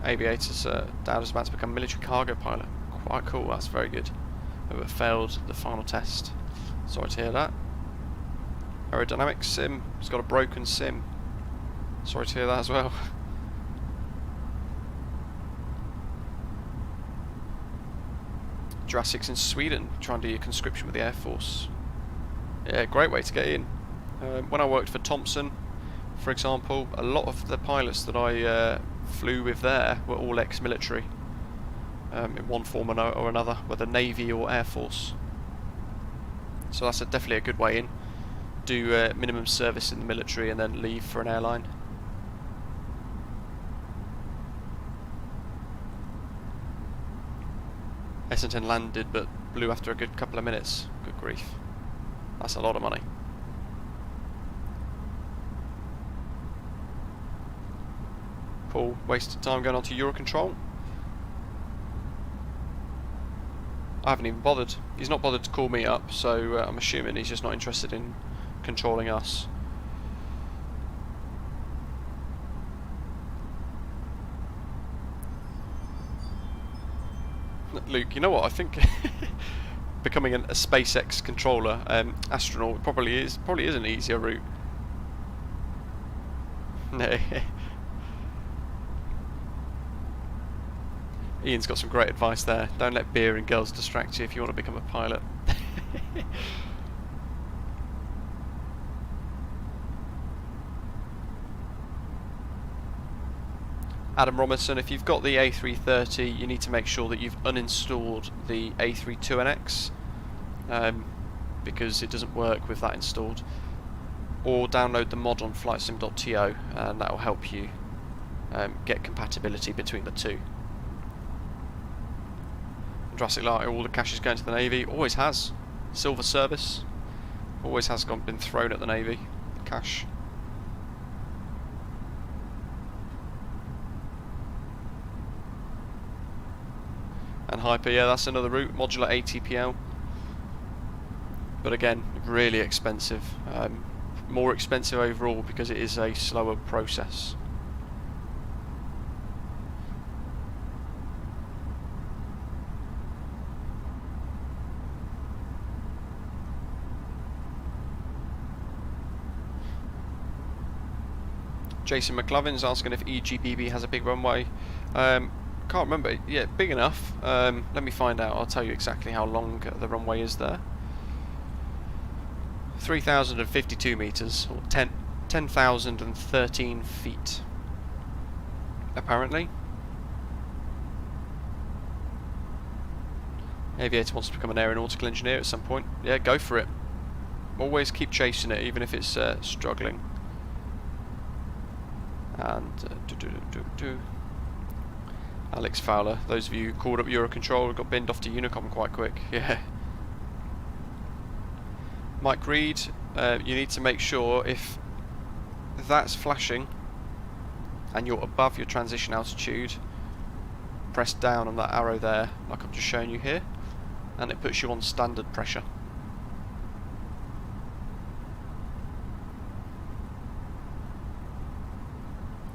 Aviators, Dad is about to become military cargo pilot. Quite cool, that's very good. But failed the final test. Sorry to hear that. Aerodynamic sim, he's got a broken sim. Sorry to hear that as well. Jurassic's in Sweden, trying to do your conscription with the Air Force. Yeah, great way to get in. When I worked for Thompson, for example, a lot of the pilots that I flew with there were all ex-military, in one form or another, whether Navy or Air Force. So that's definitely a good way in. Do minimum service in the military and then leave for an airline. Essendon landed but blew after a good couple of minutes. Good grief. That's a lot of money. Paul wasted time going on to Eurocontrol. I haven't even bothered. He's not bothered to call me up, so I'm assuming he's just not interested in controlling us. Luke, you know what? I think becoming a SpaceX controller astronaut probably is an easier route. No. Ian's got some great advice there. Don't let beer and girls distract you if you want to become a pilot. Adam Robinson, if you've got the A330, you need to make sure that you've uninstalled the A32NX because it doesn't work with that installed. Or download the mod on flightsim.to, and that will help you get compatibility between the two. Jurassic Light, all the cash is going to the Navy. Always has. Silver service. Always has been thrown at the Navy. Cash. And Hyper, yeah, that's another route. Modular ATPL. But again, really expensive. More expensive overall because it is a slower process. Jason McLovin's asking if EGBB has a big runway. Can't remember. Yeah, big enough. Let me find out. I'll tell you exactly how long the runway is there. 3,052 metres, or 10,013 feet, apparently. Aviator wants to become an aeronautical engineer at some point. Yeah, go for it. Always keep chasing it, even if it's struggling. And Alex Fowler, those of you who called up Eurocontrol got binned off to Unicom quite quick. Yeah. Mike Reed, you need to make sure if that's flashing and you're above your transition altitude, press down on that arrow there, like I've just shown you here, and it puts you on standard pressure.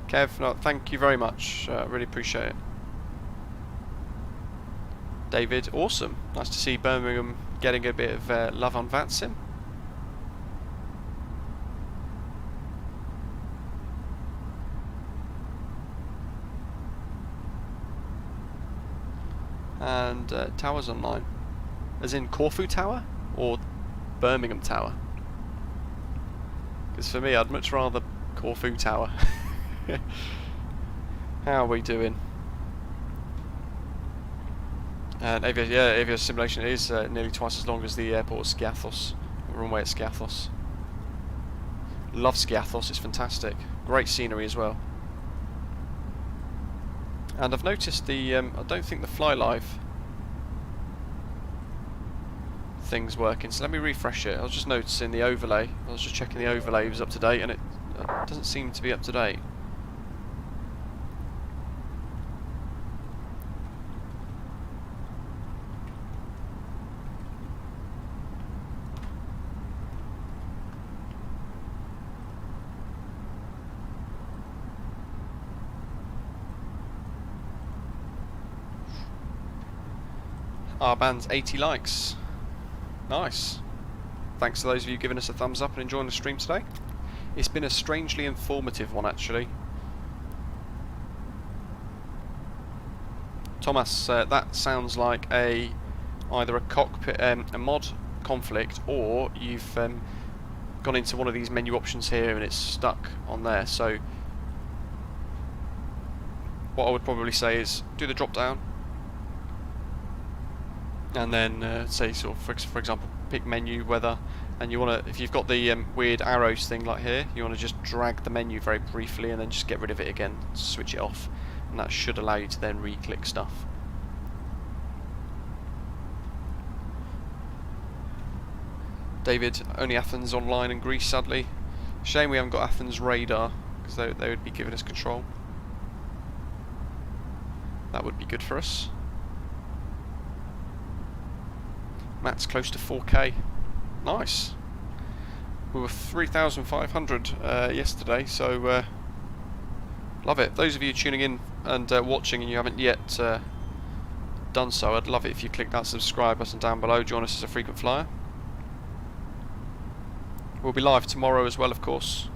Kev, no, thank you very much. Really appreciate it. David, awesome. Nice to see Birmingham getting a bit of love on Vatsim. And Towers online. As in Corfu Tower or Birmingham Tower? Because for me, I'd much rather Corfu Tower. How are we doing? And Aviation Simulation is nearly twice as long as the airport at Skiathos, the runway at Skiathos. Love Skiathos, it's fantastic. Great scenery as well. And I've noticed the, I don't think the Fly Live thing's working, so let me refresh it. I was just noticing the overlay. I was just checking the overlay was up to date, and it doesn't seem to be up to date. Our band's 80 likes. Nice. Thanks to those of you giving us a thumbs up and enjoying the stream today. It's been a strangely informative one, actually. Thomas, that sounds like either a cockpit, a mod conflict, or you've gone into one of these menu options here and it's stuck on there. So what I would probably say is do the drop down, and then say sort of for example pick menu weather, and you want to, if you've got the weird arrows thing like here, you want to just drag the menu very briefly and then just get rid of it again, switch it off, and that should allow you to then re-click stuff. David, only Athens online and Greece sadly. Shame we haven't got Athens radar, because they would be giving us control. That would be good for us. Matt's close to 4K. Nice. We were 3,500 yesterday, so love it. Those of you tuning in and watching and you haven't yet done so, I'd love it if you click that subscribe button down below. Join us as a frequent flyer. We'll be live tomorrow as well, of course.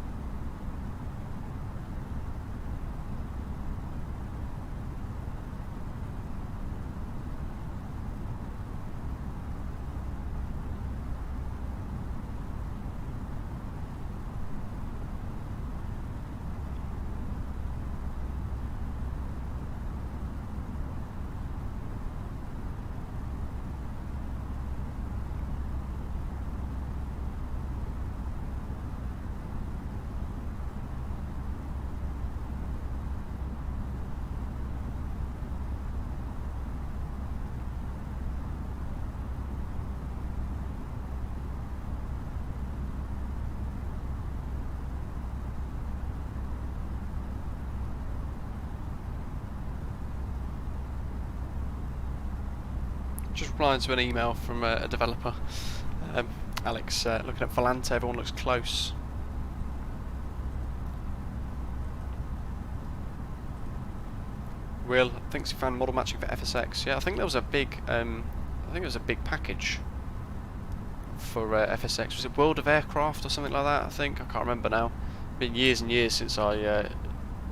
Just replying to an email from a developer, Alex, looking at Volante, everyone looks close. Will thinks he found model matching for FSX. Yeah, I think there was a big, package for FSX. Was it World of Aircraft or something like that? I think, I can't remember now. Been years and years since I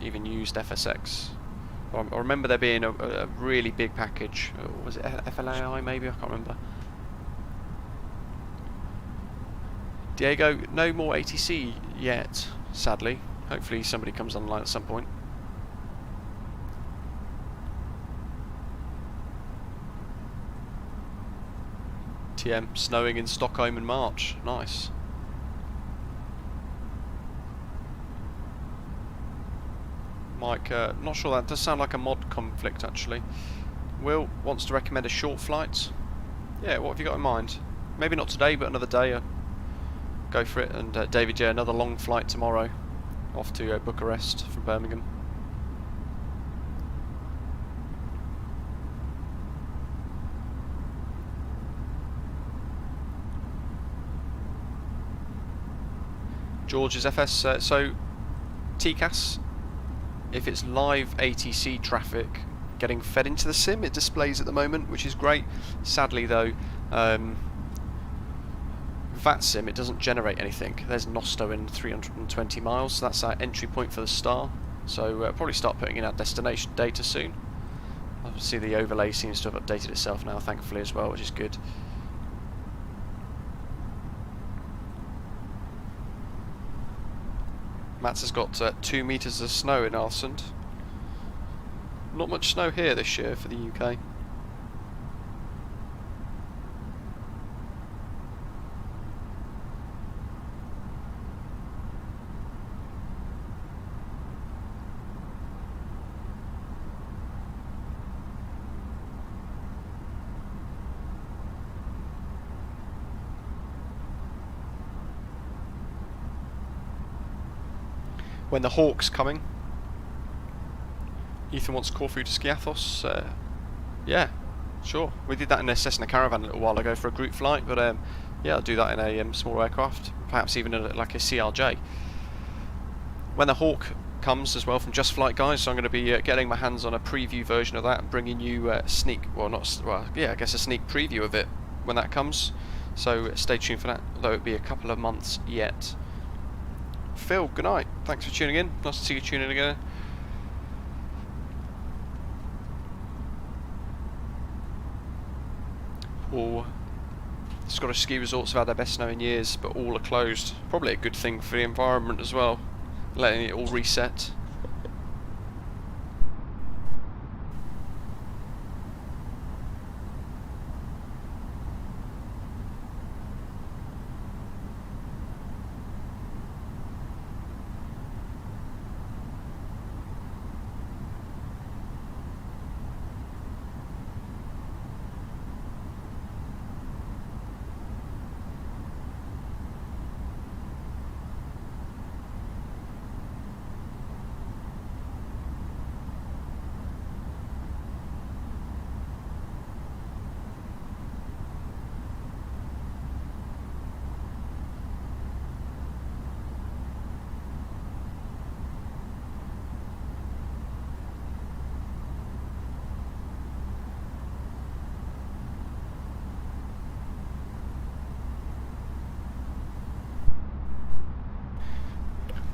even used FSX. I remember there being a really big package. Was it FLAI maybe? I can't remember. Diego, no more ATC yet, sadly. Hopefully somebody comes online at some point. TM, snowing in Stockholm in March. Nice. Mike, not sure, that does sound like a mod conflict actually. Will wants to recommend a short flight. Yeah, what have you got in mind? Maybe not today, but another day. Go for it. And David J, another long flight tomorrow, off to Bucharest from Birmingham. George's FS, so TCAS. If it's live ATC traffic getting fed into the sim, it displays at the moment, which is great. Sadly though, Vatsim, it doesn't generate anything. There's Nosto in 320 miles, so that's our entry point for the star. So probably start putting in our destination data soon. Obviously the overlay seems to have updated itself now, thankfully, as well, which is good. Mats has got 2 meters of snow in Arsund. Not much snow here this year for the UK. When the Hawk's coming. Ethan wants Corfu to Skiathos. Yeah, sure. We did that in a Cessna Caravan a little while ago for a group flight, but yeah, I'll do that in a small aircraft, perhaps even like a CRJ. When the Hawk comes as well from Just Flight Guys, so I'm going to be getting my hands on a preview version of that and bringing you a sneak, I guess a sneak preview of it when that comes. So stay tuned for that, although it'll be a couple of months yet. Phil, good night. Thanks for tuning in. Nice to see you tuning in again. All Scottish ski resorts have had their best snow in years, but all are closed. Probably a good thing for the environment as well, letting it all reset.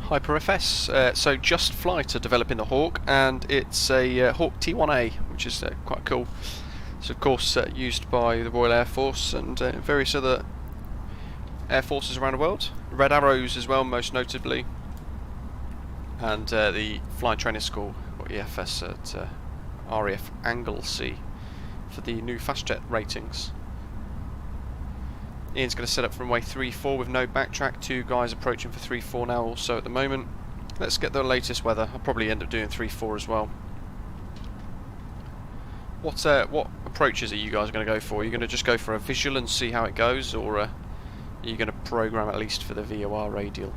HyperFS. So Just Flight are developing the Hawk, and it's a Hawk T1A, which is quite cool. It's of course used by the Royal Air Force and various other air forces around the world. Red Arrows as well, most notably, and the Flying Training School, or EFS, at RAF Anglesey for the new fast jet ratings. Ian's going to set up for runway 34 with no backtrack. 2 guys approaching for 34 now also at the moment. Let's get the latest weather. I'll probably end up doing 34 as well. What approaches are you guys going to go for? Are you going to just go for a visual and see how it goes, or are you going to program at least for the VOR radial?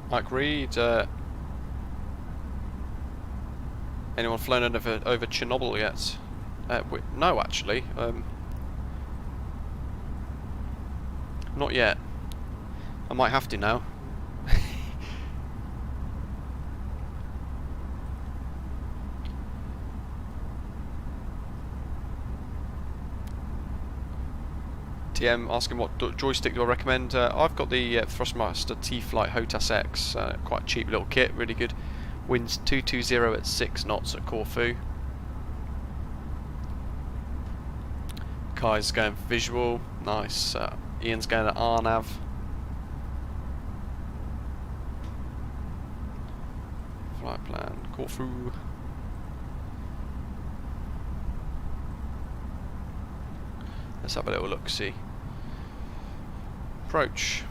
Mike Reed, anyone flown over Chernobyl yet? No, actually, not yet. I might have to now. TM asking what joystick do I recommend. I've got the Thrustmaster T-Flight HOTAS X, quite a cheap little kit, really good. Winds 220 at 6 knots at Corfu. Kai's going for visual, nice. Ian's going to RNAV. Flight plan, Corfu. Let's have a little look, see. Approach.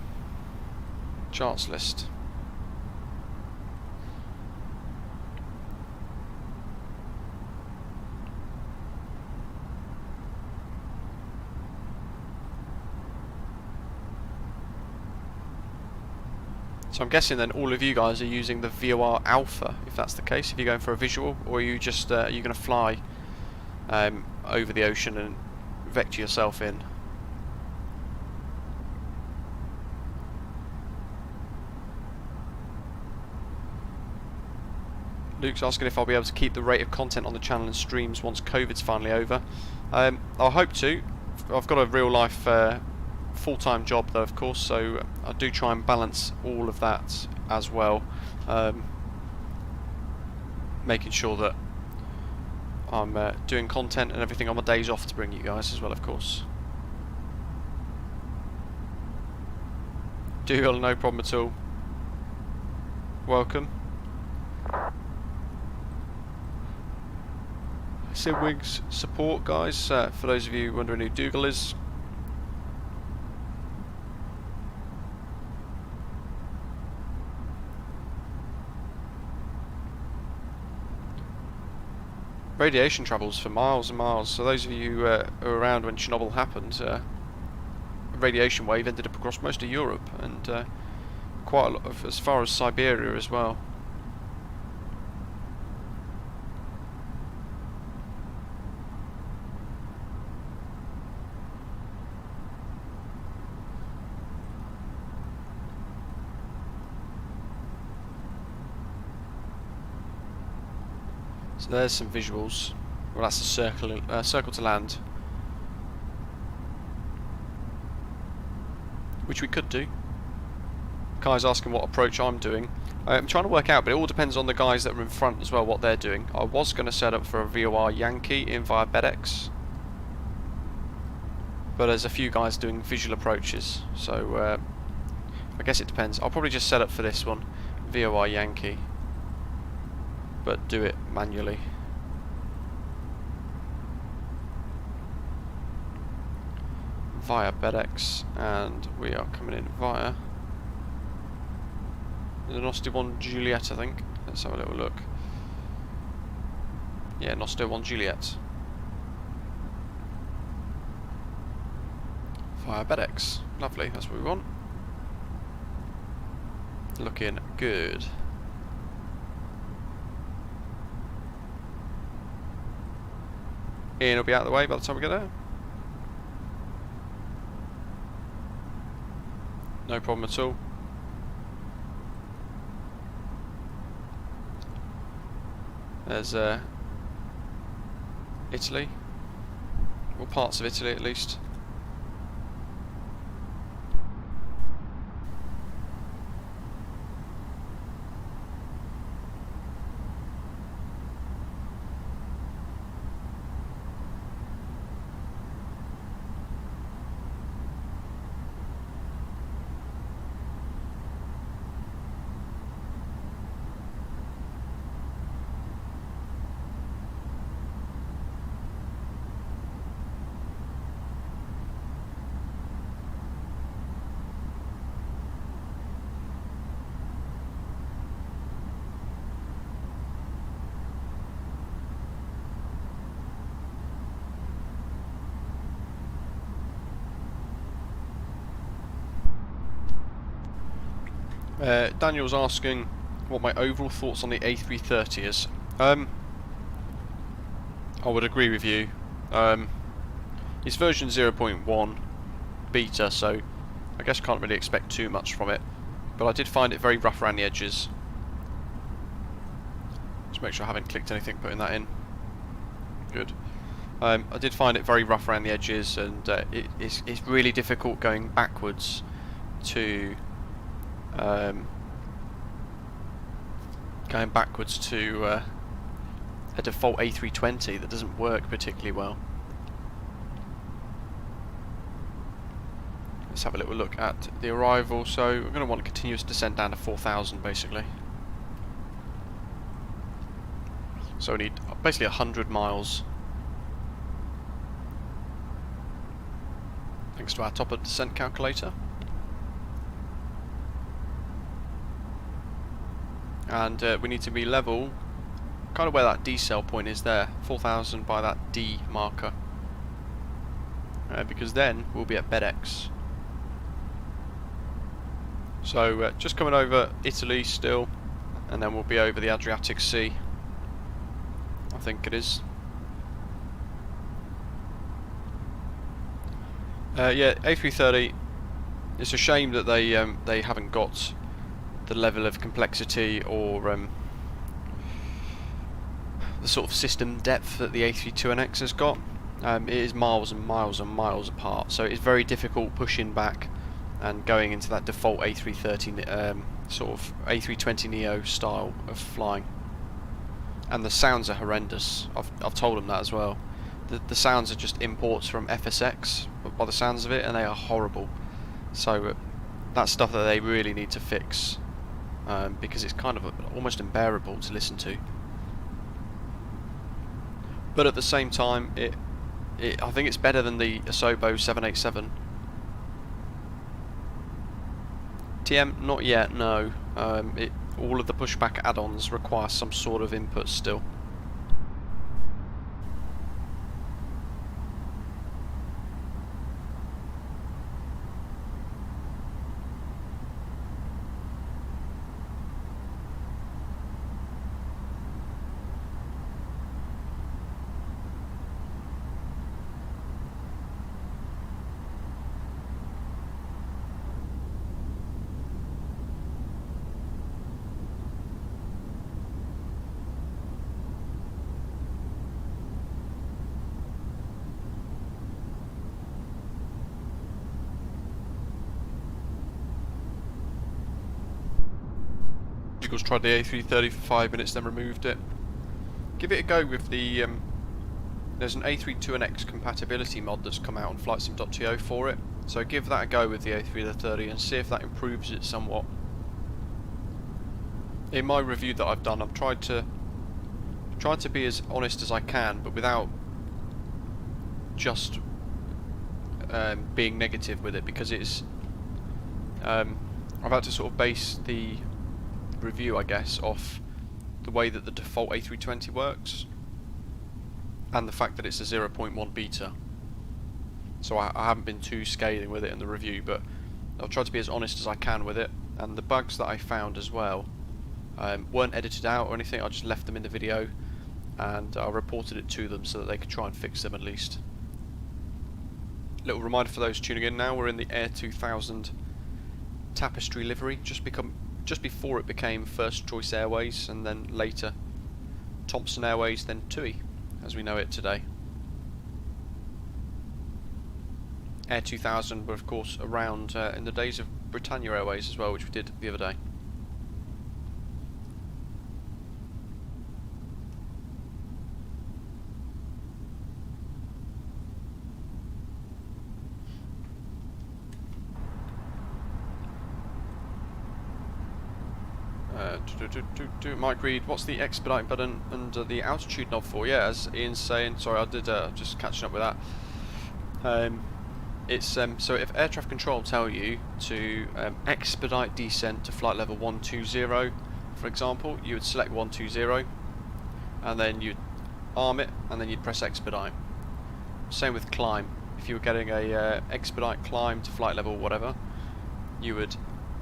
Charts list. So I'm guessing then all of you guys are using the VOR Alpha, if that's the case, if you're going for a visual, or are you just you're going to fly over the ocean and vector yourself in. Luke's asking if I'll be able to keep the rate of content on the channel and streams once COVID's finally over. I hope to. I've got a real life full-time job though, of course, so I do try and balance all of that as well, making sure that I'm doing content and everything on my days off to bring you guys as well, of course. Dougal, no problem at all. Welcome. Simwings support, guys, for those of you wondering who Dougal is. Radiation travels for miles and miles, so those of you who are around when Chernobyl happened, a radiation wave ended up across most of Europe and quite a lot of, as far as Siberia as well. So there's some visuals. Well, that's a circle to land, which we could do. Kai's asking what approach I'm doing. I'm trying to work out, but it all depends on the guys that are in front as well, what they're doing. I was going to set up for a VOR Yankee in via BHX, but there's a few guys doing visual approaches, so I guess it depends. I'll probably just set up for this one, VOR Yankee, but do it manually. Via BHX, and we are coming in via the Nostia 1 Juliet, I think. Let's have a little look. Yeah, Nostia 1 Juliet. Via BHX. Lovely, that's what we want. Looking good. Ian will be out of the way by the time we get there. No problem at all. There's Italy, or parts of Italy at least. Daniel's asking what my overall thoughts on the A330 is. I would agree with you. It's version 0.1 beta, so I guess can't really expect too much from it. But I did find it very rough around the edges. Just make sure I haven't clicked anything putting that in. Good. I did find it very rough around the edges, and it's really difficult going backwards to a default A320 that doesn't work particularly well. Let's have a little look at the arrival. So we're going to want a continuous descent down to 4,000 basically. So we need basically 100 miles. Thanks to our top of descent calculator. And we need to be level, kind of where that decel point is there, 4,000 by that D marker. Because then we'll be at bed X. So just coming over Italy still, and then we'll be over the Adriatic Sea. I think it is. Yeah, A330. It's a shame that they haven't got the level of complexity or the sort of system depth that the A32NX has got. It is miles and miles and miles apart, so it's very difficult pushing back and going into that default A330 sort of A320 Neo style of flying. And the sounds are horrendous. I've told them that as well. The sounds are just imports from FSX by the sounds of it, and they are horrible. So that's stuff that they really need to fix, because it's kind of almost unbearable to listen to. But at the same time, I think it's better than the Asobo 787. TM, not yet, no. All of the pushback add-ons require some sort of input still. Tried the A330 for 5 minutes, then removed it. Give it a go with the there's an A32NX compatibility mod that's come out on flightsim.to for it, so give that a go with the A330 and see if that improves it somewhat. In my review that I've done, I've tried to be as honest as I can, but without just being negative with it, because it's I've had to sort of base the review, I guess, off the way that the default A320 works and the fact that it's a 0.1 beta. So I haven't been too scathing with it in the review, but I've tried to be as honest as I can with it. And the bugs that I found as well weren't edited out or anything. I just left them in the video and I reported it to them so that they could try and fix them at least. Little reminder for those tuning in now, we're in the Air 2000 Tapestry livery, just before it became First Choice Airways, and then later Thompson Airways, then TUI, as we know it today. Air 2000 were of course around in the days of Britannia Airways as well, which we did the other day. Mike Reed, what's the expedite button under the altitude knob for? Yeah, as Ian's saying, sorry, I did just catching up with that. It's so if air traffic control tell you to expedite descent to flight level 120, for example, you would select 120, and then you'd arm it, and then you'd press expedite. Same with climb. If you were getting a expedite climb to flight level whatever, you would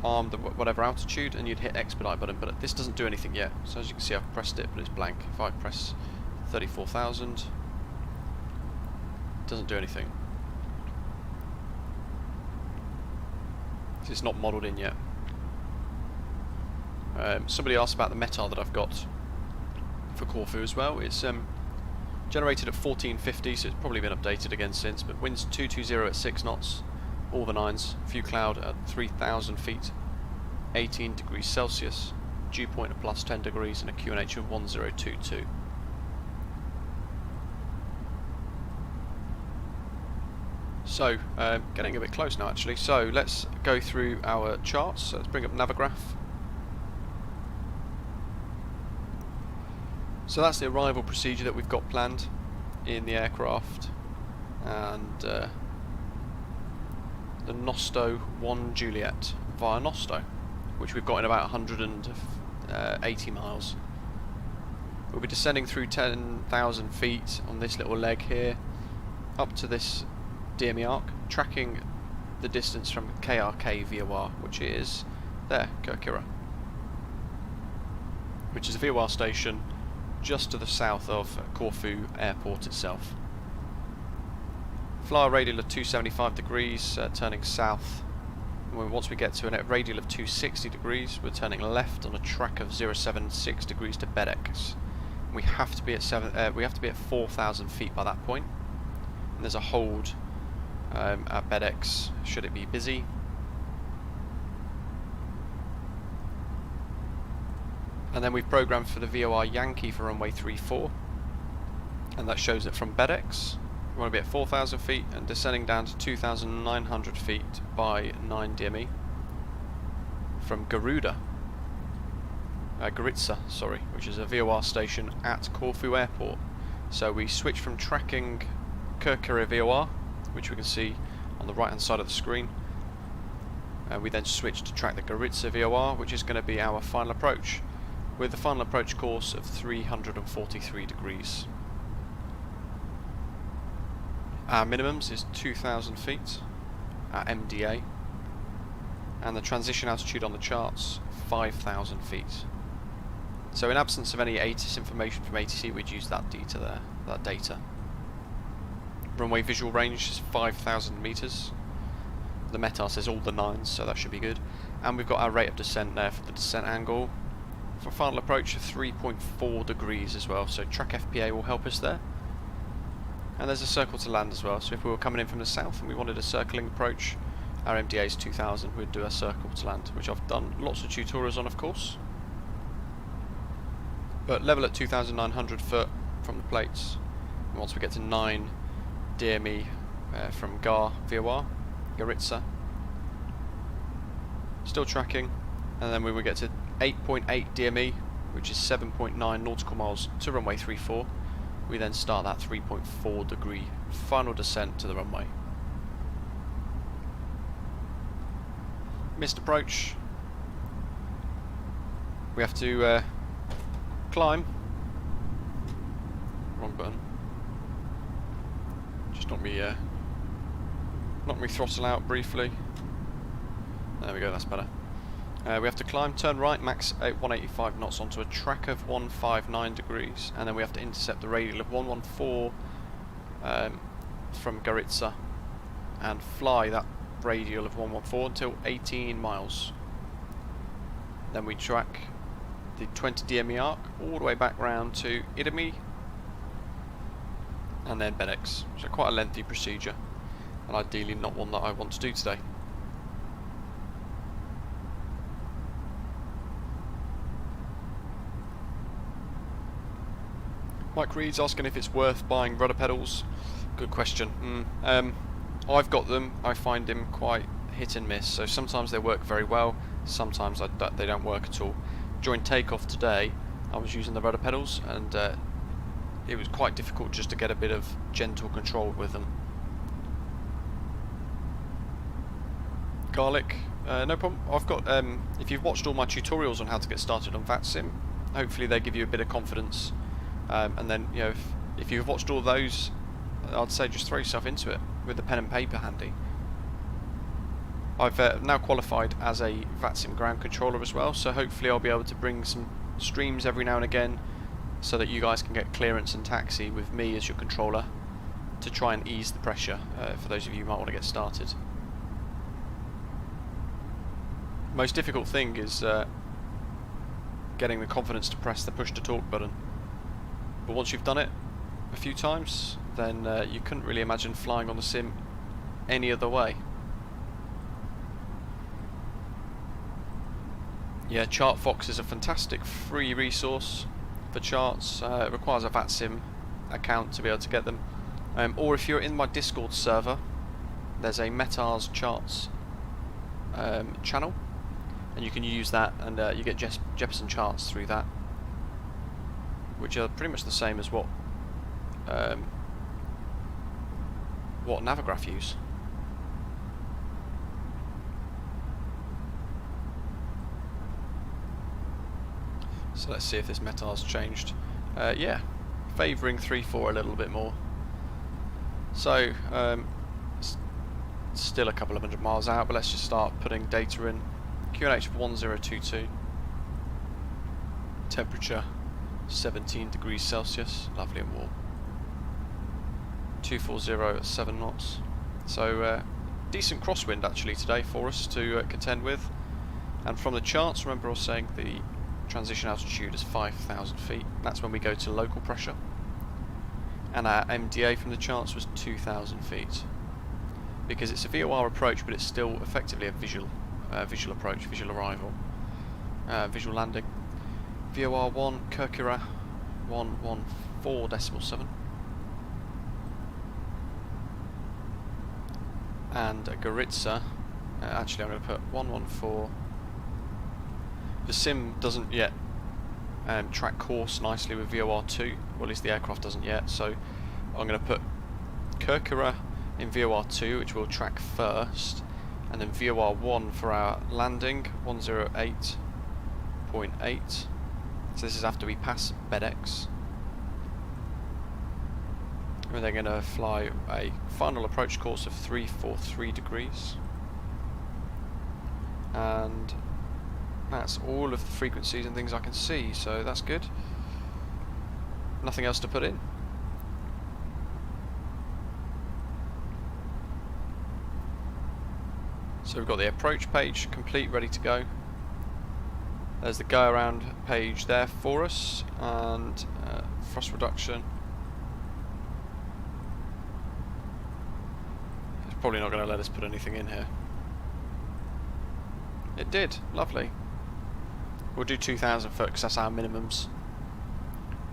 arm the whatever altitude and you'd hit expedite button, but this doesn't do anything yet. So as you can see, I've pressed it, but it's blank. If I press 34,000, it doesn't do anything. It's not modelled in yet. Somebody asked about the METAR that I've got for Corfu as well. It's generated at 1450, so it's probably been updated again since, but winds 220 at 6 knots. All the nines, few cloud at 3,000 feet, 18 degrees Celsius, dew point of plus 10 degrees, and a QNH of 1022. So, getting a bit close now actually, so let's go through our charts. So let's bring up Navigraph. So that's the arrival procedure that we've got planned in the aircraft, and the Nosto 1 Juliet via Nosto, which we've got in about 180 miles. We'll be descending through 10,000 feet on this little leg here, up to this DME arc, tracking the distance from KRK VOR, which is there, Kirkira, which is a VOR station just to the south of Corfu Airport itself. Fly a radial of 275 degrees, turning south. Once we get to a radial of 260 degrees, we're turning left on a track of 076 degrees to BHX. We have to be at 4,000 feet by that point. And there's a hold at BHX should it be busy. And then we've programmed for the VOR Yankee for runway 34, and that shows it from BHX. We want to be at 4,000 feet and descending down to 2,900 feet by 9 DME from Garuda, Goritsa, sorry, which is a VOR station at Corfu Airport. So we switch from tracking Kirkira VOR, which we can see on the right hand side of the screen, and we then switch to track the Goritsa VOR, which is going to be our final approach, with the final approach course of 343 degrees. Our minimums is 2,000 feet at MDA, and the transition altitude on the charts 5,000 feet. So in absence of any ATIS information from ATC, we'd use that data there, that data. Runway visual range is 5,000 meters. The METAR says all the nines, so that should be good. And we've got our rate of descent there for the descent angle. For final approach of 3.4 degrees as well, so track FPA will help us there. And there's a circle to land as well, so if we were coming in from the south and we wanted a circling approach, our MDA is 2000, we'd do a circle to land, which I've done lots of tutorials on, of course. But level at 2,900 foot from the plates. And once we get to 9 DME from VOR, Goritsa, still tracking, and then we will get to 8.8 DME, which is 7.9 nautical miles to runway 34. We then start that 3.4 degree final descent to the runway. Missed approach. We have to climb. Wrong button. Just knock me throttle out briefly. There we go, that's better. We have to climb, turn right, max 185 knots onto a track of 159 degrees, and then we have to intercept the radial of 114 from Goritsa and fly that radial of 114 until 18 miles. Then we track the 20 DME arc all the way back round to EGBB and then BHX. So quite a lengthy procedure, and ideally not one that I want to do today. Mike Reed's asking if it's worth buying rudder pedals. Good question. I've got them. I find them quite hit and miss. So sometimes they work very well, sometimes they don't work at all. During takeoff today, I was using the rudder pedals, and it was quite difficult just to get a bit of gentle control with them. Garlic, no problem. I've got, if you've watched all my tutorials on how to get started on Vatsim, hopefully they give you a bit of confidence. And then, you know, if you've watched all those, I'd say just throw yourself into it with the pen and paper handy. I've now qualified as a Vatsim ground controller as well, so hopefully I'll be able to bring some streams every now and again so that you guys can get clearance and taxi with me as your controller to try and ease the pressure for those of you who might want to get started. Most difficult thing is getting the confidence to press the push to talk button, but once you've done it a few times, then you couldn't really imagine flying on the sim any other way. Yeah, ChartFox is a fantastic free resource for charts. It requires a Vatsim account to be able to get them. Or if you're in my Discord server, there's a Metars charts channel, and you can use that, and you get Jefferson charts through that, which are pretty much the same as what Navigraph use. So let's see if this Metar's changed. Yeah, favouring 3.4 a little bit more. So still a couple of 100 miles out, but let's just start putting data in. QNH 1022. Temperature 17 degrees Celsius, lovely and warm. 240 at 7 knots. So decent crosswind actually today for us to contend with. And from the charts, remember I was saying the transition altitude is 5,000 feet. That's when we go to local pressure. And our MDA from the charts was 2,000 feet. Because it's a VOR approach, but it's still effectively a visual approach, visual arrival, visual landing. VOR 1, Kirkira 114.7. And Goritza, actually I'm going to put 114. The sim doesn't yet track course nicely with VOR 2, or at least the aircraft doesn't yet, so I'm going to put Kirkira in VOR 2, which we'll track first, and then VOR 1 for our landing, 108.8. So this is after we pass BHX. And they're going to fly a final approach course of 343 degrees. And that's all of the frequencies and things I can see, so that's good. Nothing else to put in. So we've got the approach page complete, ready to go. There's the go around page there for us, and thrust reduction. It's probably not going to let us put anything in here. It did, lovely. We'll do 2,000 foot because that's our minimums.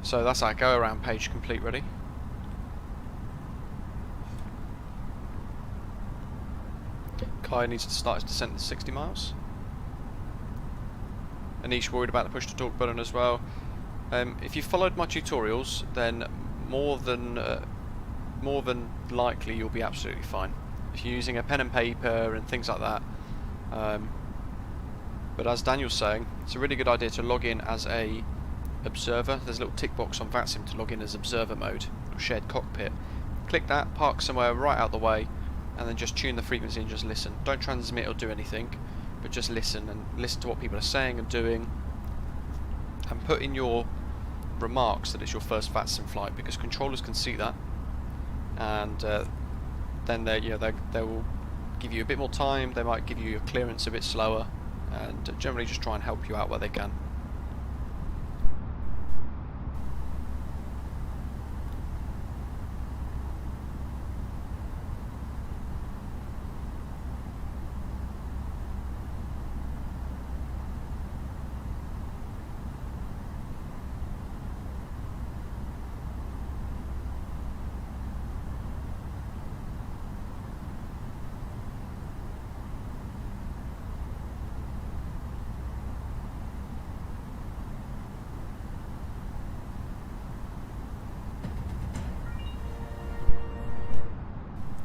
So that's our go around page complete, ready. Kai needs to start his descent at 60 miles. Anish worried about the push to talk button as well. If you followed my tutorials, then more than likely you'll be absolutely fine. If you're using a pen and paper and things like that. But as Daniel's saying, it's a really good idea to log in as a observer. There's a little tick box on Vatsim to log in as observer mode, or shared cockpit. Click that, park somewhere right out the way, and then just tune the frequency and just listen. Don't transmit or do anything, but just listen, and listen to what people are saying and doing, and put in your remarks that it's your first Vatsim flight, because controllers can see that, and then they will give you a bit more time. They might give you your clearance a bit slower, and generally just try and help you out where they can.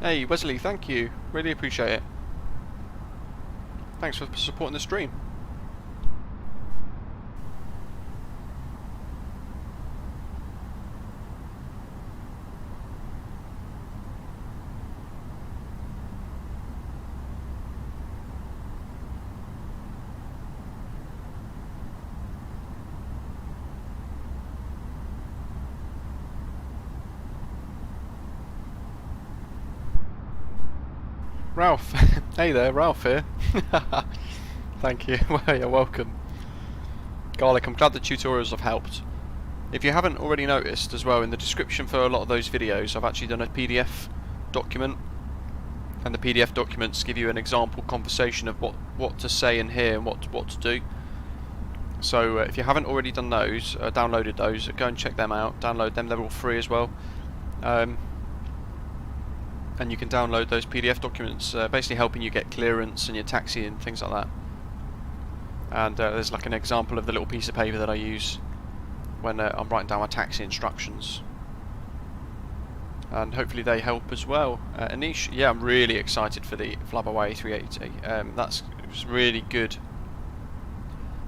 Hey Wesley, thank you. Really appreciate it. Thanks for supporting the stream. Ralph, hey there, Ralph here. Thank you. Well, you're welcome. Garlic, I'm glad the tutorials have helped. If you haven't already noticed as well, in the description for a lot of those videos I've actually done a PDF document, and the PDF documents give you an example conversation of what to say in here and what to do. So if you haven't already done those, downloaded those, go and check them out. Download them, they're all free as well. And you can download those PDF documents, basically helping you get clearance and your taxi and things like that. And there's like an example of the little piece of paper that I use when I'm writing down my taxi instructions. And hopefully they help as well. Anish, yeah, I'm really excited for the Flybywire A380. That's really good.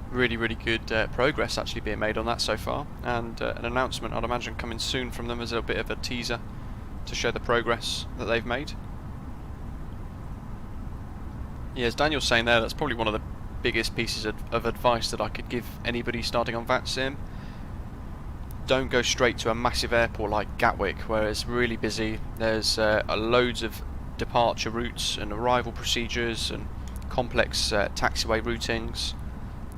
Really good progress actually being made on that so far. And an announcement I'd imagine coming soon from them as a bit of a teaser to show the progress that they've made. Yeah, as Daniel's saying there, that's probably one of the biggest pieces of advice that I could give anybody starting on Vatsim. Don't go straight to a massive airport like Gatwick, where it's really busy. There's loads of departure routes and arrival procedures and complex taxiway routings,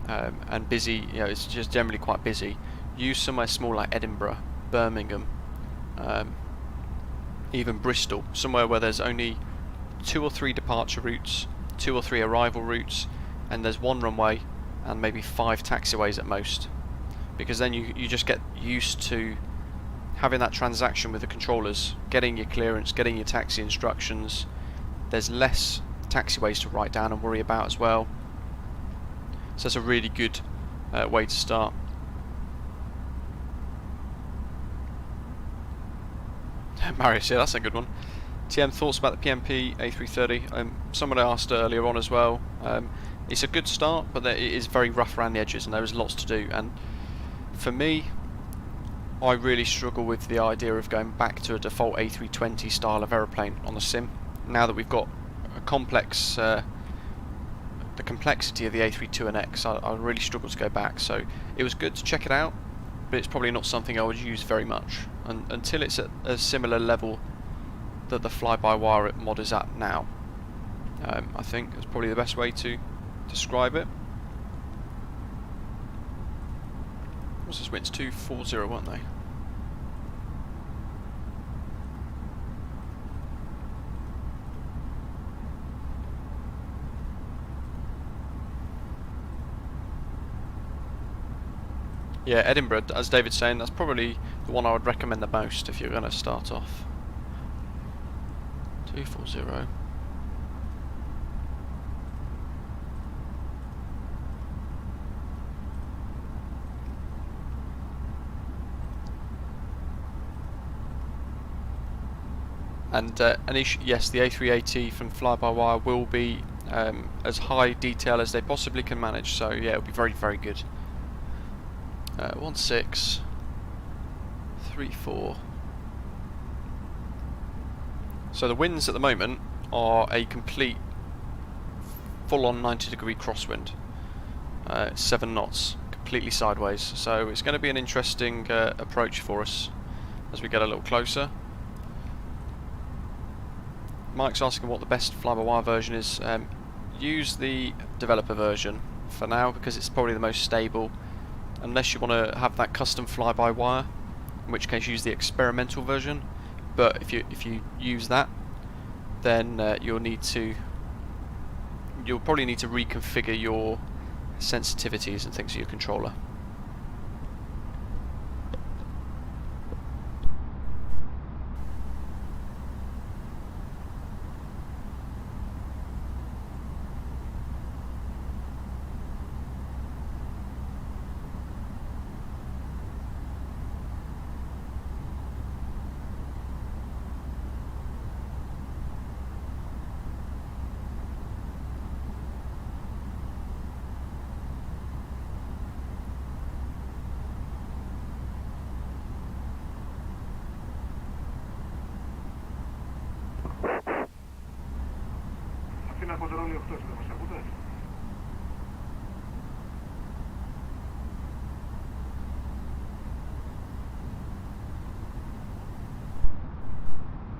and busy. You know, it's just generally quite busy. Use somewhere small like Edinburgh, Birmingham, even Bristol, somewhere where there's only 2 or 3 departure routes, 2 or 3 arrival routes, and there's 1 runway and maybe 5 taxiways at most. Because then you just get used to having that transaction with the controllers, getting your clearance, getting your taxi instructions. There's less taxiways to write down and worry about as well. So that's a really good way to start. Marius, yeah, that's a good one. TM, thoughts about the PMP A330? Someone asked earlier on as well. It's a good start, but it is very rough around the edges and there is lots to do. And for me, I really struggle with the idea of going back to a default A320 style of aeroplane on the sim. Now that we've got a complex, the complexity of the A32NX, I really struggle to go back. So it was good to check it out, but it's probably not something I would use very much until it's at a similar level that the Flybywire mod is at now. I think that's probably the best way to describe it. What's this? Winds 240, weren't they? Yeah, Edinburgh, as David's saying, that's probably the one I would recommend the most if you're going to start off. 240. And Anish, yes, the A380 from Flybywire will be as high detail as they possibly can manage, so yeah, it'll be very good. 1634. So the winds at the moment are a complete full-on 90-degree crosswind. 7 knots, completely sideways. So it's going to be an interesting approach for us as we get a little closer. Mike's asking what the best Flybywire version is. Use the developer version for now because it's probably the most stable. Unless you want to have that custom fly-by-wire, in which case use the experimental version. But if you use that, then you'll probably need to reconfigure your sensitivities and things of your controller.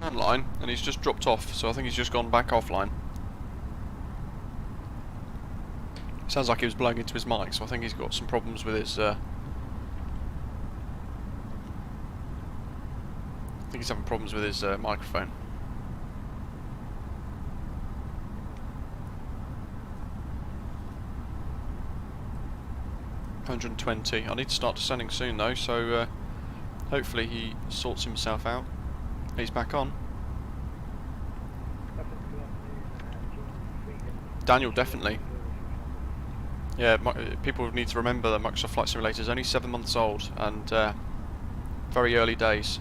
Online, and he's just dropped off, so I think he's just gone back offline. Sounds like he was blowing into his mic, so I think he's got some problems with his I think he's having problems with his microphone. $120. I need to start descending soon though, so hopefully he sorts himself out. He's back on. Daniel, definitely. Yeah, people need to remember that Microsoft Flight Simulator is only 7 months old and very early days.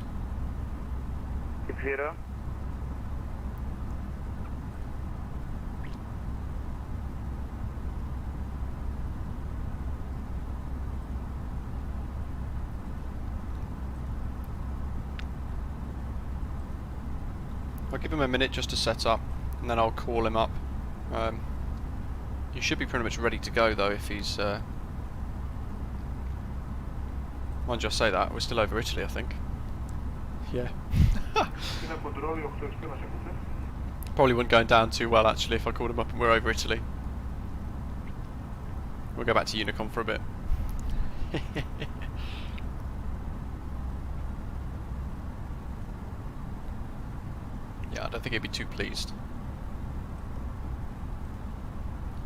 0. I'll give him a minute just to set up, and then I'll call him up. He should be pretty much ready to go though if he's... Mind you, I say that, we're still over Italy, I think. Yeah. Probably wouldn't go down too well actually if I called him up and we're over Italy. We'll go back to Unicom for a bit. Yeah, I don't think he'd be too pleased.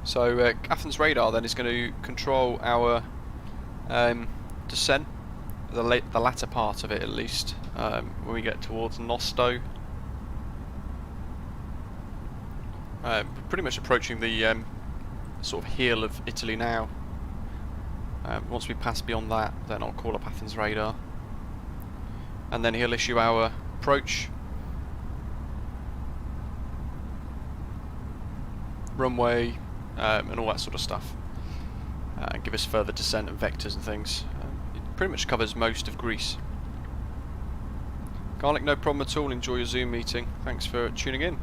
So Athens radar then is going to control our descent, the latter part of it at least, when we get towards Nosto. We're pretty much approaching the sort of heel of Italy now. Once we pass beyond that, then I'll call up Athens radar, and then he'll issue our approach, runway, and all that sort of stuff, and give us further descent and vectors and things. It pretty much covers most of Greece. Garlic, no problem at all. Enjoy your Zoom meeting. Thanks for tuning in.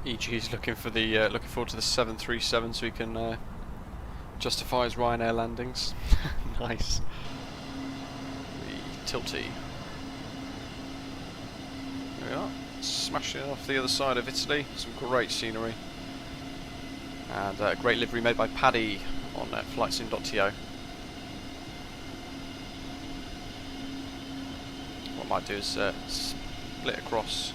EG's looking forward to the 737 so he can justify his Ryanair landings. Nice. The tilty. There we are. Smashing off the other side of Italy. Some great scenery. And a great livery made by Paddy on flightsim.to. What I might do is split across.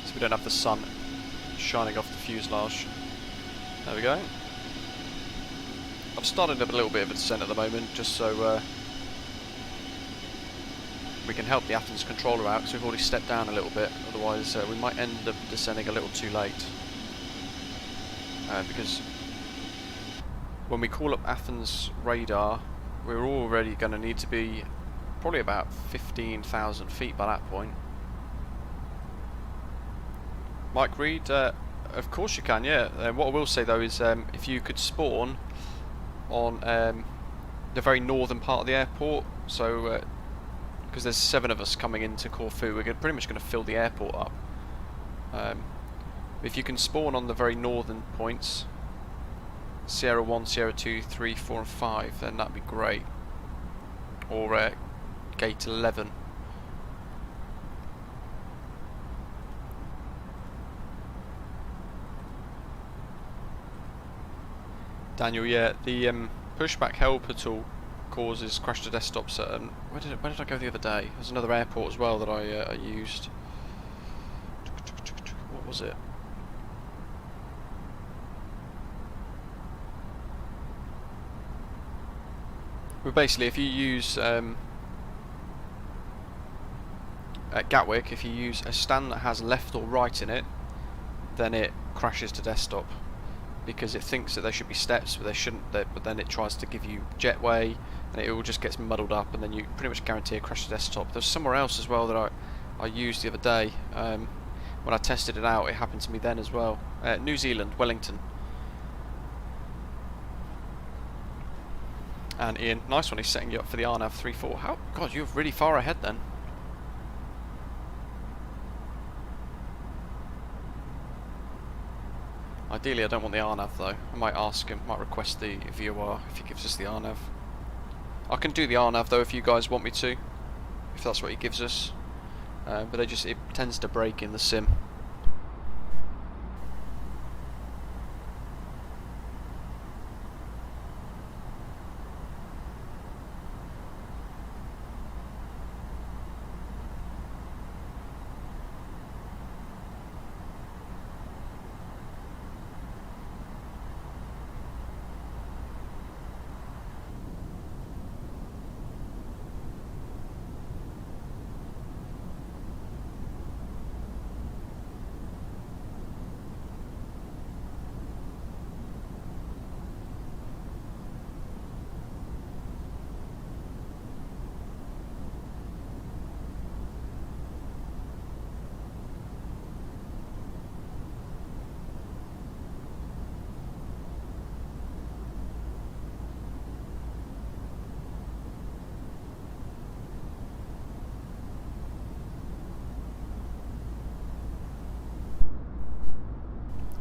So we don't have the sun shining off the fuselage. There we go. I've started up a little bit of a descent at the moment, just so we can help the Athens controller out, because we've already stepped down a little bit, otherwise we might end up descending a little too late. Because when we call up Athens radar, we're already going to need to be probably about 15,000 feet by that point. Mike Reed, of course you can, yeah. What I will say though is if you could spawn on the very northern part of the airport, so because there's 7 of us coming into Corfu, we're pretty much going to fill the airport up. If you can spawn on the very northern points, Sierra 1, Sierra 2, 3, 4 and 5, then that'd be great. Or gate 11. Daniel, yeah, the pushback helper tool causes crash to desktops at where did I go the other day? There's another airport as well that I used. What was it? Well, basically, if you use at Gatwick, if you use a stand that has left or right in it, then it crashes to desktop because it thinks that there should be steps, but there shouldn't. But then it tries to give you jetway, and it all just gets muddled up, and then you pretty much guarantee a crash to desktop. There's somewhere else as well that I used the other day. When I tested it out, it happened to me then as well. New Zealand, Wellington. And Ian, nice one, he's setting you up for the RNAV 3-4. How? God, you're really far ahead then. Ideally, I don't want the RNAV though. I might ask him, might request the VOR if he gives us the RNAV. I can do the RNAV though if you guys want me to, if that's what he gives us. But it tends to break in the sim.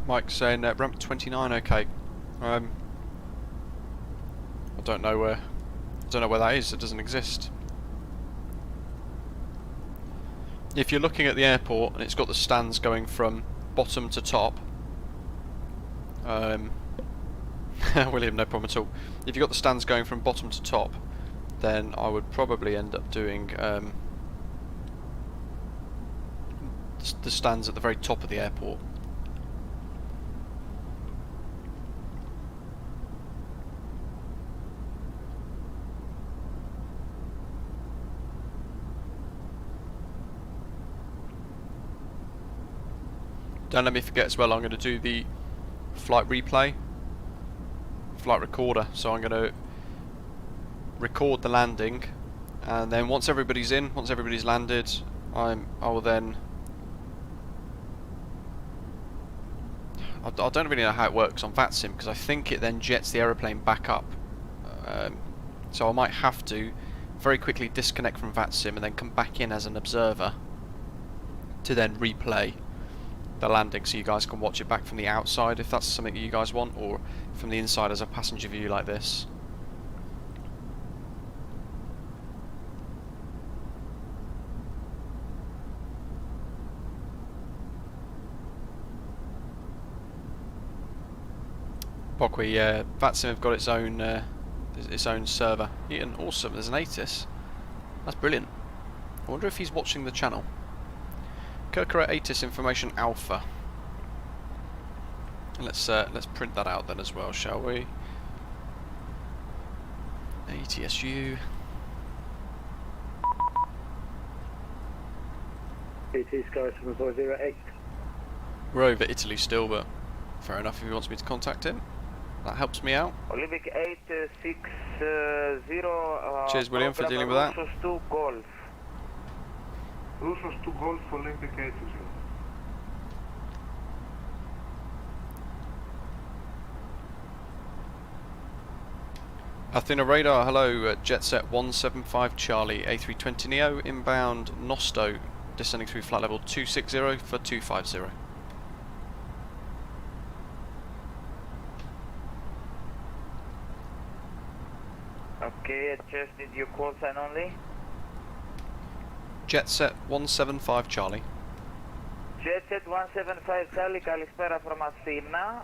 Mike saying ramp 29, okay. I don't know where that is. It doesn't exist. If you're looking at the airport and it's got the stands going from bottom to top, William, no problem at all. If you've got the stands going from bottom to top, then I would probably end up doing the stands at the very top of the airport. Don't let me forget as well, I'm going to do the flight replay, flight recorder, so I'm going to record the landing, and then once everybody's in, once everybody's landed, I will then, I don't really know how it works on Vatsim, because I think it then jets the aeroplane back up, so I might have to very quickly disconnect from Vatsim and then come back in as an observer to then replay the landing, so you guys can watch it back from the outside if that's something that you guys want, or from the inside as a passenger view like this. Bogwy, Vatsim have got its own server. Ian, awesome, there's an ATIS. That's brilliant. I wonder if he's watching the channel. Kirkara ATIS information alpha. Let's print that out then as well, shall we? ATSU. BT Sky 7408. We're over Italy still, but fair enough if he wants me to contact him. That helps me out. Olympic 860. Cheers, William, for dealing with that. Russos 2 Golf. Russos 2 Golf for Olympic 860. Athena radar, hello, Jetset 175 Charlie, A320neo, inbound Nosto, descending through flight level 260 for 250. Okay, adjusted your call sign only. Jetset 175 Charlie. Jetset 175 Charlie, Kalispera from Athena,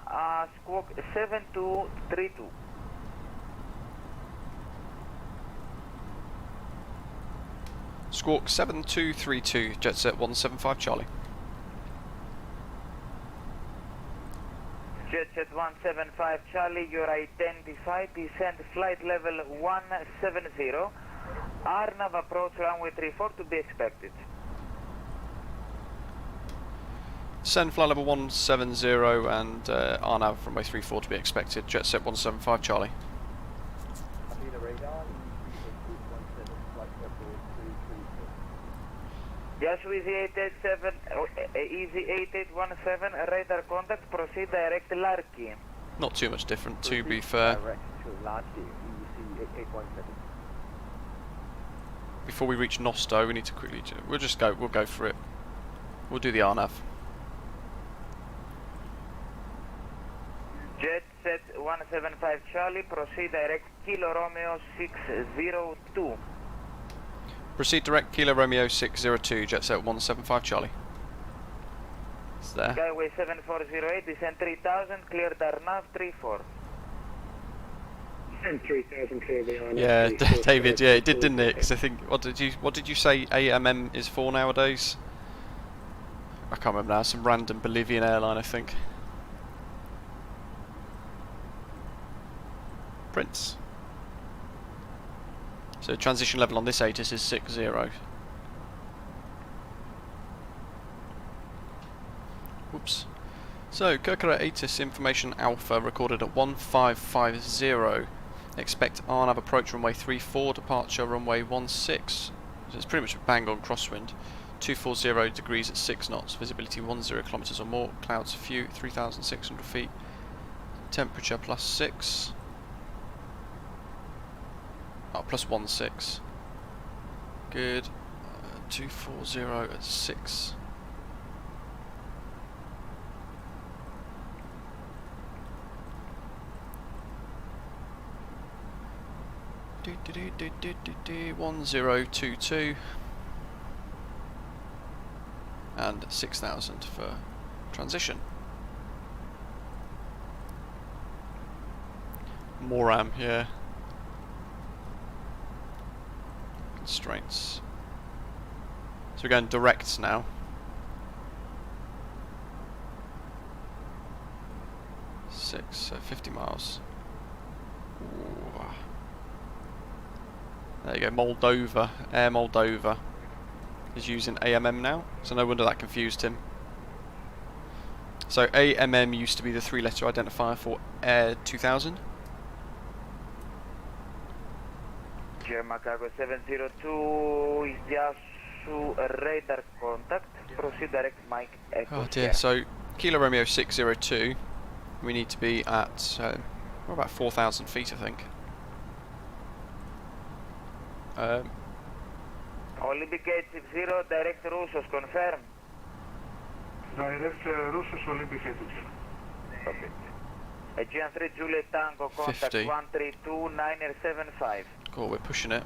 squawk 7232. Squawk 7232, Jetset 175 Charlie. Jetset 175 Charlie, you're identified, descend flight level 170, RNAV approach runway 34 to be expected. Descend flight level 170 and RNAV runway 34 to be expected, Jetset 175 Charlie. Yes, with the 887, easy 8817, radar contact, proceed direct Larky. Not too much different, to be fair. Direct to Larky, easy 8817. Before we reach Nosto, we need to quickly. We'll go for it. We'll do the RNAV. Jetset 175 Charlie, proceed direct Kilo Romeo 602. Proceed direct Kilo Romeo 602, Jetset 175 Charlie. It's there. Skyway 7408, descend 3000, clear RNAV 34. And 3000 clear the RNAV. Yeah, David. Yeah, it did, didn't it? Because I think what did you say AMM is for nowadays? I can't remember now. Some random Bolivian airline, I think. Prince. So transition level on this ATIS is 60. Whoops. So Kirkara ATIS information alpha recorded at 1550. Expect RNAV approach runway 34, departure runway 16. So it's pretty much a bang on crosswind. 240 degrees at 6 knots, visibility 10 kilometers or more, clouds few, 3,600 feet. Temperature +6. Oh, +16. Good. 240 at 6. Do 1022 and 6,000 for transition. Moram, yeah. Constraints. So we're going direct now. 50 miles. Ooh. There you go, Moldova, Air Moldova is using AMM now, so no wonder that confused him. So AMM used to be the 3-letter identifier for Air 2000. Macco 702, Yasu radar contact, proceed direct Mike Echo. Oh dear, so Kilo Romeo 602, we need to be at about 4,000 feet, I think. Olympic 860, direct Russos, confirm. Direct Russos, Olympic 860. Okay. Aegean 3 Juliet Tango, contact 50. 132-975. Cool, we're pushing it.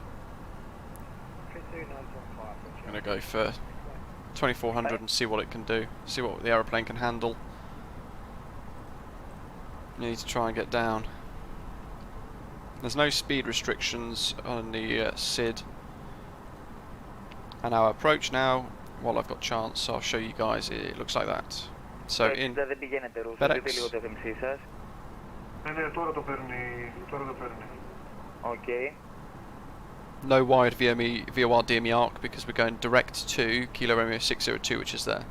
32915. I'm going to go for 2400 and see what it can do. See what the aeroplane can handle. You need to try and get down. There's no speed restrictions on the SID. And our approach now, while I've got chance, I'll show you guys, it looks like that. So in FedEx. Okay. No wide VOR DME arc because we're going direct to Kilo Romeo 602, which is there.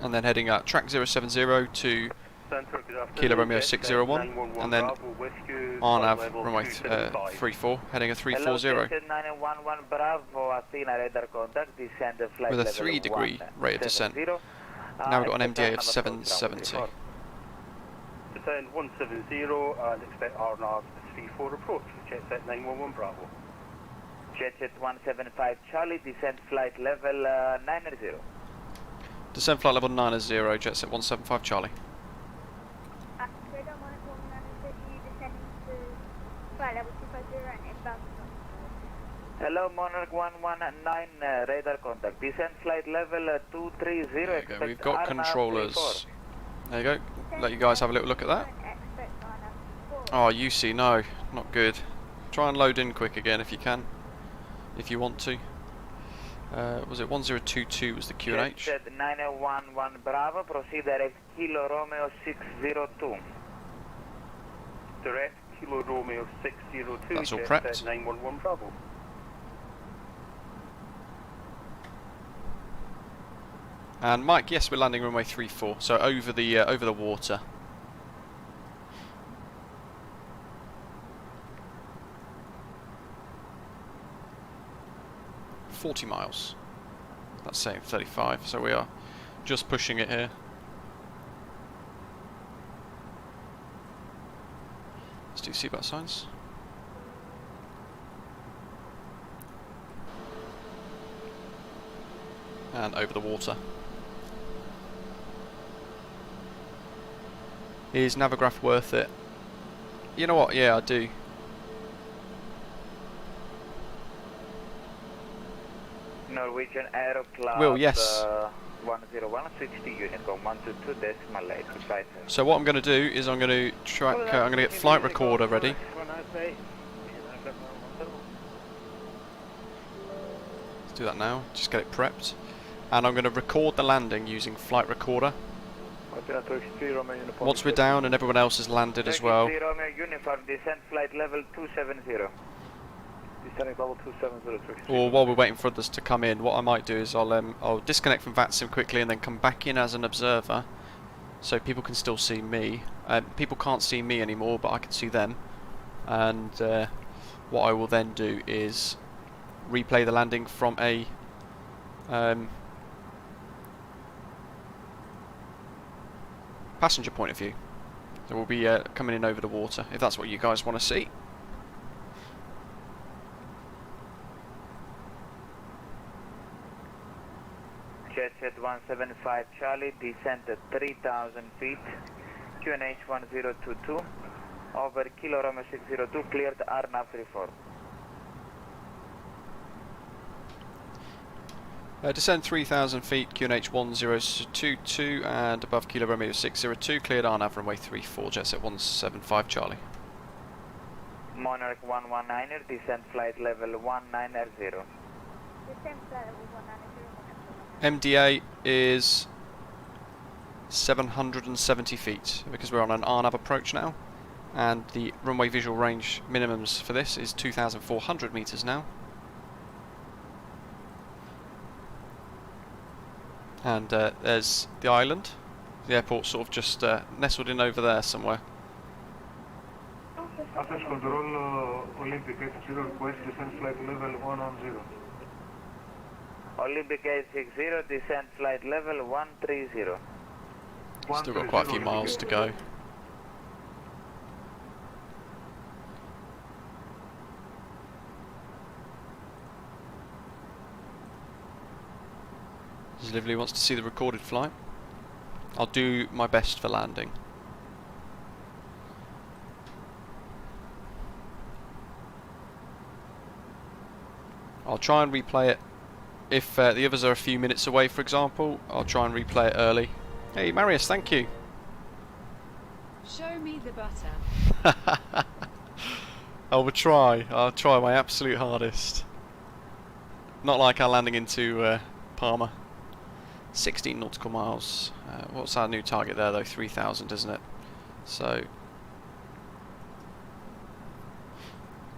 And then heading up track 070 to Kilo Romeo 601, and then RNAV runway 34, heading a 340. With a 3-degree rate of descent. Now we've got an MDA of 770. Descend 170 and expect RNAV 34 approach, Jetset 911 Bravo. Jetset 175 Charlie, descend flight level 90. Descend flight level 90, Jetset 175 Charlie. Hello, Monarch 119, radar contact. Descent flight level 230. There you go. We've got Expect RNAV controllers. 34. There you go. Let you guys have a little look at that. Oh, UC, no, not good. Try and load in quick again if you can, if you want to. Was it 1022 was the QNH? Jetset 911 Bravo, proceed direct Kilo Romeo 602. Direct Kilo Romeo 602. That's all Jetset prepped. 911 Bravo. And Mike, yes, we're landing runway 34, so over the water. $40 miles. That's saying 35, so we are just pushing it here. Let's do seatbelt signs. And over the water. Is Navigraph worth it? You know what, yeah, I do. Norwegian Aero Club. Will, yes. 10160 Unicorn 122.8. Goodbye, sir. So what I'm going to do is I'm going to track. I'm going to get flight recorder ready. Let's do that now. Just get it prepped, and I'm going to record the landing using flight recorder. Once we're down and everyone else has landed as well. Romeo Uniform, descent flight level 270. Descending level 270. Or while we're waiting for others to come in, what I might do is I'll disconnect from Vatsim quickly and then come back in as an observer, so people can still see me. People can't see me anymore, but I can see them. And what I will then do is replay the landing from a passenger point of view. So we'll be coming in over the water, if that's what you guys want to see. Jetset 175 Charlie, descent at 3,000 feet, QNH 1022, over Kilo Romeo 602, cleared RNAV 34. Descend 3,000 feet, QNH 1022, and above Kilo Romeo 602, cleared RNAV runway 34, Jetset 175 Charlie. Monarch 119er, descent flight level 190. Descent flight level 190. MDA is 770 feet, because we're on an RNAV approach now, and the runway visual range minimums for this is 2,400 metres now. And there's the island. The airport's sort of just nestled in over there somewhere. Athens Control, Olympic 80 request descent flight level 110. Olympic 860, descent flight level 130. Still got quite a few miles to go. Livery wants to see the recorded flight. I'll do my best for landing. I'll try and replay it. If the others are a few minutes away, for example, I'll try and replay it early. Hey Marius, thank you. Show me the butter. I will try. I'll try my absolute hardest. Not like our landing into Palma. 16 nautical miles. What's our new target there though? 3,000, isn't it? So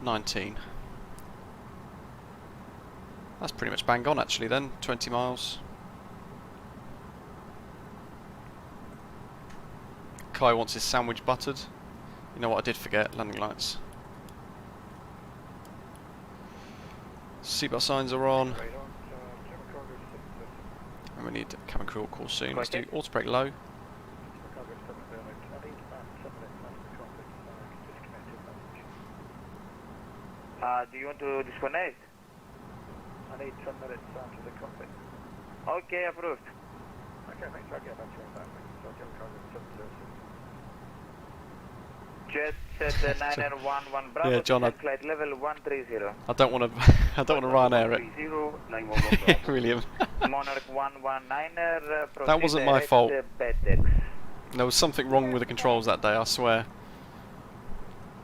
19. That's pretty much bang on actually then. 20 miles. Kai wants his sandwich buttered. You know what I did forget? Landing lights. Seatbelt signs are on. And we need cabin crew call soon. Let's do auto brake low. Do you want to disconnect? I need 10 minutes to the cockpit. Okay, approved. Okay, thanks. I'll get back to you on that. Thanks. I'll get cargo 706. Jetset 911 Bravo, Yeah, John, flight level 130. I don't want to. I don't want to Ryanair it. 911 Bravo. William. Monarch 119er, That wasn't my fault. Betex. There was something wrong with the controls that day, I swear.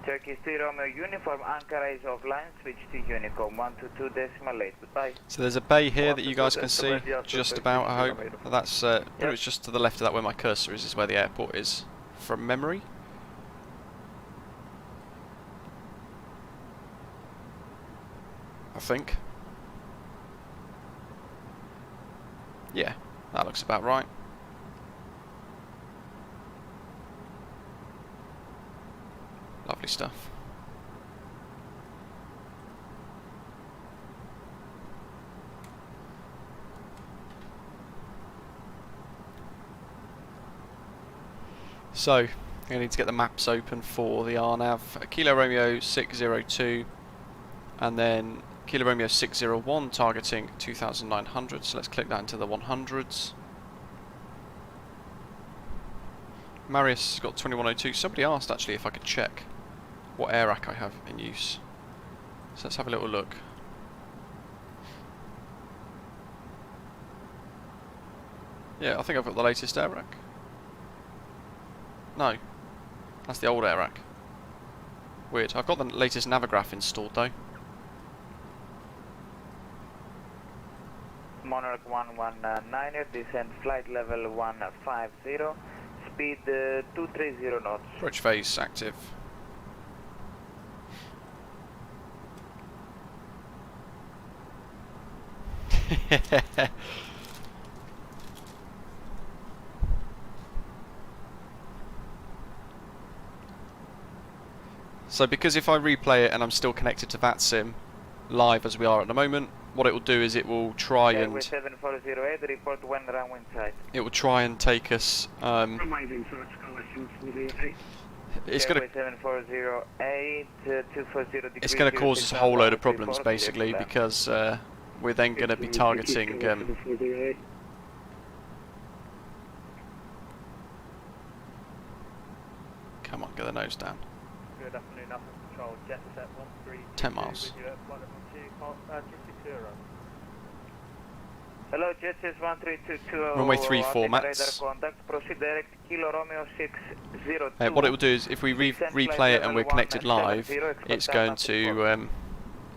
Turkey 3 Romeo uniform, Ankara is offline, switch to Unicom 122.8, goodbye. So there's a bay here that you guys can see, just about, I hope. That's pretty much just to the left of that where my cursor is where the airport is, from memory. I think. Yeah, that looks about right. Lovely stuff. So, I need to get the maps open for the RNAV. Kilo Romeo 602 and then Kilo Romeo 601 targeting 2900, so let's click that into the 100s. Marius has got 2102. Somebody asked actually if I could check what air rack I have in use. So let's have a little look. Yeah, I think I've got the latest air rack. No, that's the old air rack. Weird. I've got the latest Navigraph installed though. Monarch 119er, descent flight level 150, speed 230 knots. Approach phase active. So because if I replay it and I'm still connected to Vatsim live as we are at the moment, what it will do is it will try and 7408, report when runway inside. It will try and take us it's going to 7408, 240 it's going to cause us a whole load of problems basically because we're then going to be targeting come on, get the nose down. Good afternoon, Alpha Control, Jetset 132. 10 miles. Hello, Jetset 132. Runway 34, Mats. Contact, proceed direct, Kilo Romeo 602. What it will do is if we replay it and we're connected live, it's going to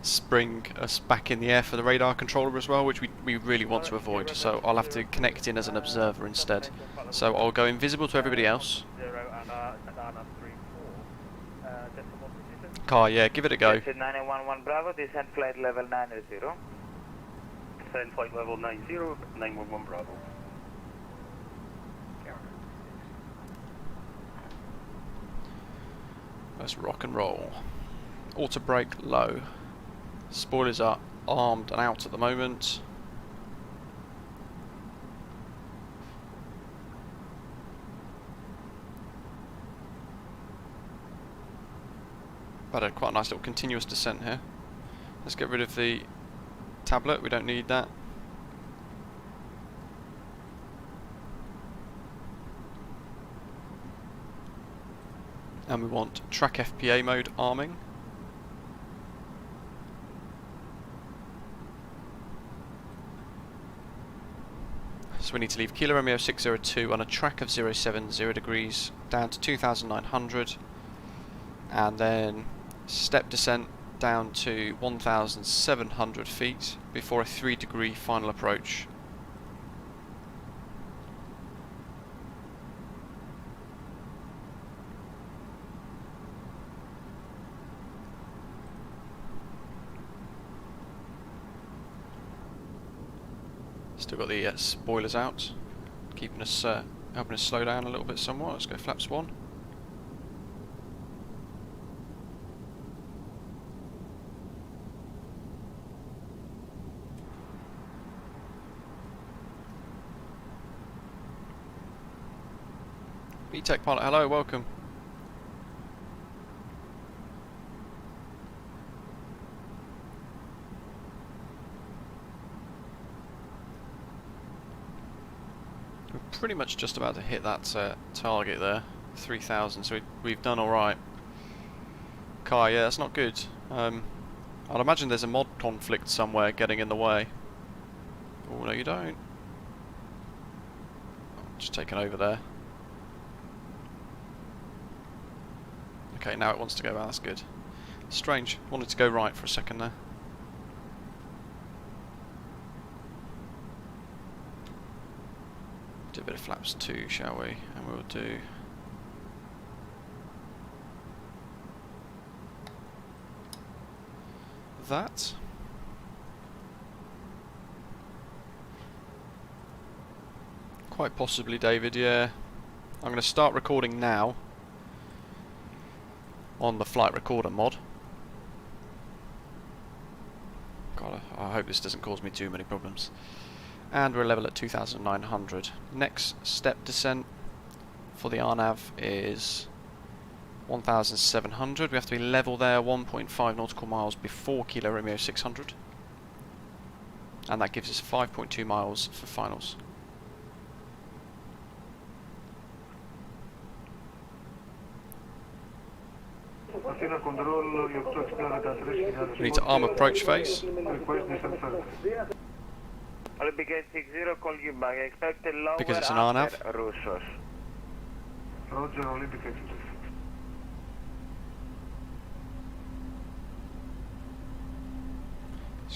spring us back in the air for the radar controller as well, which we really want to avoid, so I'll have to connect in as an observer instead. So I'll go invisible to everybody else. Car, yeah, give it a go. 911 Bravo, descent flight level 90. Descent flight level 90, 911 Bravo. Let's rock and roll. Auto brake low. Spoilers are armed and out at the moment. But quite a nice little continuous descent here. Let's get rid of the tablet, we don't need that. And we want track FPA mode arming. So we need to leave Kilo Romeo 602 on a track of 070 degrees down to 2900 and then step descent down to 1,700 feet before a 3-degree final approach. Still got the spoilers out, keeping us helping us slow down a little bit somewhat. Let's go flaps 1. B-Tech pilot, hello, welcome. We're pretty much just about to hit that target there, 3,000, so we've done alright. car, yeah, that's not good. I'd imagine there's a mod conflict somewhere getting in the way. Oh, no you don't. Just taken over there. Okay, now it wants to go out, that's good. Strange, wanted to go right for a second there. Do a bit of flaps 2, shall we? And we'll do... that. Quite possibly, David, yeah. I'm going to start recording now on the flight recorder mod. God, I hope this doesn't cause me too many problems. And we're level at 2,900. Next step descent for the RNAV is 1,700. We have to be level there, 1.5 nautical miles before Kilo Romeo 600. And that gives us 5.2 miles for finals. We need to arm approach phase. Because it's an RNAV.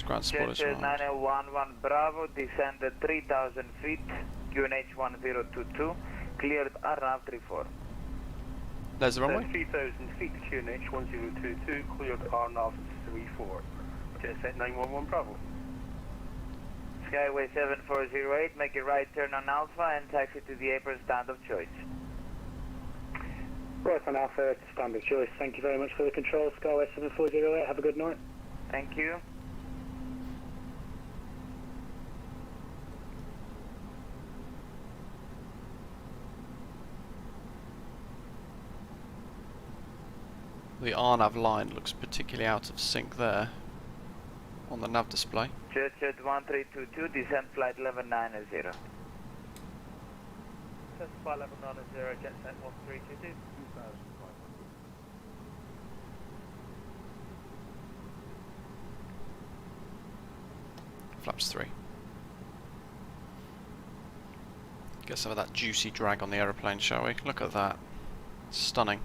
Ground spoilers. Jetset 9011 Bravo, descend at 3,000 feet, QNH 1022, cleared RNAV 34. There's the runway. 3,000 feet, QNH 1022, cleared RNAV 34. Jetset 911 Bravo. Skyway 7408, make a right turn on Alpha and taxi to the apron stand of choice. Right on Alpha, stand of choice. Thank you very much for the control. Skyway 7408, have a good night. Thank you. The RNAV line looks particularly out of sync there on the nav display. Jetset 1322, descent flight 1190. Test flight 1190, Jetset 1322, 2,500. Flaps 3. Get some of that juicy drag on the aeroplane, shall we? Look at that. Stunning.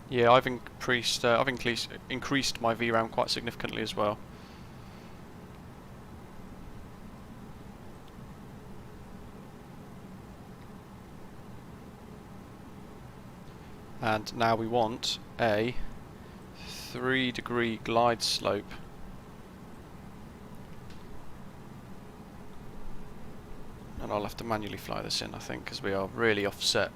Yeah, I've increased my VRAM quite significantly as well. And now we want a 3-degree glide slope. And I'll have to manually fly this in, I think, because we are really offset.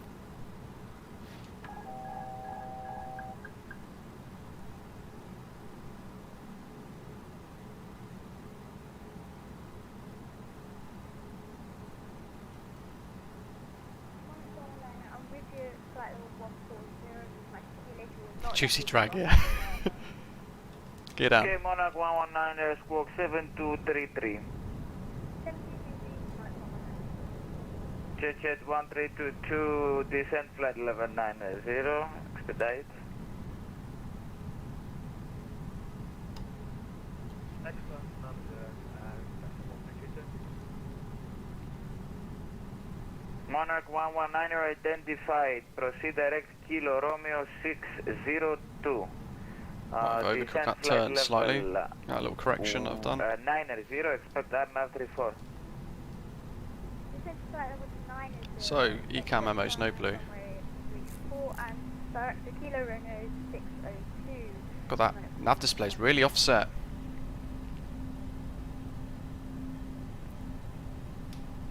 Juicy drag, yeah. Get out. Okay, Monarch 119, squawk 7233. Jetset 1322, descent flight 1190, expedite. Monarch 119 identified. Proceed direct Kilo Romeo 602. I've overcooked that turn slightly. A little correction I've done. 90, expect RNAV 34. So, ECAM memos, no blue. Got that. Nav display's really offset.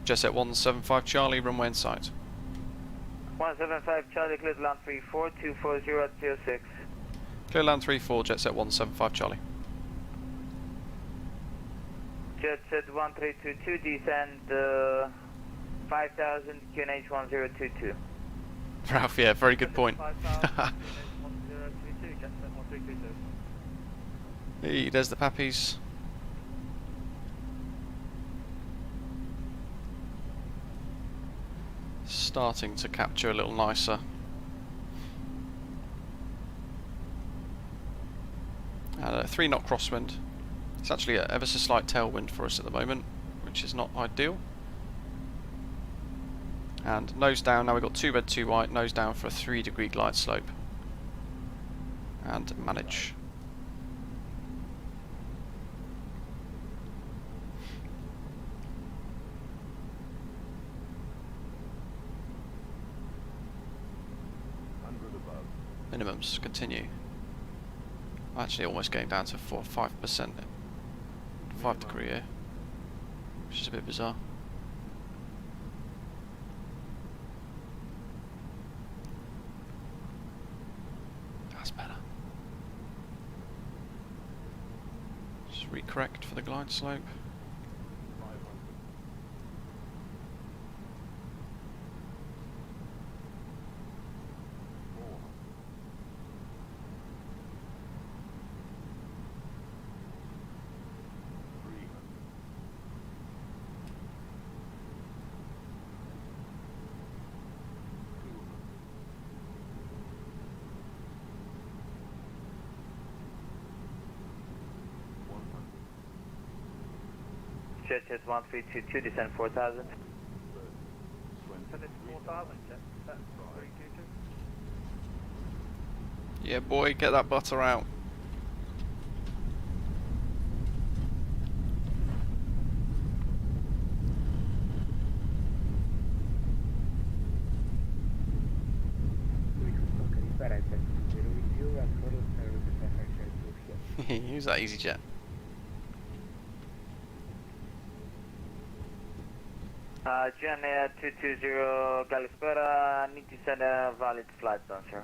Jetset 175 Charlie, runway in sight. 175 Charlie, cleared land 34, 240 at 06. Clear land 34, Jetset 175 Charlie. Jetset 1322, descend 5,000, QNH 1022. Ralph, yeah, very good point. Hey, there's the pappies. starting to capture a little nicer. And a 3 knot crosswind. It's actually a ever so slight tailwind for us at the moment, which is not ideal. And nose down, now we've got 2 red 2 white, nose down for a 3-degree glide slope. And manage. Minimums, continue. Actually almost getting down to 5%. 5 degree here, which is a bit bizarre. That's better. Just recorrect for the glide slope. Jetset 1322, descend 4000. Descend 4000, Jetset 322. Yeah boy, get that butter out. Use that EasyJet. Jan 220 Kalispera, need to send a valid flight zone, sir.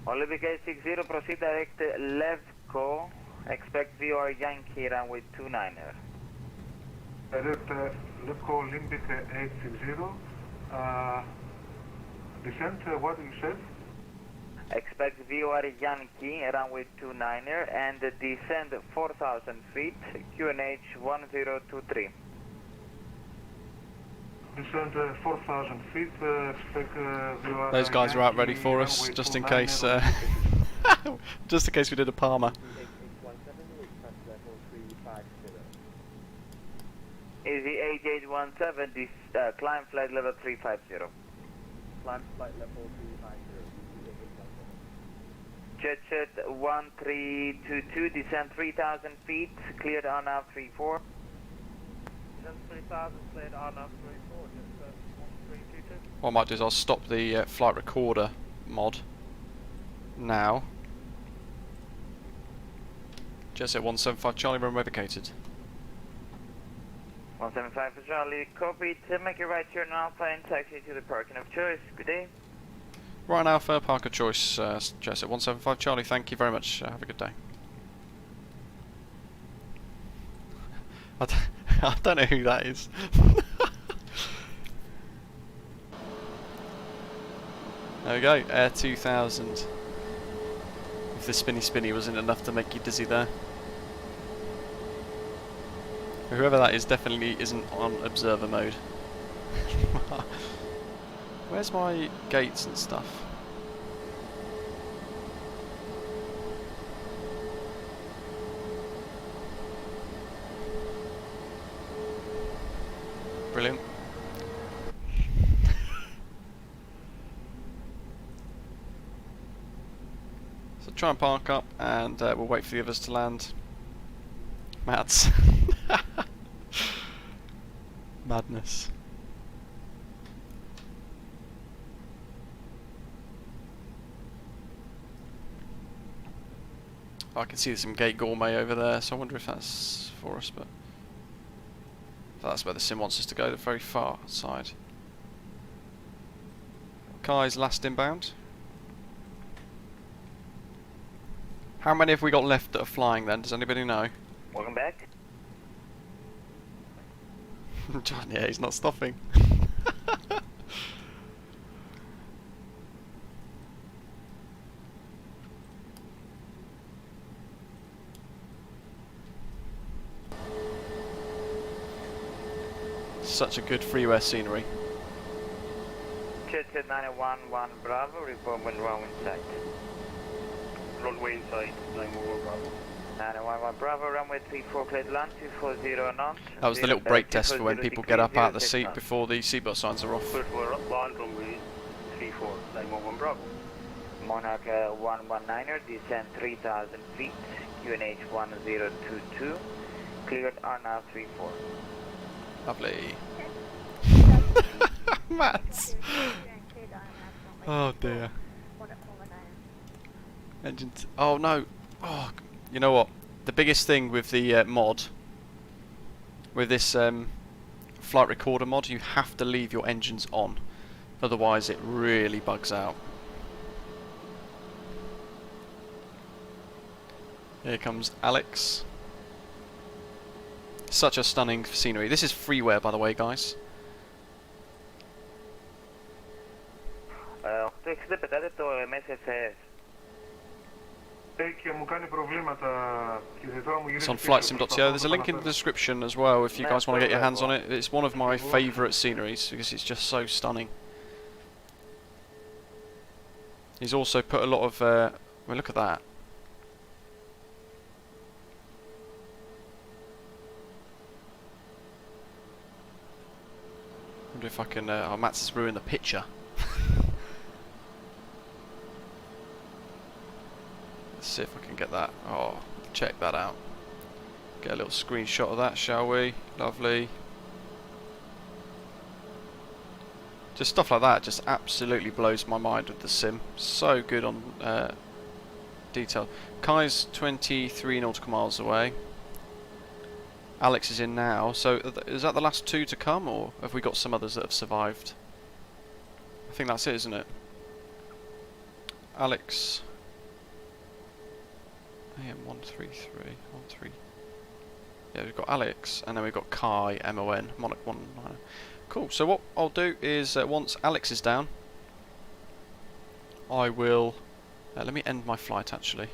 Olympic 60, proceed direct Levco, expect VR Yankee runway 29er. Direct Levco Olympic 860, descent, what you said? Expect VR Yankee, runway 29er, and descend 4,000 feet, QNH 1023. Descend 4,000 feet, expect VR Those guys are out ready for us, runway just in 29er. case, just in case we did a Palmer. Easy 8817, climb flight level 350. Climb flight level 350. Jetset 1322, descend 3,000 feet, cleared on up 34. Descend 3000, cleared on up 34, Jetset 1322. What I might do is I'll stop the flight recorder mod now. Jetset 175 Charlie, runway vacated. 175 for Charlie, copy. To make your right turn alpha and taxi to the parking of choice. Good day. Right now, Alpha, park of choice, Jetset 175 Charlie, thank you very much, have a good day. I don't know who that is. There we go, Air 2000. If the spinny wasn't enough to make you dizzy there. Whoever that is definitely isn't on observer mode. Where's my gates and stuff? Brilliant. So try and park up and we'll wait for the others to land. Mats. Madness. I can see some Gate Gourmet over there, so I wonder if that's for us, but that's where the sim wants us to go, the very far side. Kai's last inbound. How many have we got left that are flying then? Does anybody know? Welcome back. John, yeah, he's not stopping. Such a good freeware scenery. Jetset 911 Bravo, report when wrong in sight. Runway inside, 911 Bravo. 911 Bravo, runway 34, cleared land, 240 knots. That was the little brake test for when people get up out of the seat before the seatbelt signs are off. First we're up on runway 34, 911 Bravo. Monarch 119er, descend 3,000 feet, QNH 1022, cleared RNAV 34. Lovely. Mats. Oh dear. Engine. Oh no. Oh, you know what? The biggest thing with the mod, with this flight recorder mod, you have to leave your engines on, otherwise it really bugs out. Here comes Alex. Such a stunning scenery. This is freeware, by the way, guys. Πετάτε το MSFS. It's on flightsim.to. There's a link in the description as well if you guys want to get your hands on it. It's one of my favourite sceneries because it's just so stunning. He's also put a lot of... well, look at that. I wonder if I can... oh, Mats has ruined the picture. Let's see if I can get that. Oh, check that out. Get a little screenshot of that, shall we? Lovely. Just stuff like that just absolutely blows my mind with the sim. So good on detail. Kai's 23 nautical miles away. Alex is in now. So is that the last two to come, or have we got some others that have survived? I think that's it, isn't it? Alex. AM 133, 13. Yeah, we've got Alex, and then we've got Kai, MON, Monarch 19. Cool, so what I'll do is, once Alex is down, I will... let me end my flight, actually.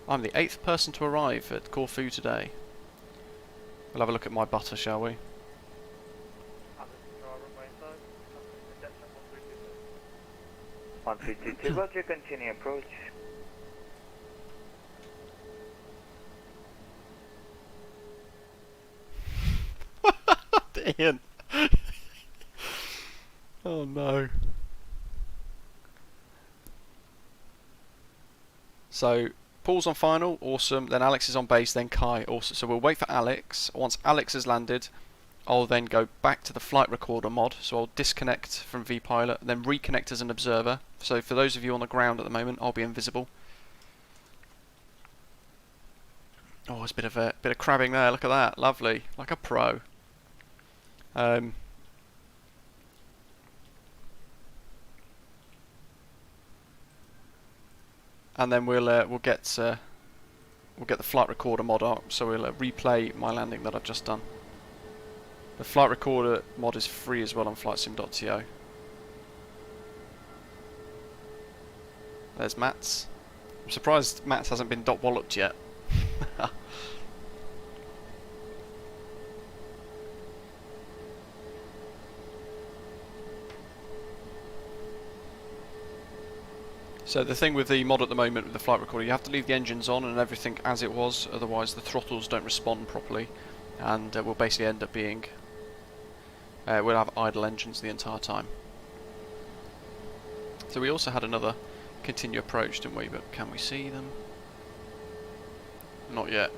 I'm the 8th person to arrive at Corfu today. We'll have a look at my butter, shall we? 132, roger, continue approach. Ian. Oh no. So Paul's on final, awesome. Then Alex is on base, then Kai, awesome. So we'll wait for Alex. Once Alex has landed, I'll then go back to the flight recorder mod. So I'll disconnect from vPilot, then reconnect as an observer. So for those of you on the ground at the moment, I'll be invisible. Oh, it's a bit of crabbing there. Look at that, lovely, like a pro. And then we'll get the flight recorder mod up, so we'll replay my landing that I've just done. The flight recorder mod is free as well on flightsim.to. There's Mats. I'm surprised Mats hasn't been dot walloped yet. So the thing with the mod at the moment with the flight recorder, you have to leave the engines on and everything as it was, otherwise the throttles don't respond properly, and we'll basically end up being, we'll have idle engines the entire time. So we also had another continue approach, didn't we? But can we see them? Not yet.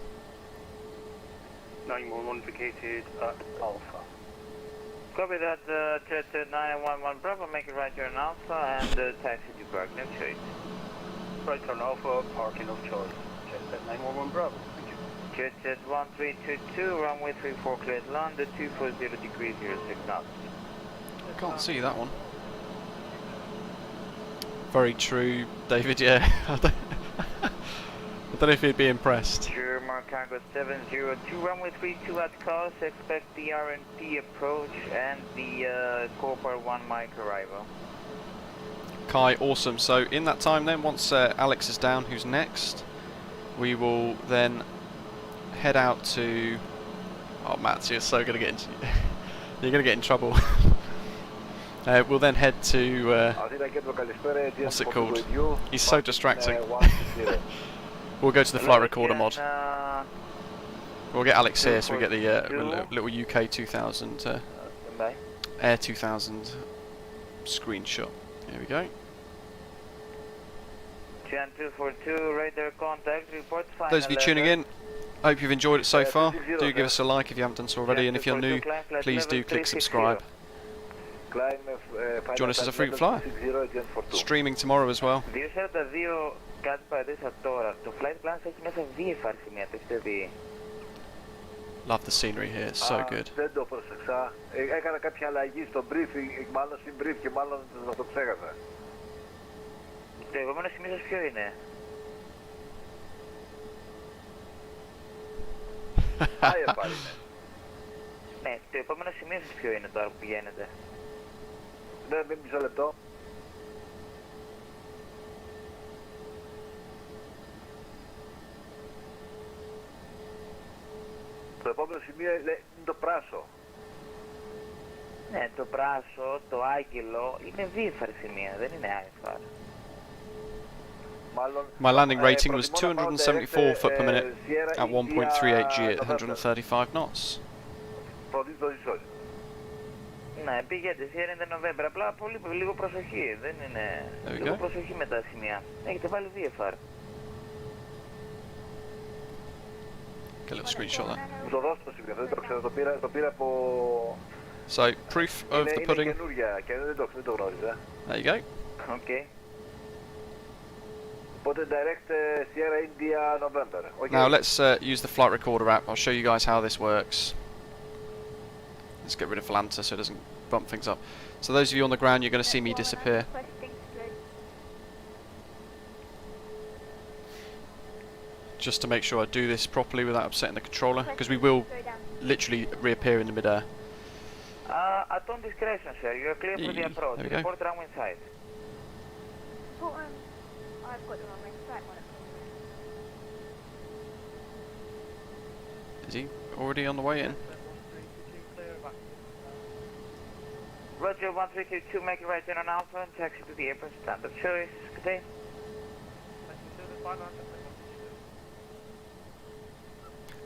911 vacated at Alpha. Copy that, Jetset 911 Bravo, make it right turn Alpha and taxi to park, no choice. Right turn Alpha, parking of choice. Jetset 911 Bravo. Jetset 1322, runway 34 cleared land, 240 degrees 06 knots. I can't see that one. Very true, David, yeah. I don't know if he'd be impressed. Sure, Mark Cargo 702, runway 32 at cost, expect the RNP approach and the Corfu 1 mic arrival. Kai, awesome. So in that time then, once Alex is down, who's next, we will then head out to... Oh, Mats, you're so going to get into... You're going to get in trouble. We'll then head to, what's it called? He's so distracting. We'll go to the flight recorder mod. We'll get Alex here so we get the little UK 2000, Air 2000 screenshot. Here we go. Radar contact, report final Those of you tuning in, I hope you've enjoyed it so far. Do give us a like if you haven't done so already, and if you're new, please do click subscribe. Join us as a frequent flyer. Streaming tomorrow as well. Love the scenery here, it's so good. Δεν το πρόσεξα. Έκανα κάποια αλλαγή στο briefing, μάλλον στην brief και μάλλον το ξέχασα. Το επόμενο σημείο σας ποιο είναι? Άιε πάλι ναι, το επόμενο σημείο σας ποιο είναι τώρα που πηγαίνετε? Ναι, μισό λεπτό. Το επόμενο σημείο είναι το πράσο. Ναι, το πράσο, το άγγελο είναι VFR σημεία, δεν είναι IFR. My landing rating was 274 foot per minute at 1.38 G at 135 knots. Ναι, πήγαινε Sierra in the November, απλά πολύ λίγο προσοχή, δεν είναι... Λίγο προσοχή με τα σημεία. Έχετε βάλει VFR. Get a little screenshot there. Μου το δώσω το σημείο, δεν το ξέρω, το πήρα από... So, proof of the pudding. Είναι καινούρια και δεν το γνώριζα. There you go. Okay. Οπότε direct Sierra India November. Okay. Now let's use the flight recorder app. I'll show you guys how this works. Let's get rid of Volanta so it doesn't bump things up. So those of you on the ground, you're going to see me disappear. Just to make sure I do this properly without upsetting the controller, because we will literally reappear in the mid-air. At on discretion, sir. You are clear for the approach. There we go. Report runway inside. I've got the wrong strike on it. Is he already on the way in? Roger 1322, make it right turn on Alpha and taxi to the airport standard choice. Good day.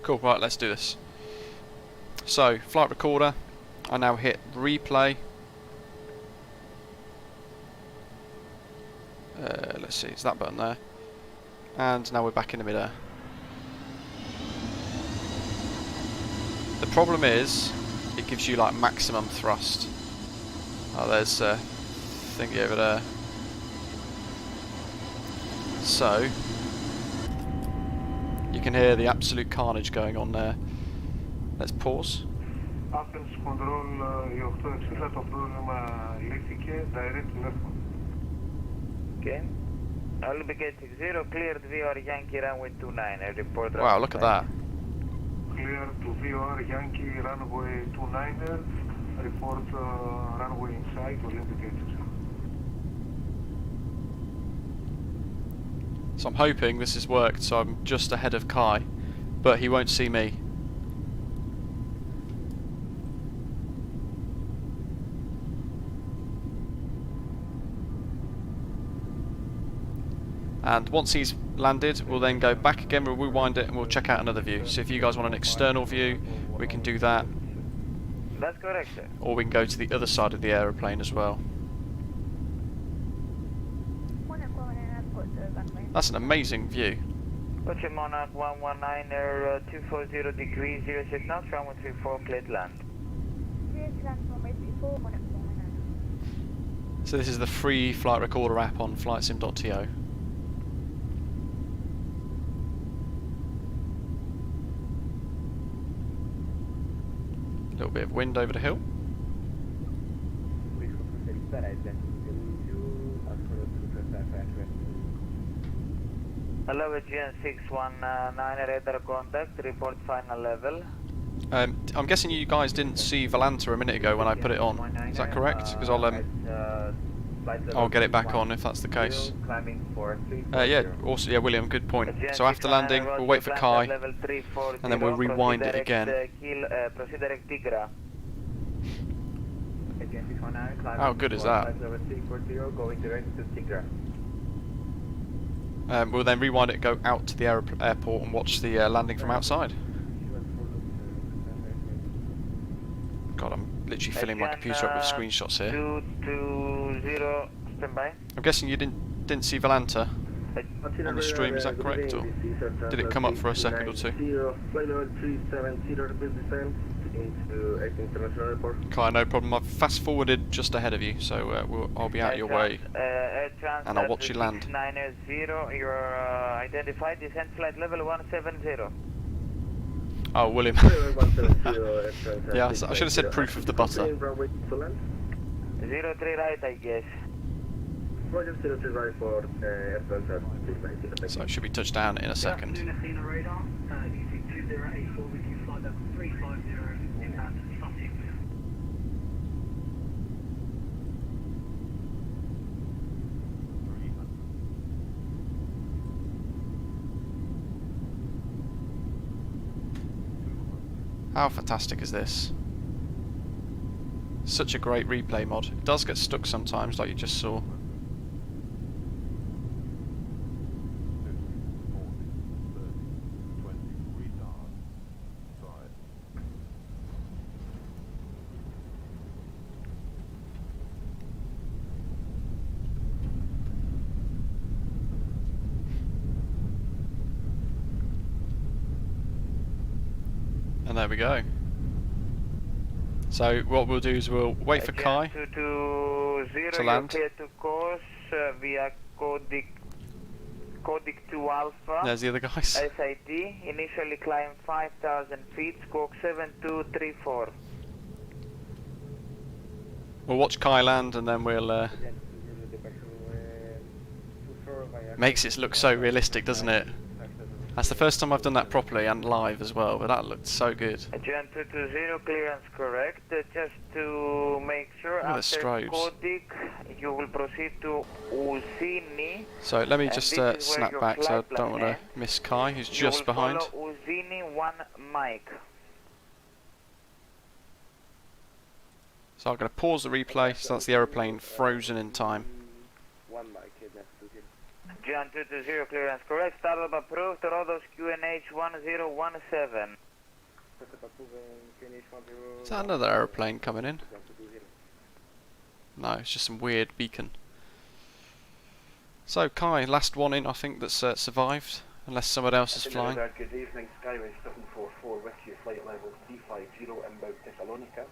Cool, right, let's do this. So, flight recorder, I now hit replay. Let's see, it's that button there. And now we're back in the midair. The problem is, it gives you like maximum thrust. Oh, there's a thingy over there. So, you can hear the absolute carnage going on there. Let's pause. Athens Control, η 860, το πρόβλημα λύθηκε, direct left. Okay. I'll be getting 0, cleared VR Yankee runway 29, report. Wow, look at that. Clear to VR Yankee runway 29, report runway inside, will indicate 0. So I'm hoping this has worked, so I'm just ahead of Kai, but he won't see me. And once he's landed, we'll then go back again, we'll rewind it and we'll check out another view. So if you guys want an external view, we can do that. That's correct, sir. Or we can go to the other side of the aeroplane as well. That's an amazing view. Roger Monarch 119 Air 240 degrees 06 knots, runway 34, cleared land. So this is the free flight recorder app on flightsim.to. A little bit of wind over the hill. Hello, GN 619 radar contact, report final level. I'm guessing you guys didn't see Volanta a minute ago when I put it on. Is that correct? Because I'll get it back on if that's the case. Yeah, also, yeah, William, good point. So after landing, we'll wait for Kai, and then we'll rewind it again. How good is that? We'll then rewind it, go out to the airport and watch the landing from outside. God, I'm literally filling my computer up with screenshots here. 220, standby. I'm guessing you didn't see Valanta on the stream, is that correct? Or did it come up for a second or two? Kai, no problem. I've fast forwarded just ahead of you, so I'll be out your way and I'll watch you land. 980, you're identified, descent flight level 170. Oh, William. Yeah, I should have said proof of the butter. 03 right, I guess. So it should be touched down in a second. How fantastic is this? Such a great replay mod. It does get stuck sometimes, like you just saw. And there we go. So what we'll do is we'll wait for Kai to land. Clear to course via Codic 2 Alpha. There's the other guys. SID, initially climb 5,000 feet, squawk 7234. We'll watch Kai land and then we'll... Makes it look so realistic, doesn't it? That's the first time I've done that properly and live as well, but that looked so good. Gen 220, clearance correct. Just to make sure, after Codic, you will proceed to Uzini. So let me just snap back so I don't want to miss Kai, who's just behind. Uzini 1 Mike. So I'm going to pause the replay, so that's the aeroplane frozen in time. Gen 220, clearance correct. Startup approved. Rodos QNH 1017. Is that another aeroplane coming in? No, it's just some weird beacon. So Kai, last one in I think that's survived, unless someone else is flying. Good evening, Skyway 744 with you, flight level 350 inbound Thessalonica.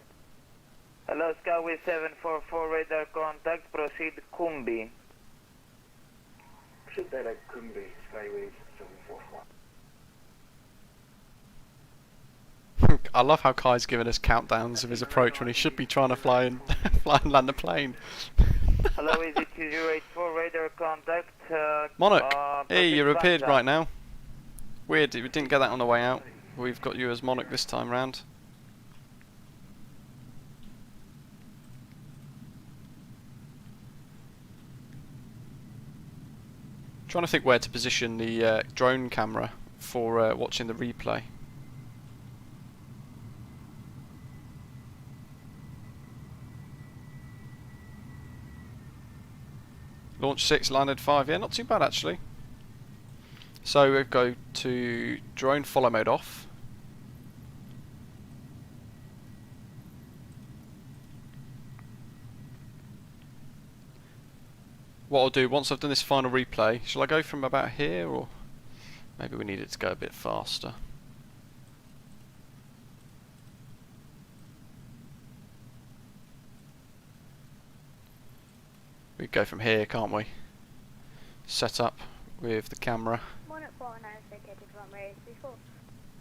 Hello, Skyway 744, radar contact, proceed Kumbi. Proceed direct Kumbi, Skyway 744. I love how Kai's giving us countdowns of his approach when he should be trying to fly and land the plane. Hello, is it 2084, radar contact? Monarch, hey, you're appeared right now. Weird, we didn't get that on the way out. We've got you as Monarch this time round. Trying to think where to position the drone camera for watching the replay. Launch 6, landed 5, yeah, not too bad actually. So we'll go to drone follow mode off. What I'll do, once I've done this final replay, shall I go from about here, or maybe we need it to go a bit faster? We go from here, can't we? Set up with the camera.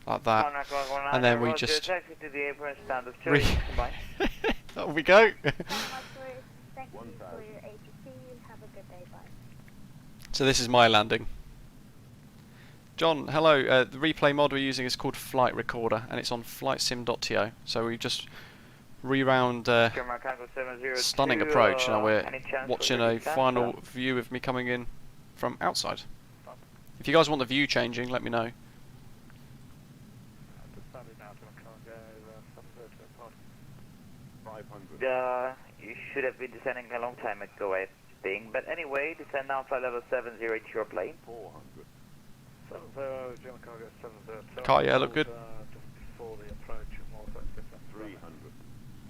Like that. And then we just... There we go! So this is my landing. John, hello. The replay mod we're using is called Flight Recorder, and it's on flightsim.to. So we just rewound stunning approach. Now we're watching a final view of me coming in from outside. If you guys want the view changing, let me know. You should have been descending a long time ago, I think. But anyway, descend down flight level 70 to your plane. 70, German cargo 70. Car, yeah, look good. Just before the approach of Norfolk 300.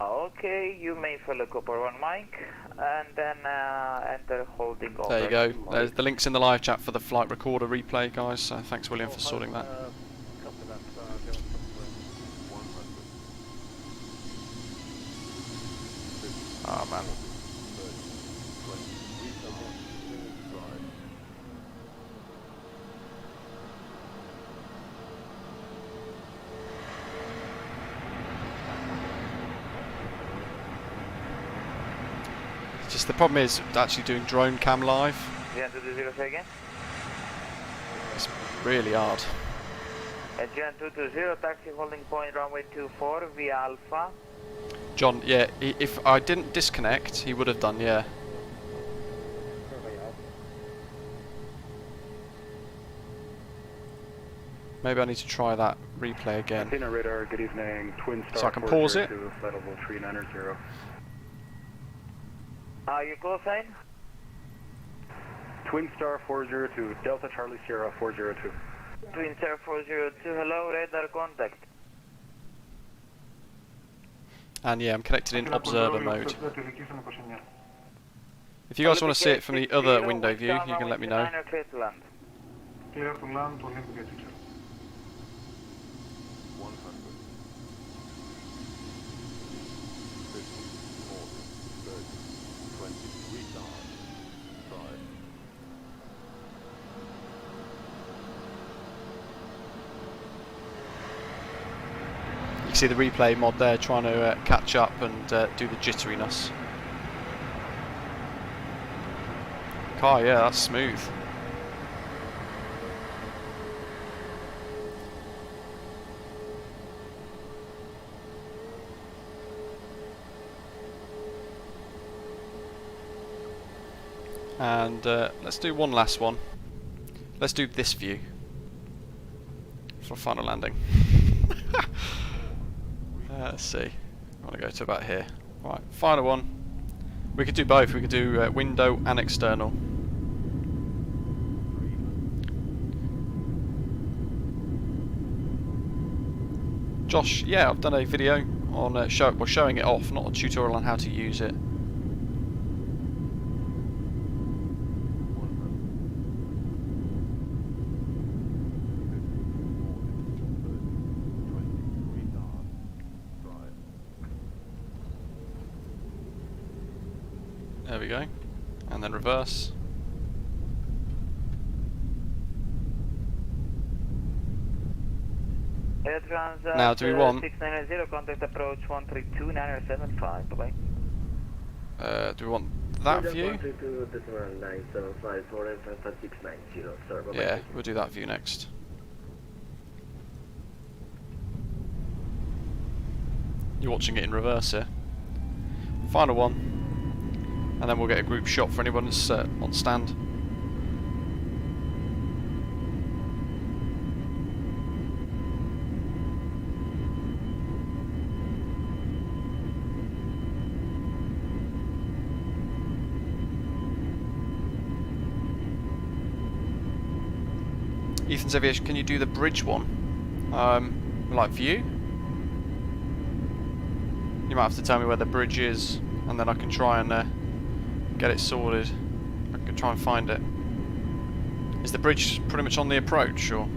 Okay, you may follow Cooper 1 Mike, and then enter holding over. There you go. There's the links in the live chat for the flight recorder replay, guys. So thanks, William, for sorting that. Copy that, German 100. Oh man. Just the problem is actually doing drone cam live. Gian 220, say again. It's really hard. Gian 220, taxi holding point runway 24 via Alpha. John, yeah, if I didn't disconnect, he would have done, yeah. Maybe I need to try that replay again. Athena radar, good evening. Twin Star. So I can pause it. Flight level 390. Your call sign? Twin Star 402, Delta Charlie Sierra 402. Twin Star 402, hello, radar contact. And yeah, I'm connected in observer mode. If you guys want to see it from the other window view, you can let me know. Clear to land, Olympic Air. '50, 40, 30, 20, 3 stars. You can see the replay mod there trying to catch up and do the jitteriness. Car, yeah, that's smooth. And let's do one last one. Let's do this view for final landing. Let's see. I want to go to about here. Right, final one. We could do both. We could do window and external. Josh, yeah, I've done a video on showing it off, not a tutorial on how to use it. There we go, and then reverse. Now do we want 690, contact approach 132-975, bye bye. do we want that view? Yeah, we'll do that view next. You're watching it in reverse here. Final one. And then we'll get a group shot for anyone that's on stand. Ethan's Aviation, can you do the bridge one? Like view? You might have to tell me where the bridge is, and then I can try and get it sorted. I can try and find it. Is the bridge pretty much on the approach, or?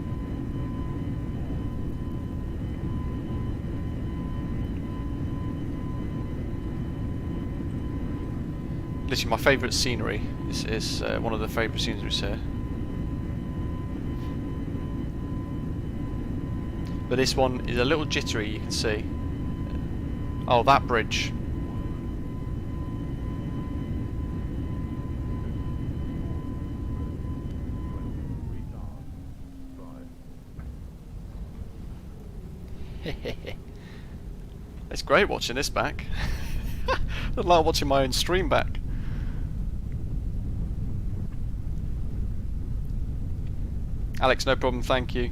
Literally my favourite scenery is one of the favourite sceneries here. But this one is a little jittery, you can see. Oh, that bridge. It's great watching this back. I like watching my own stream back. Alex, no problem, thank you.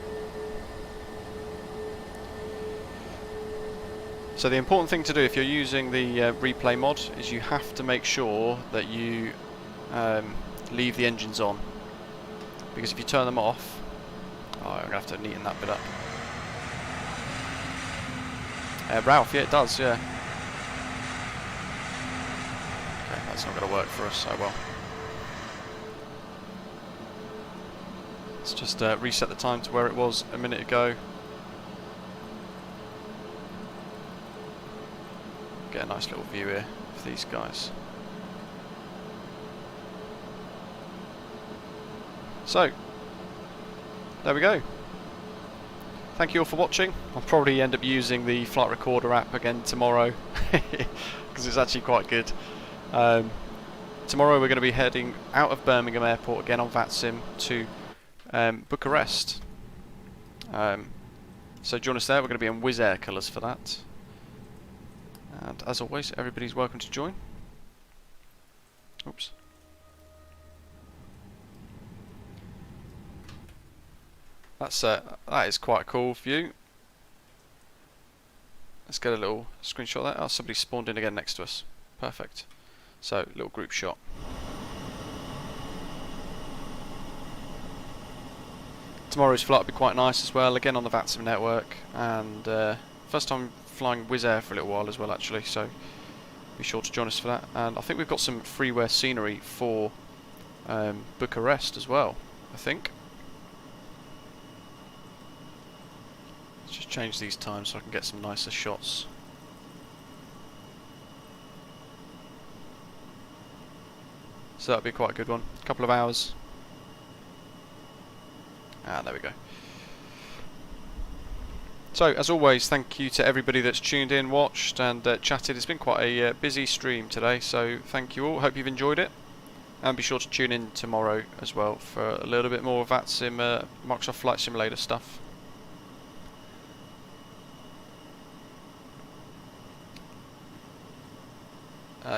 So the important thing to do if you're using the replay mod is you have to make sure that you leave the engines on, because if you turn them off, I'm going to have to neaten that bit up. Ralph, yeah, it does, yeah. Okay, that's not going to work for us, oh well. Let's just reset the time to where it was a minute ago. Get a nice little view here of these guys. So, there we go. Thank you all for watching. I'll probably end up using the flight recorder app again tomorrow because it's actually quite good. Tomorrow we're going to be heading out of Birmingham Airport again on Vatsim to Bucharest. So join us there. We're going to be in Wizz Air colours for that. And as always, everybody's welcome to join. Oops. That is quite a cool view. Let's get a little screenshot of that. Oh, somebody spawned in again next to us. Perfect. So, little group shot. Tomorrow's flight will be quite nice as well, again on the Vatsim network, and first time flying Wizz Air for a little while as well actually, so be sure to join us for that. And I think we've got some freeware scenery for Bucharest as well, I think. Let's just change these times so I can get some nicer shots. So that'll be quite a good one. A couple of hours. Ah, there we go. So, as always, thank you to everybody that's tuned in, watched and chatted. It's been quite a busy stream today, so thank you all. Hope you've enjoyed it. And be sure to tune in tomorrow as well for a little bit more Vatsim, Microsoft Flight Simulator stuff.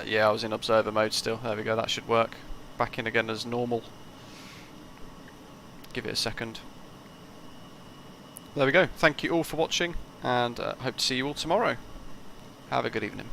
Yeah, I was in observer mode still. There we go, that should work. Back in again as normal. Give it a second. There we go. Thank you all for watching, and hope to see you all tomorrow. Have a good evening.